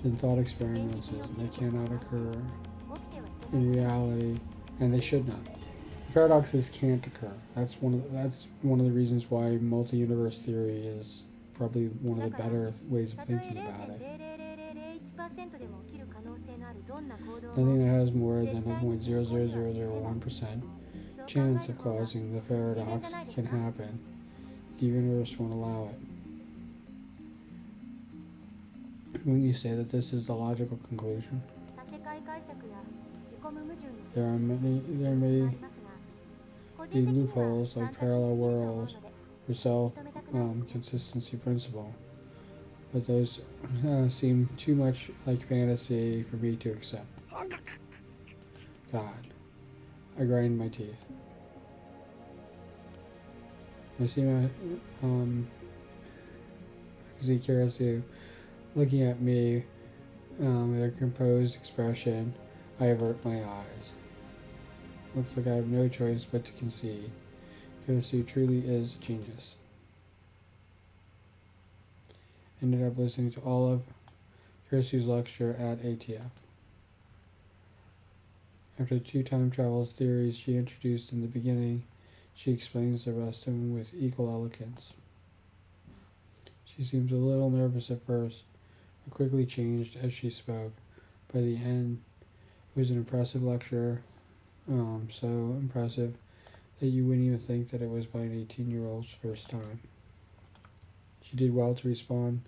than thought experiments, and they cannot occur in reality, and they should not. Paradoxes can't occur. That's one of the reasons why multi-universe theory is probably one of the better ways of thinking about it. Nothing that has more than a 0.00001% chance of causing the paradox can happen. The universe won't allow it. Wouldn't you say that this is the logical conclusion? There may be loopholes like parallel worlds or self-consistency principle, but those seem too much like fantasy for me to accept. God, I grind my teeth. I see my Kirisu looking at me with a composed expression. I avert my eyes. Looks like I have no choice but to concede. Kirisu truly is a genius. Ended up listening to all of Kirisu's lecture at ATF. After 2 time travel theories she introduced in the beginning, she explains the rest of them with equal elegance. She seems a little nervous at first, but quickly changed as she spoke. By the end, it was an impressive lecture, so impressive that you wouldn't even think that it was by an 18-year-old's first time. She did well to respond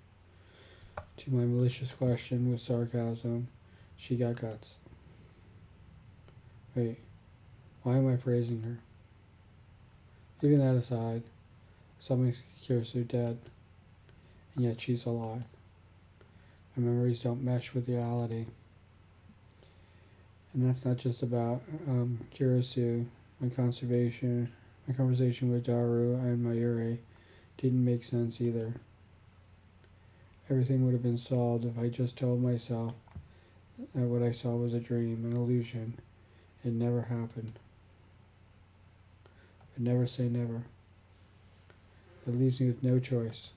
to my malicious question with sarcasm. She got guts. Wait, why am I praising her? Leaving that aside, some makes Kirisu dead, and yet she's alive. My memories don't mesh with reality. And that's not just about Kirisu. My conversation with Daru and Mayuri didn't make sense either. Everything would have been solved if I just told myself that what I saw was a dream, an illusion. It never happened. But never say never. That leaves me with no choice.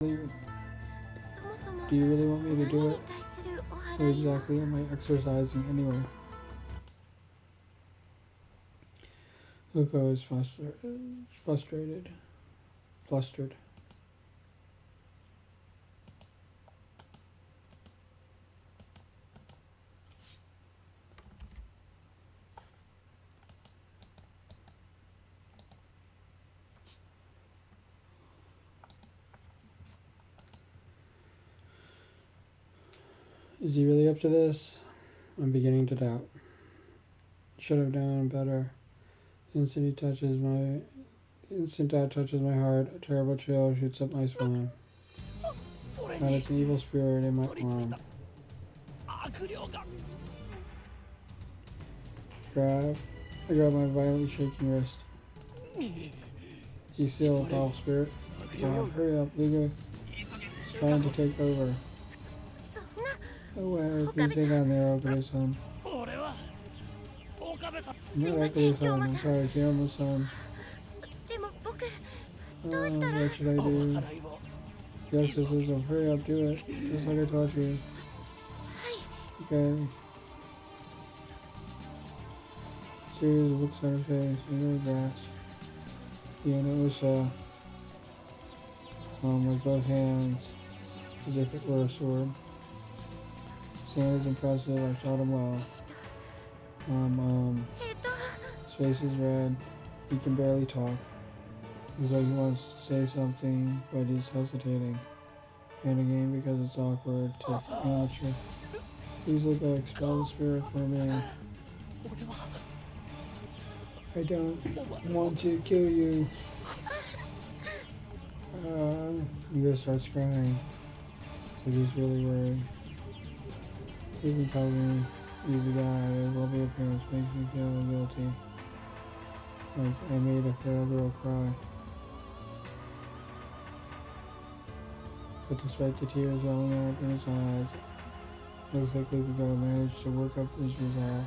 Do you really want me to do it? What exactly am I exercising anyway? Uko is flustered. Is he really up to this? I'm beginning to doubt. Should have done better. Instant dad touches my heart. A terrible chill shoots up my spine. God, it's an evil spirit in my arm. I grab my violently shaking wrist. Be still, foul spirit. God, hurry up, Lugo. It's trying to take over. Oh, well, please stay down there, Okabe-san. I'm not Okabe-san, I'm sorry, Kiyama-san. What should I do? Yes, this is a hurry up, do it. Just like I taught you. Okay. Serious looks on her face, in her grasp. Fiona Usa. With both hands, as if it were a sword. Sam is impressive, I taught him well. His face is red. He can barely talk. He's like he wants to say something, but he's hesitating. Panicking because it's awkward to amateur. Please look like expel the spirit for me. I don't want to kill you. Hugo starts crying. So he's really worried. Susan tells me he's a guy. His lovely appearance makes me feel guilty. Like I made a frail girl cry. But despite the tears welling up in his eyes, it looks like Lucago managed to work up his resolve.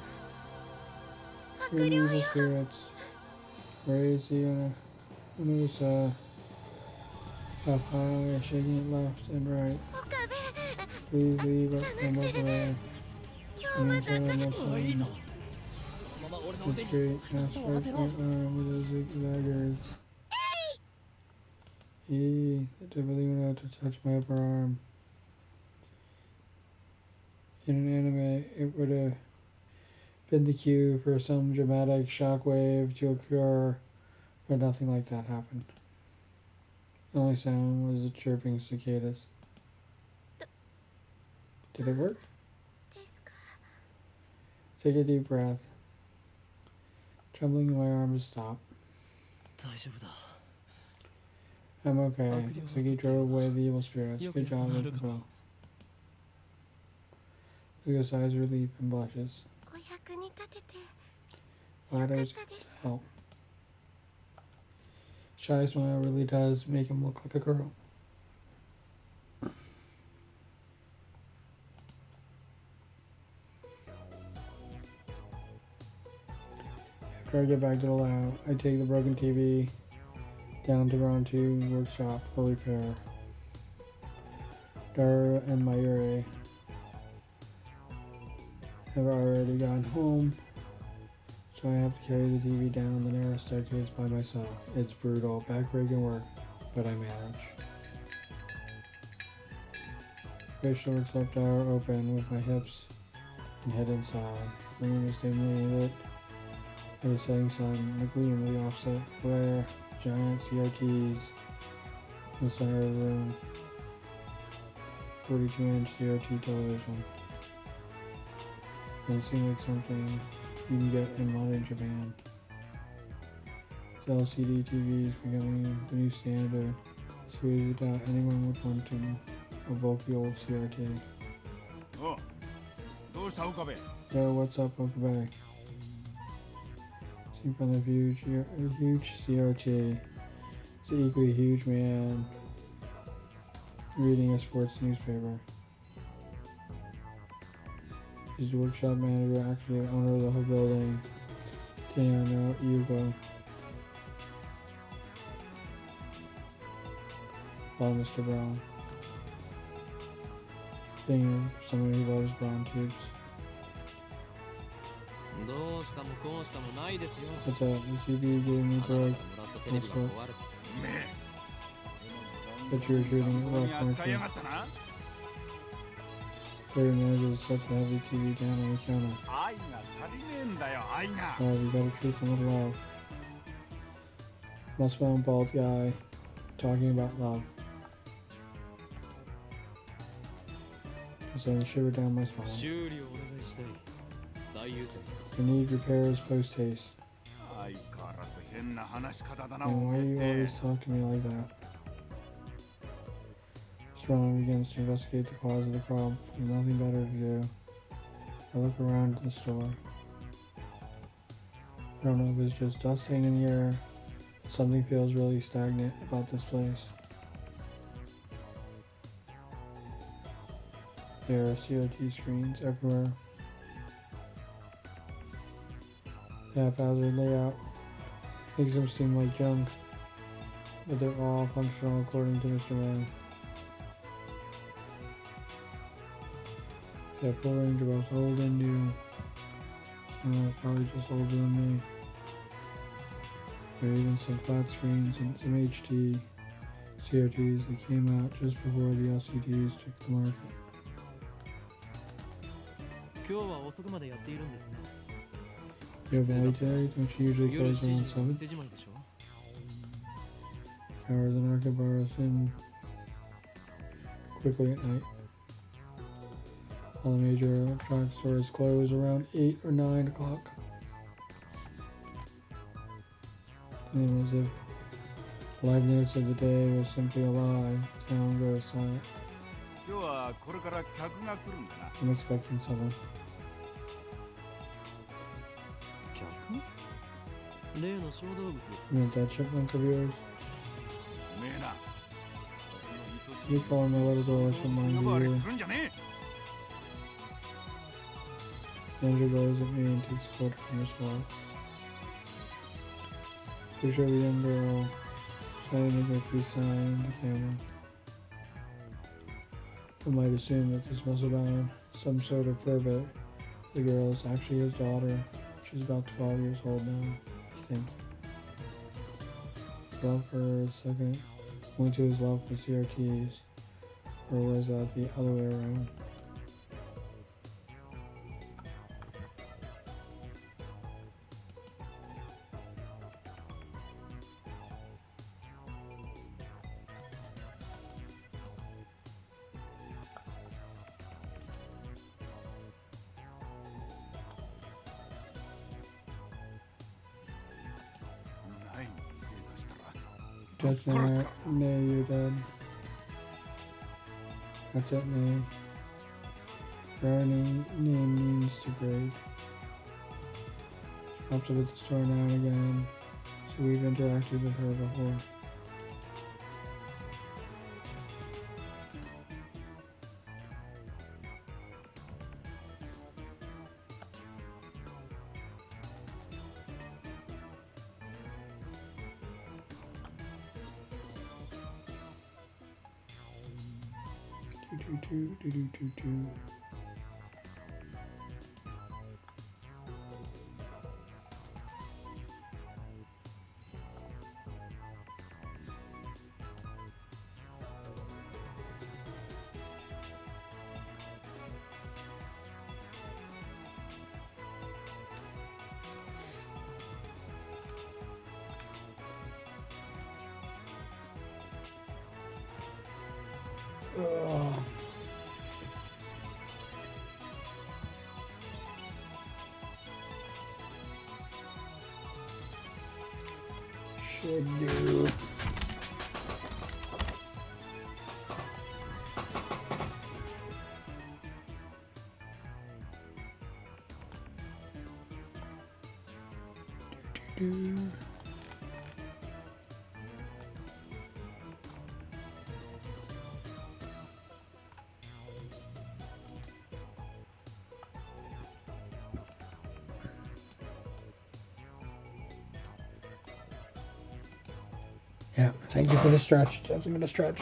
Three evil spirits. Where is he? Unusa. Up high, shaking it left and right. Please leave up from up away. It's great. Now strike my arm with the zigzaggers. The devil even out to touch my upper arm. In an anime, it would have been the cue for some dramatic shockwave to occur, but nothing like that happened. The only sound was the chirping cicadas. Did it work? Take a deep breath. Trembling in my arm to stop. I'm okay. Suki drove away the evil spirits. Good job, Lucago. Lucago sighs relief and blushes. Glad I was help. Shy smile really does make him look like a girl. After I get back to the lab, I take the broken TV down to Round 2 workshop for repair. Dara and Mayuri have already gone home, so I have to carry the TV down the narrow staircase by myself. It's brutal, backbreaking work, but I manage. Push the workshop door open with my hips and head inside. The room is dimly lit by the setting sun, the gleam of the offset glare, giant CRTs in the center of the room. 42-inch CRT television. Doesn't seem like something you can get in modern Japan. The LCD TV is becoming the new standard, so we doubt anyone would want to evoke the old CRT. Oh, Yo, what's up, Okabe? Seen from the huge CRT. It's an equally huge man reading a sports newspaper. He's the workshop manager, actually the owner of the whole building, Keanu Yugo. Call Mr. Brown. Being someone who loves brown tubes. What's up? The TV gave me break. What's up? But you were shooting it rough, weren't you? Very manager to set the heavy TV down on the counter. Oh, you gotta treat them with love. Muscle bald guy talking about love. Send a shiver down my spine. I need repairs post haste. And why do you always talk to me like that? Strong begins to investigate the cause of the problem. There's nothing better to do. I look around the store. I don't know if it's just dust hanging in the air. Something feels really stagnant about this place. There are CRT screens everywhere. The haphazard layout makes them seem like junk, but they're all functional according to Mr. Wang. They have full range of both old and new. Probably just older than me. There are even some flat screens and some HD CRTs that came out just before the LCDs took the market. You have a late day? Don't you usually close around 7? Hours and arcade bars in quickly at night. All the major electronic stores close around 8 or 9 o'clock. And as if the liveliness of the day was simply a lie, town goes silent. I'm expecting someone. You want that chipmunk of yours? You call him my little girl, I should mind you. Andrew goes at me and takes a photo from his wall. Picture of a young girl shining with peace sign in the camera. One might assume that this muscle bound some sort of pervert. The girl is actually his daughter. She's about 12 years old now, I think. Love for a second, only to his love for CRTs. Or was that the other way around? That's not, no, you're dead. That's it, May. Her name means to break. Pops up at the store now and again, so we've interacted with her before. Do. Should do. Do. Yeah, thank you for the stretch. Just gonna stretch.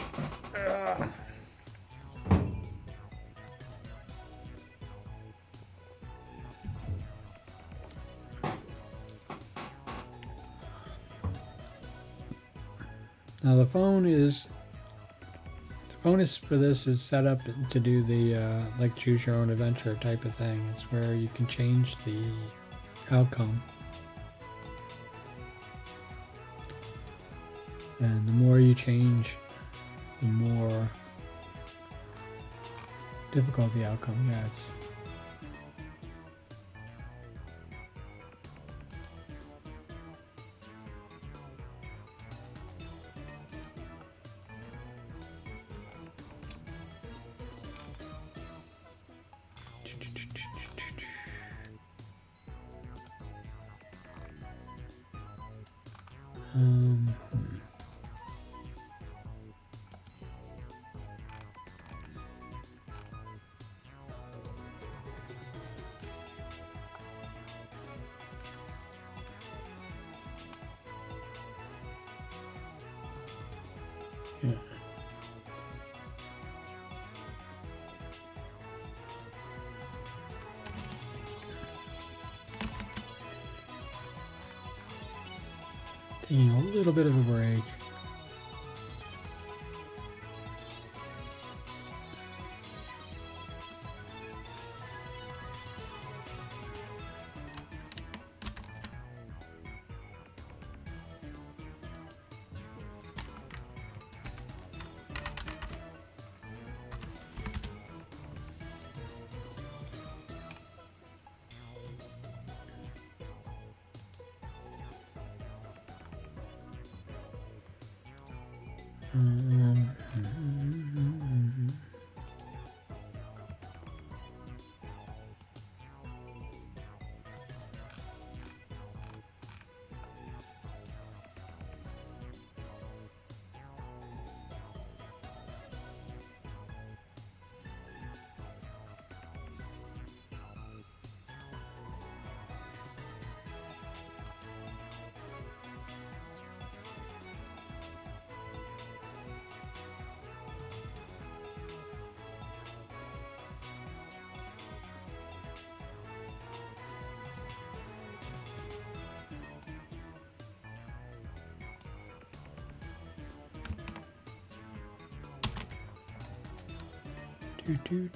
Now the phone is for this is set up to do the like choose your own adventure type of thing. It's where you can change the outcome. And the more you change, the more difficult the outcome gets. Yeah. Taking a little bit of a break. Do.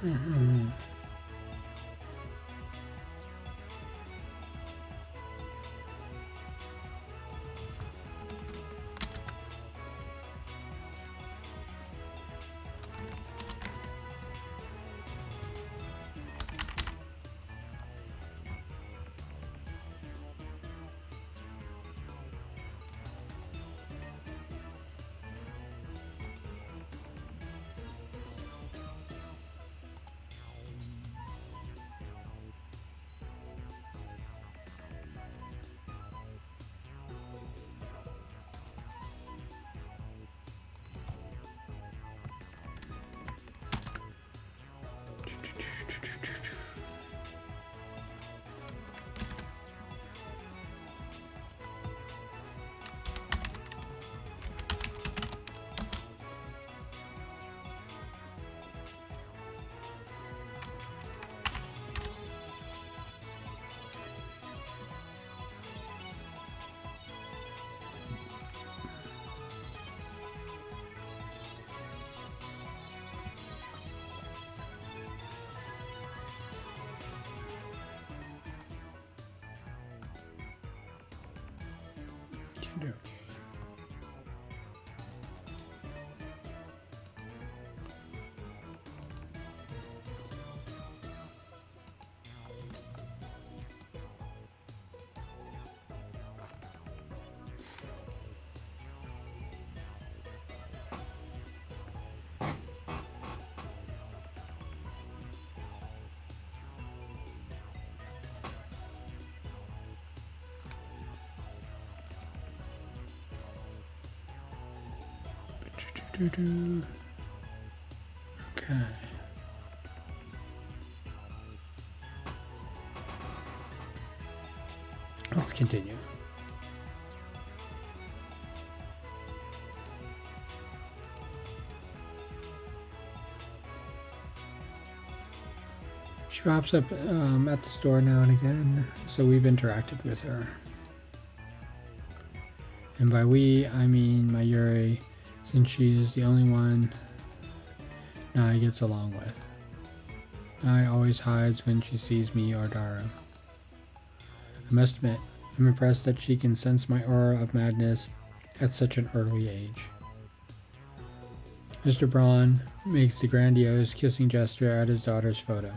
Mm-hmm. continue. Okay. Let's continue. She pops up at the store now and again, so we've interacted with her. And by we, I mean Mayuri, since she is the only one Nai gets along with. Nai always hides when she sees me or Daru. I must admit, I'm impressed that she can sense my aura of madness at such an early age. Mr. Braun makes the grandiose kissing gesture at his daughter's photo.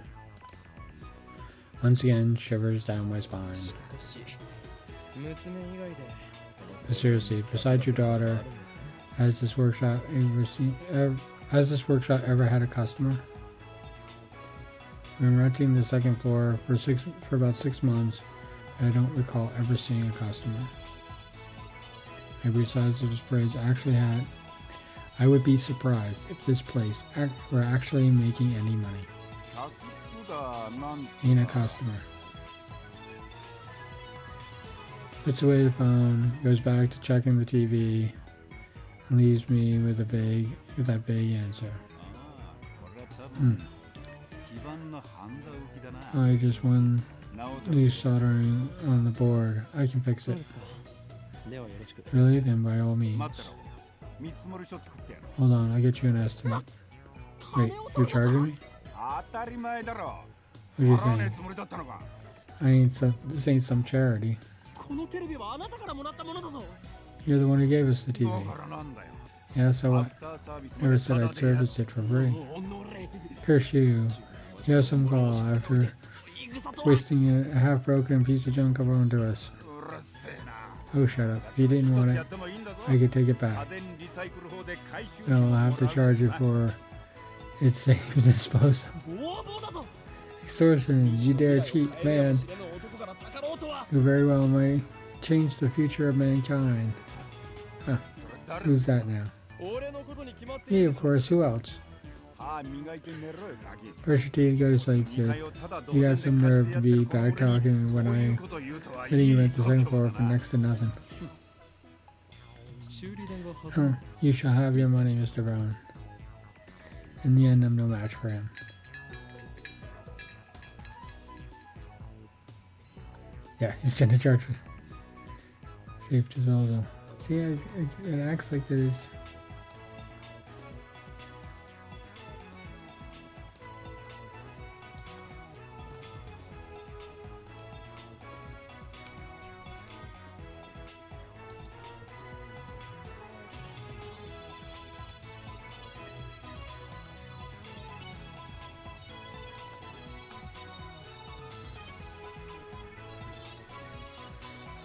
Once again, shivers down my spine. But seriously, besides your daughter, has this workshop ever had a customer? I've been renting the second floor for about 6 months, and I don't recall ever seeing a customer. Maybe besides the displays actually had. I would be surprised if this place were actually making any money. Ain't a customer. Puts away the phone, goes back to checking the TV, and leaves me with that vague answer. I just won new soldering on the board. I can fix it. Really? Then by all means. Hold on, I'll get you an estimate. Wait, you're charging me? What do you think? This ain't some charity. You're the one who gave us the TV. Yeah, so what? Never said I'd service it for free. Curse you. You have some gall after wasting a half-broken piece of junk onto us. Oh, shut up. If you didn't want it, I could take it back. Then I'll have to charge you for its safe disposal. Extortion. You dare cheat, man. Who very well may change the future of mankind. Huh. Who's that now? Me, of course. Who else? Brush your teeth, go to sleep, kid. You got some nerve to be back talking when I'm hitting you at the second floor for next to nothing. You shall have your money, Mr. Brown. In the end, I'm no match for him. Yeah, he's trying to charge for safe disposal. See, it acts like there's...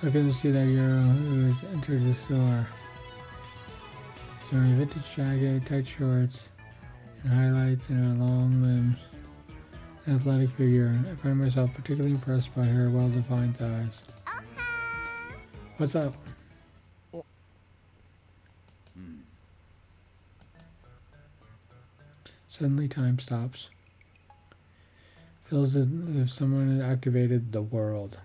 I couldn't see that girl who has entered the store. So a vintage jacket, tight shorts, and highlights in her long limbs, and athletic figure. I find myself particularly impressed by her well-defined thighs. What's up? Suddenly time stops. Feels as if someone had activated the world.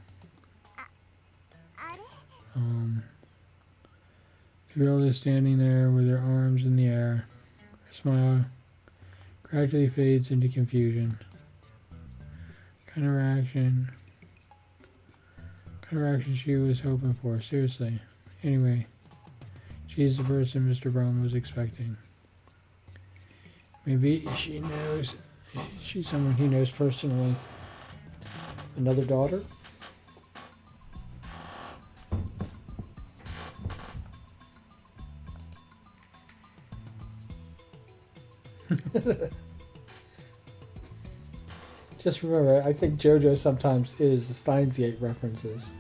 The girl is standing there with her arms in the air. Her smile gradually fades into confusion. Kind of reaction she was hoping for, seriously. Anyway, she's the person Mr. Braun was expecting. Maybe she knows, she's someone he knows personally. Another daughter? Just remember, I think JoJo sometimes is Steins Gate references.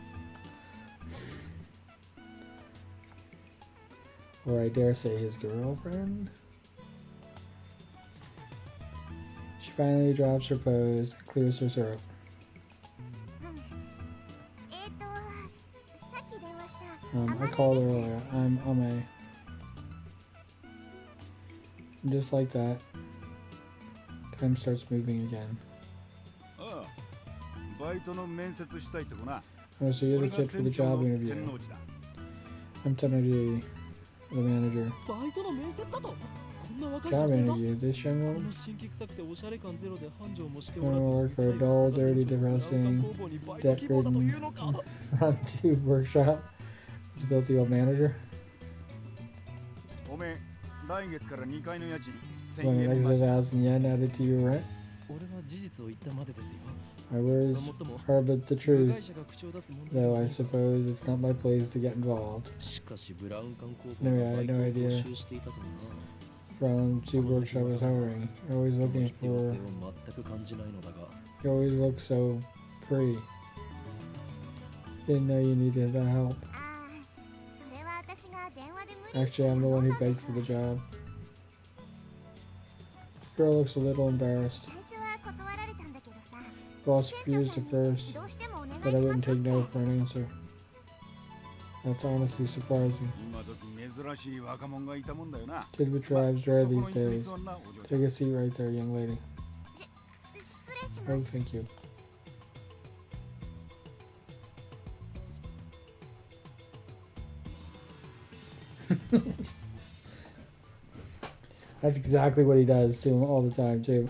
Or I dare say his girlfriend. She finally drops her pose, clears her throat. I called her earlier. I'm Ame. And just like that, time starts moving again. Oh, so you're the kid for the job interview. I'm Tenaji, the manager. Job interview. This young woman? Wanna work for a dull, dirty, depressing, debt-ridden, run-to workshop to build the old manager? When an extra 1,000 yen added to your rent? My words are but the truth, though I suppose it's not my place to get involved. No, I had no idea. Brown Tube Workshop is hiring. You're always looking for... You always look so free. Didn't know you needed that help. Actually, I'm the one who begged for the job. The girl looks a little embarrassed. Boss refused at first, but I wouldn't take no for an answer. That's honestly surprising. Kid with drives rare these days. Take a seat right there, young lady. Oh, thank you. That's exactly what he does to him all the time, too.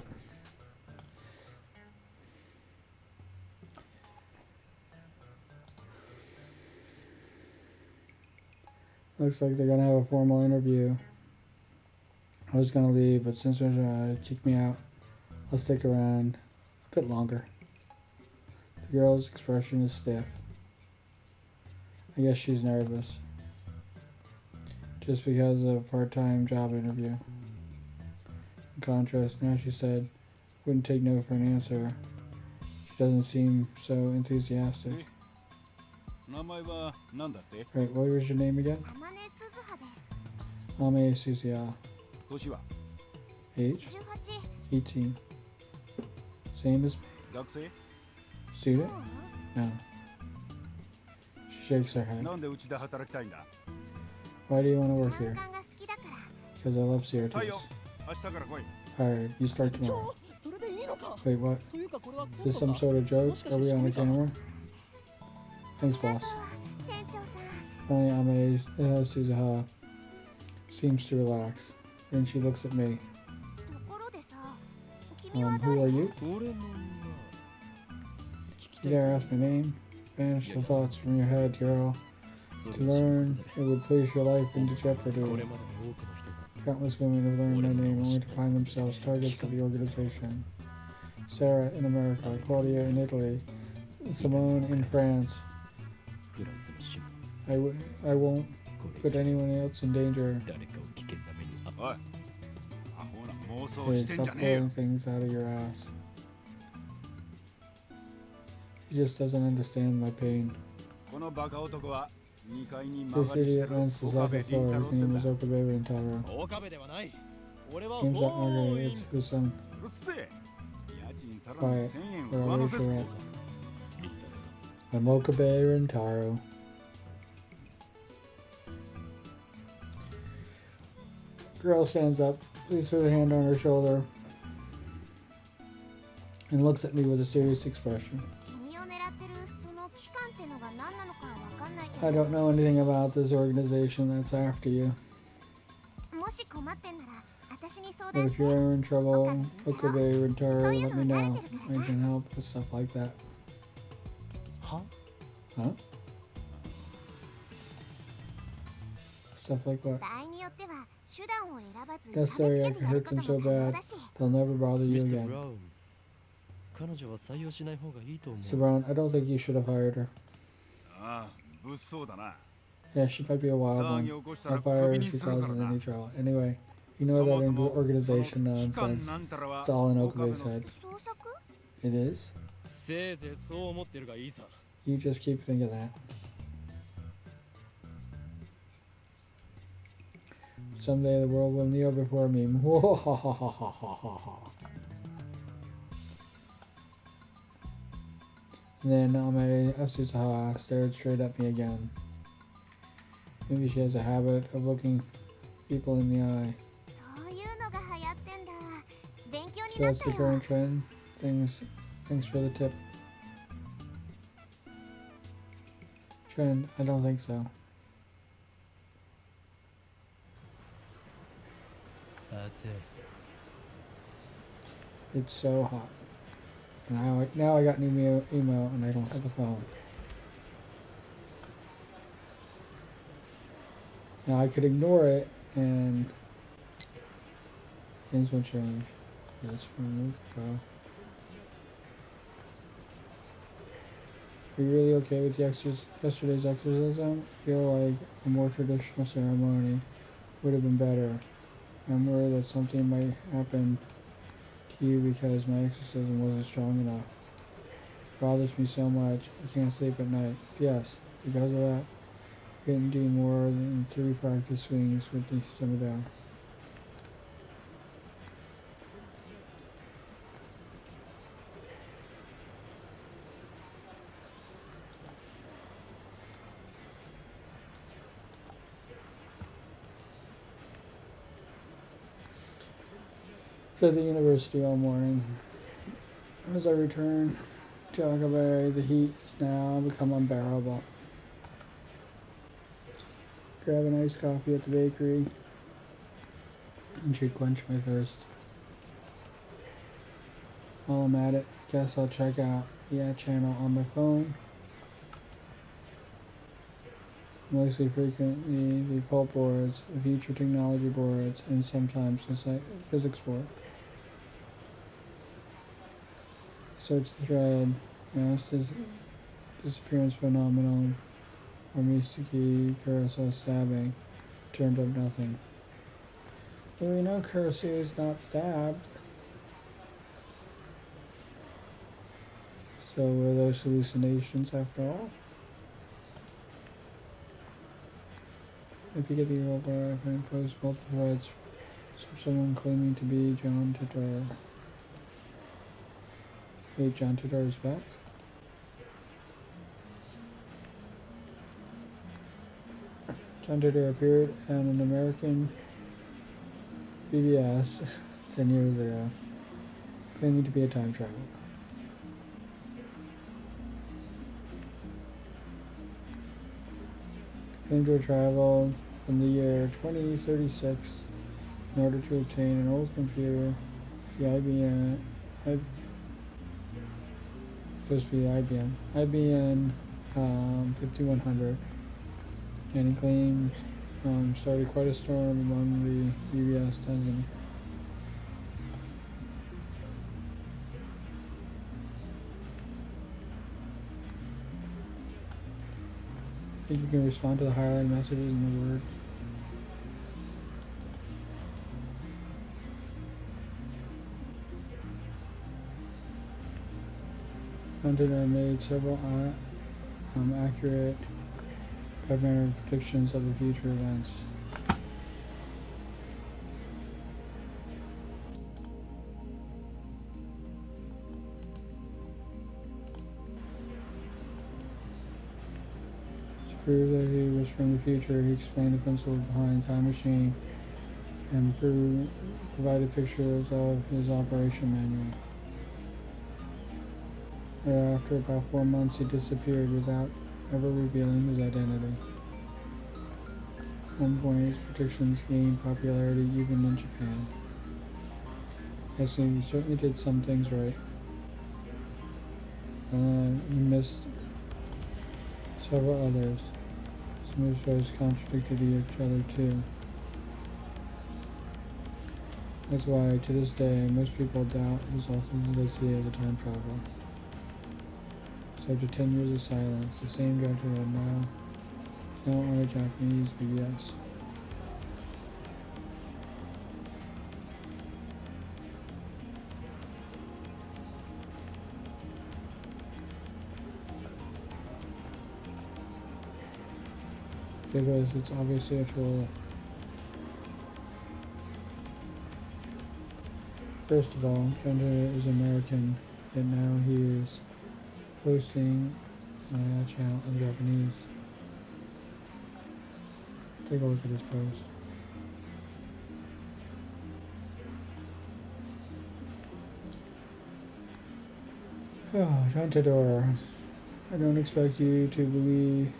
Looks like they're gonna have a formal interview. I was gonna leave, but since they're trying to kick me out, I'll stick around a bit longer. The girl's expression is stiff. I guess she's nervous. Just because of a part-time job interview. In contrast, now she said, wouldn't take no for an answer. She doesn't seem so enthusiastic. Right, what was your name again? Ame Suzuha. Age? 18. Same as me? Student? No. She shakes her head. Why do you want to work here? Because I love CRTs. Hired. You start tomorrow. Wait, what? Is this some sort of joke? Are we on the camera? Thanks, boss. Only Ame Suzuha seems to relax. Then she looks at me. Who are you? You dare ask my name? Banish the thoughts from your head, girl. To learn, it would place your life into jeopardy. Countless women have learned my name only to find themselves targets for the organization. Sarah in America, Claudia in Italy, Simone in France. I won't put anyone else in danger. Wait, stop pulling things out of your ass. He just doesn't understand my pain. This idiot runs the second floor. His name is Okabe Rentaro. Name's not Margaret, it's Kusum. Quiet, or I'll raise your rent. I'm Okabe Rentaro. Girl stands up, places her hand on her shoulder, and looks at me with a serious expression. I don't know anything about this organization that's after you. But if you're ever in trouble, Okabe Rentaro, let me know. I can help with stuff like that. Huh? Stuff like what? Guess sorry I can hurt them so bad, they'll never bother you again. Mr. Brown, I don't think you should have hired her. Yeah, she might be a wild one. I'll fire her if she causes any trouble. Anyway, You know that organization nonsense. It's all in Okabe's head. It is? You just keep thinking that. Someday the world will kneel before me. And then Ame Asusaha stared straight at me again. Maybe she has a habit of looking people in the eye. So that's the current trend. Thanks for the tip. Trend? I don't think so. That's it. It's so hot. Now I got an email and I don't have the phone. Now I could ignore it and things will change. That's from Luke. Are you really okay with yesterday's exorcism? I feel like a more traditional ceremony would have been better. I'm worried that something might happen to you because my exorcism wasn't strong enough. It bothers me so much, I can't sleep at night. Yes, because of that, I couldn't do more than 3 practice swings with the scimitar. At the university all morning. As I return to Okabe, the heat has now become unbearable. Grab an iced coffee at the bakery and should quench my thirst. While I'm at it, I guess I'll check out the channel on my phone. Mostly frequently the occult boards, the future technology boards, and sometimes the physics board. Search the thread, mass disappearance phenomenon, or Misaki Kurosawa stabbing, turned up nothing. Well, we know Kurosawa is not stabbed. So were those hallucinations after all? If you get the over, I can post multiple threads from someone claiming to be John Titor. Wait, John Titor is back? John Titor appeared on an American BBS 10 years ago, claiming to be a time traveler. Claimed to have traveled from the year 2036 in order to obtain an old computer, the IBM, supposed to be IBM 5100, and he claimed started quite a storm among the UBS dozen. I think you can respond to the highlighted messages in the Word. Hunted and made several accurate government predictions of the future events. To prove that he was from the future, he explained the principles behind Time Machine and provided pictures of his operation manual. After about 4 months, he disappeared without ever revealing his identity. At one point, his predictions gained popularity even in Japan. Yes, he certainly did some things right. He missed several others. Some of those contradicted each other too. That's why, to this day, most people doubt his authenticity as a time traveler. So after 10 years of silence, the same judge now on a Japanese BBS. because it's obviously a troll. First of all, Gender is American, and now he is posting my channel in Japanese. Take a look at his post. Oh, John Todor, I don't expect you to believe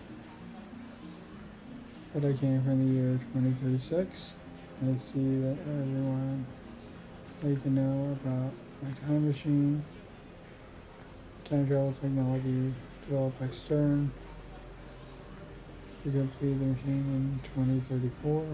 that I came from the year 2036. I see that everyone they can know about my time machine, time travel technology developed by Stern to complete the machine in 2034.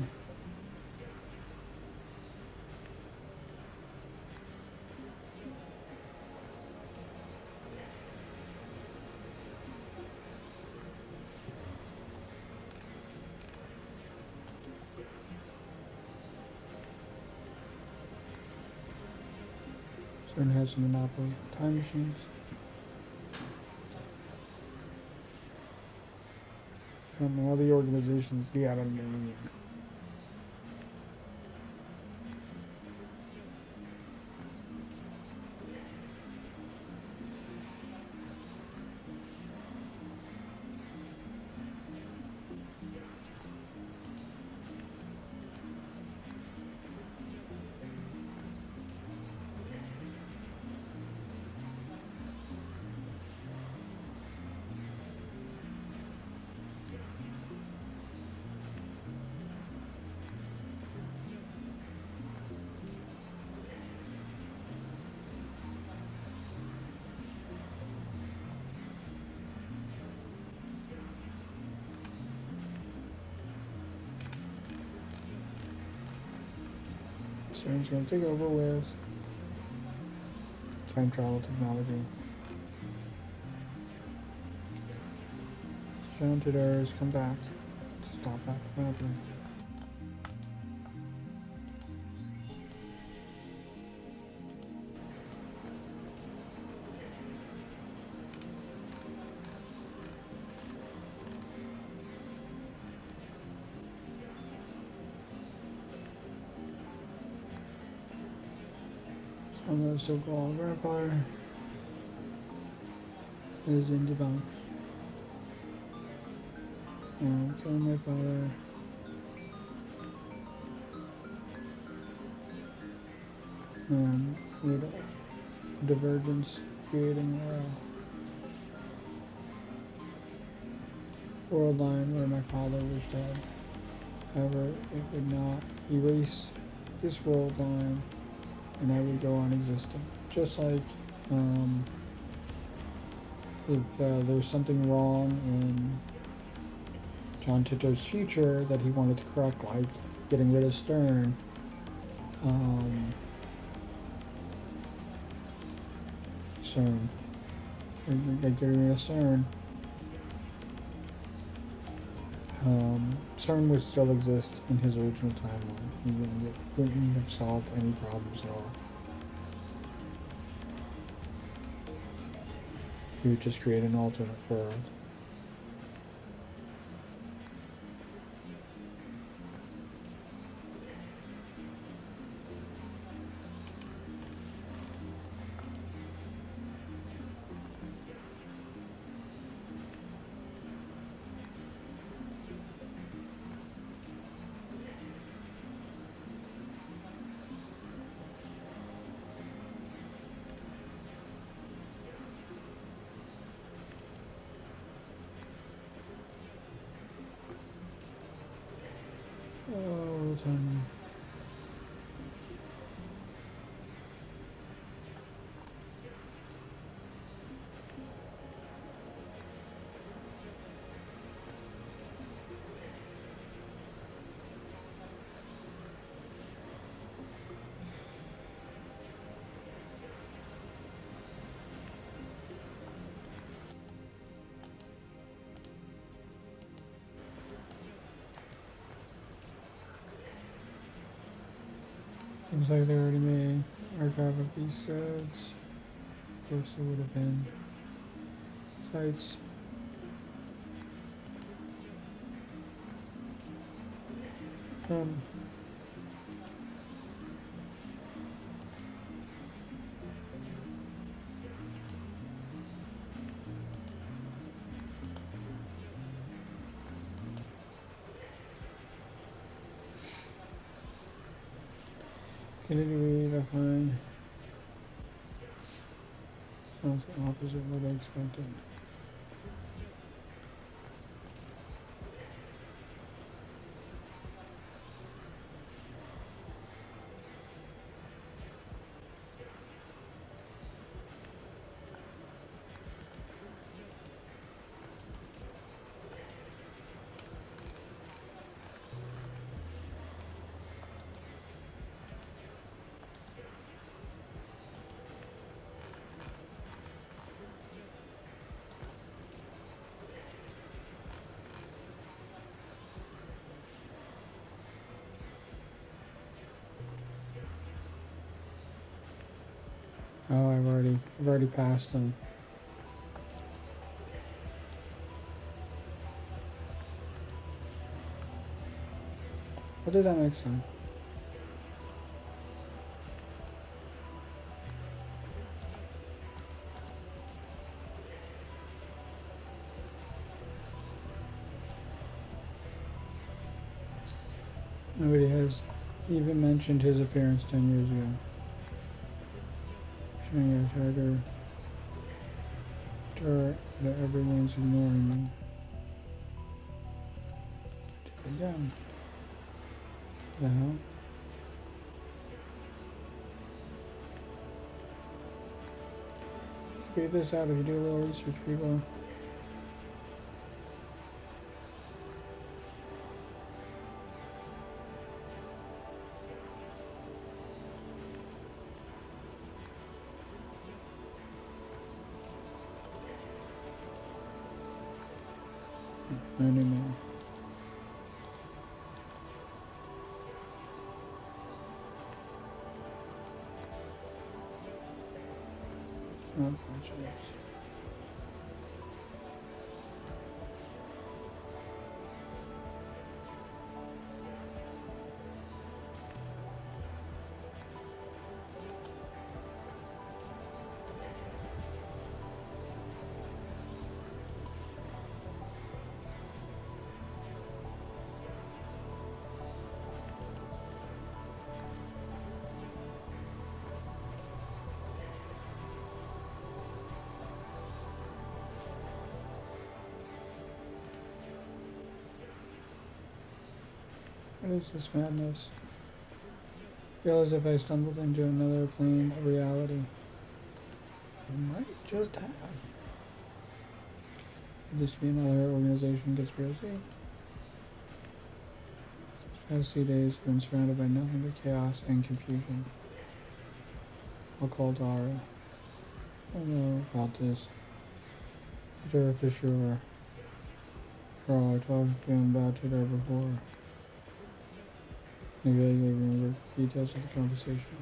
Stern has a monopoly on time machines. All the organizations got a name. Stern's going to take over with time travel technology. John Todor has come back to stop that from happening. I'm the so-called grandfather is in debunked. Killing my father. With a divergence creating a world line where my father was dead. However, it would not erase this world line and I would go on existing. Just like if there's something wrong in John Tito's future that he wanted to correct, like getting rid of Stern, getting rid of Stern, Stern would still exist in his original timeline. He wouldn't have solved any problems at all. He would just create an alternate world. Looks like they already made archive of these threads. Of course, it would have been sites. Um, Continue to find something opposite what I expected. Oh, I've already passed them. What did that make sense? Nobody has even mentioned his appearance 10 years ago. Showing a charter that everyone's ignoring me. Again. The hell? Figure this out if you do a little research, people. No new mail. Oh, jeez. What is this madness? I feel as if I stumbled into another plane of reality. I might just have. Could this be another organization conspiracy? The past few days have been surrounded by nothing but chaos and confusion. I'll call Dara. I don't know about this. Dara for sure. Girl, I talked to him about it before. I vaguely remember details of the conversation.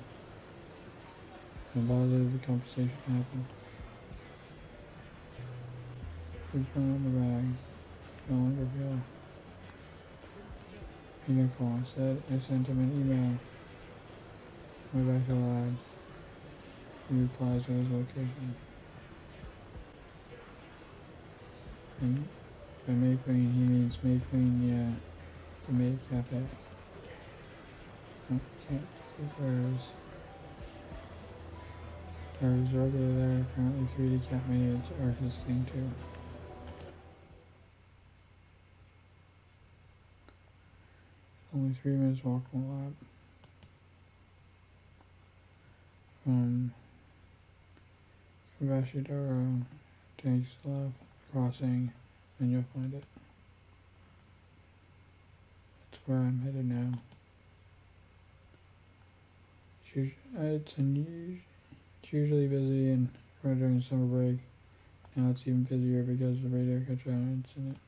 I'm bothered the conversation happened. Please put on the bag. No longer feel. He didn't call. Instead, I sent him an email. Went back to the lab. He replies with his location. And by May Queen, he means May Queen, yeah. The May Cafe. I can't see where's. There's regular there. Apparently 3D cat maids are his thing too. Only 3 minutes walk from the lab. Kabashidara takes left crossing and you'll find it. That's where I'm headed now. It's usually busy and right during summer break. Now it's even busier because of the radar control incident.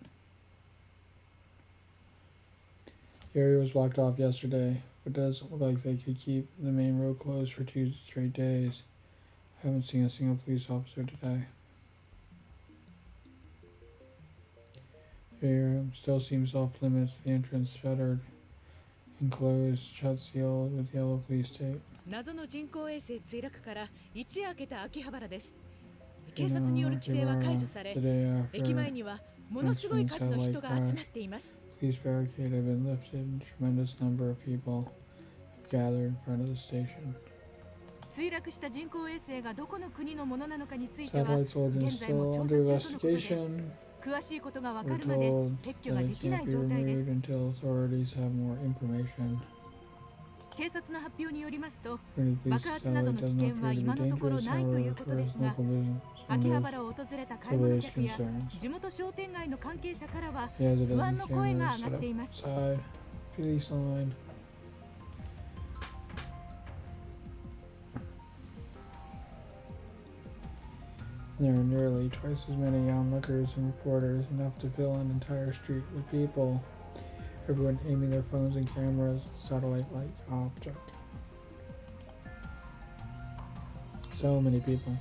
The area was blocked off yesterday, but it does look like they could keep the main road closed for 2 straight days. I haven't seen a single police officer today. The area still seems off limits. The entrance shuttered enclosed, shut sealed with yellow police tape. 謎の人工衛星墜落から一夜明けた秋葉原です。警察による規制は解除され、駅前にはものすごい数の人が集まっています。Police barricade have been lifted, and a tremendous number of people have gathered in front of the station. 墜落した人工衛星がどこの国のものなのかについては Satellite's origin 現 is 在も still 調 under 査中とのことで、 investigation. 詳しいことがわか We're るまで told 撤去 that が it できな can't い be 状態です。 removed until authorities have more information. 警察の発表によりますと、 Pretty please, 爆発など satellite の危 does 険 not は appear to 今 be のところ dangerous. ないという However, ことです tourist が、 local business 秋葉 owners 原を訪れた買 have い物 raised 客や concerns. 地元商店街の関係者からは He has a 不安 dozen の声が cameras 上が set ってい up ます。 outside. Police line. There are nearly twice as many onlookers and reporters, enough to fill an entire street with people. Everyone aiming their phones and cameras at satellite-like object. So many people.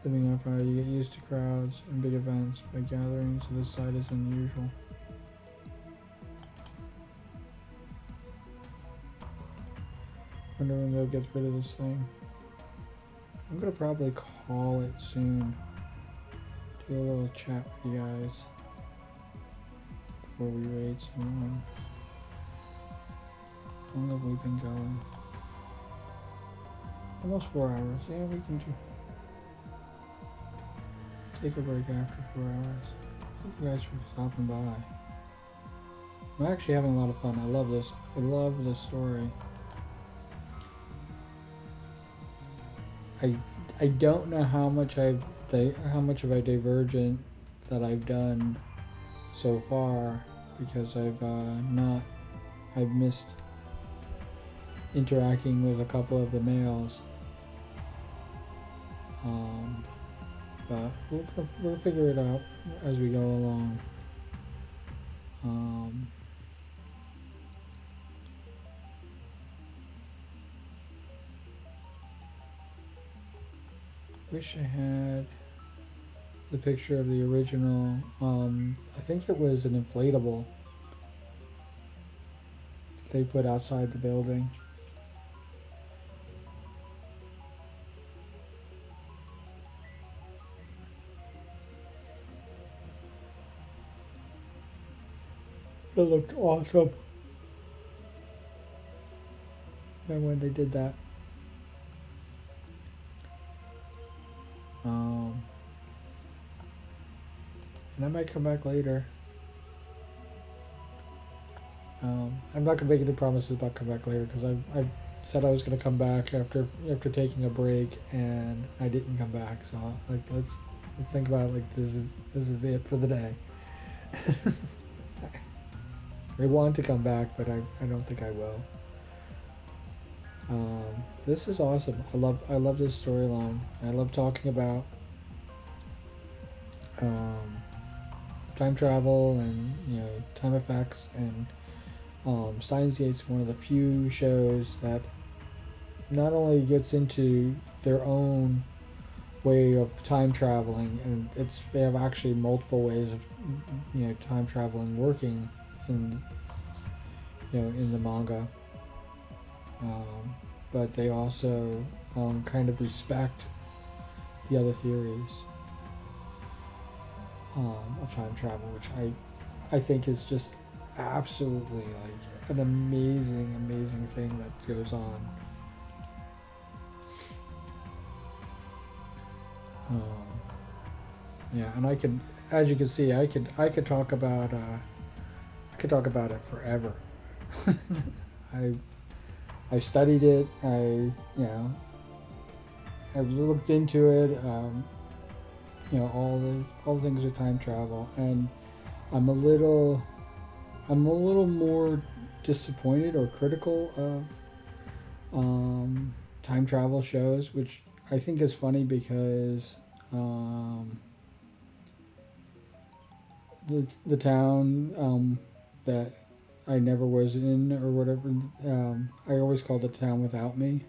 Living up high, you get used to crowds and big events, but gatherings of this size is unusual. Wonder when they'll get rid of this thing. I'm gonna probably call it soon. Do a little chat with you guys before we raid someone. How long have we been going? Almost 4 hours. Yeah, we can take a break after 4 hours. Thank you guys for stopping by. I'm actually having a lot of fun. I love this. I love this story. I don't know how much of a Divergent that I've done so far, because I've missed interacting with a couple of the males. But we'll figure it out as we go along. Wish I had the picture of the original. I think it was an inflatable they put outside the building. It looked awesome. Remember when they did that? And I might come back later. I'm not gonna make any promises about come back later, because I said I was gonna come back after taking a break, and I didn't come back. So like let's think about it like this is it for the day. I want to come back, but I don't think I will. This is awesome. I love this storyline. I love talking about time travel and time effects, and Steins Gate's one of the few shows that not only gets into their own way of time traveling, and they have actually multiple ways of time traveling working in in the manga, but they also kind of respect the other theories of time travel, which I think is just absolutely like an amazing thing that goes on. Yeah, and I could, as you can see, I could talk about it forever. I studied it. I've looked into it. All the things with time travel, and I'm a little more disappointed or critical of time travel shows, which I think is funny because the town that I never was in or whatever, I always called it Town Without Me,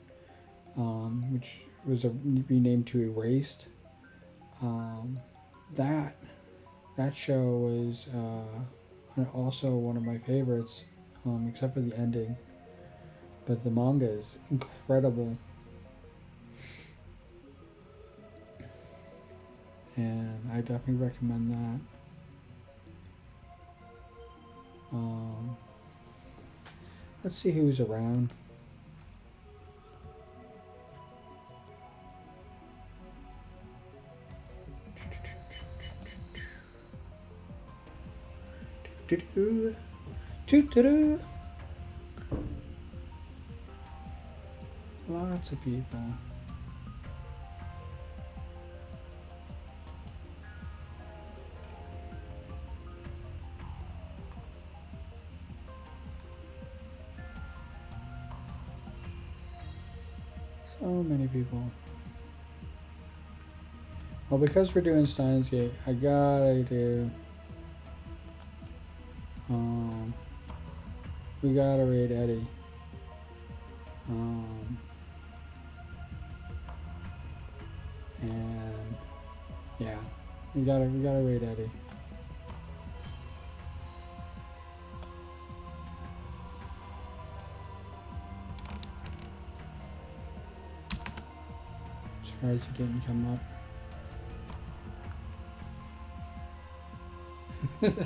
which was renamed to Erased. That show was also one of my favorites. except for the ending. But the manga is incredible. And I definitely recommend that. Let's see who's around. Lots of people. So many people. Well, because we're doing Steins Gate, I gotta do. We gotta raid Eddie. And yeah, we gotta raid Eddie. Surprised he didn't come up.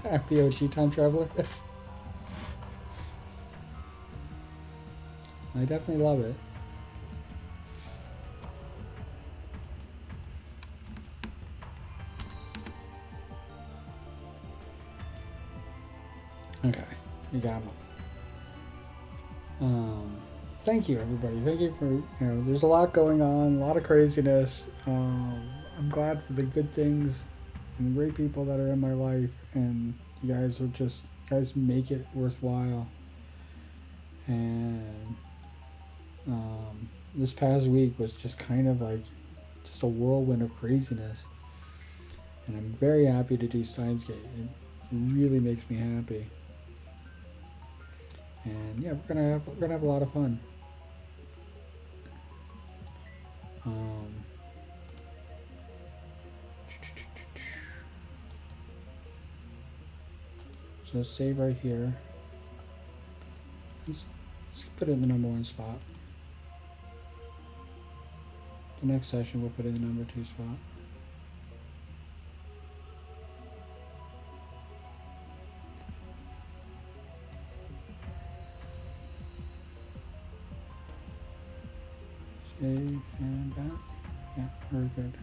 Happy OG Time Traveler. I definitely love it. Okay, we got him. Thank you, everybody. Thank you for, there's a lot going on, a lot of craziness. I'm glad for the good things and the great people that are in my life, and you guys make it worthwhile. And this past week was just kind of like just a whirlwind of craziness, and I'm very happy to do Steins Gate. It really makes me happy. And yeah, we're gonna have a lot of fun. So save right here. Let's put it in the #1 spot. The next session we'll put it in the #2 spot. Save and back. Yeah, very good.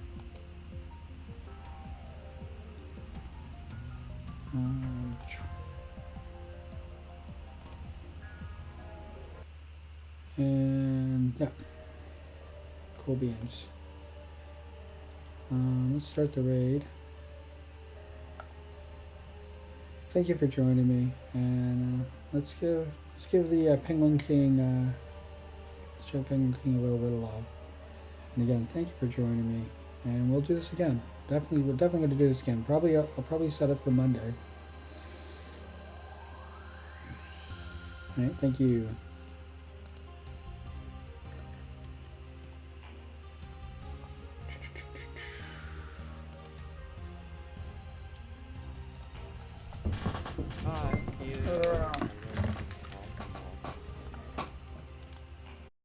And yeah, cool beans. Let's start the raid. Thank you for joining me, and let's give the Penguin King. Let's show Penguin King a little bit of love. And again, thank you for joining me, and we'll do this again. We're definitely going to do this again. I'll probably set up for Monday. All right, thank you. Hi.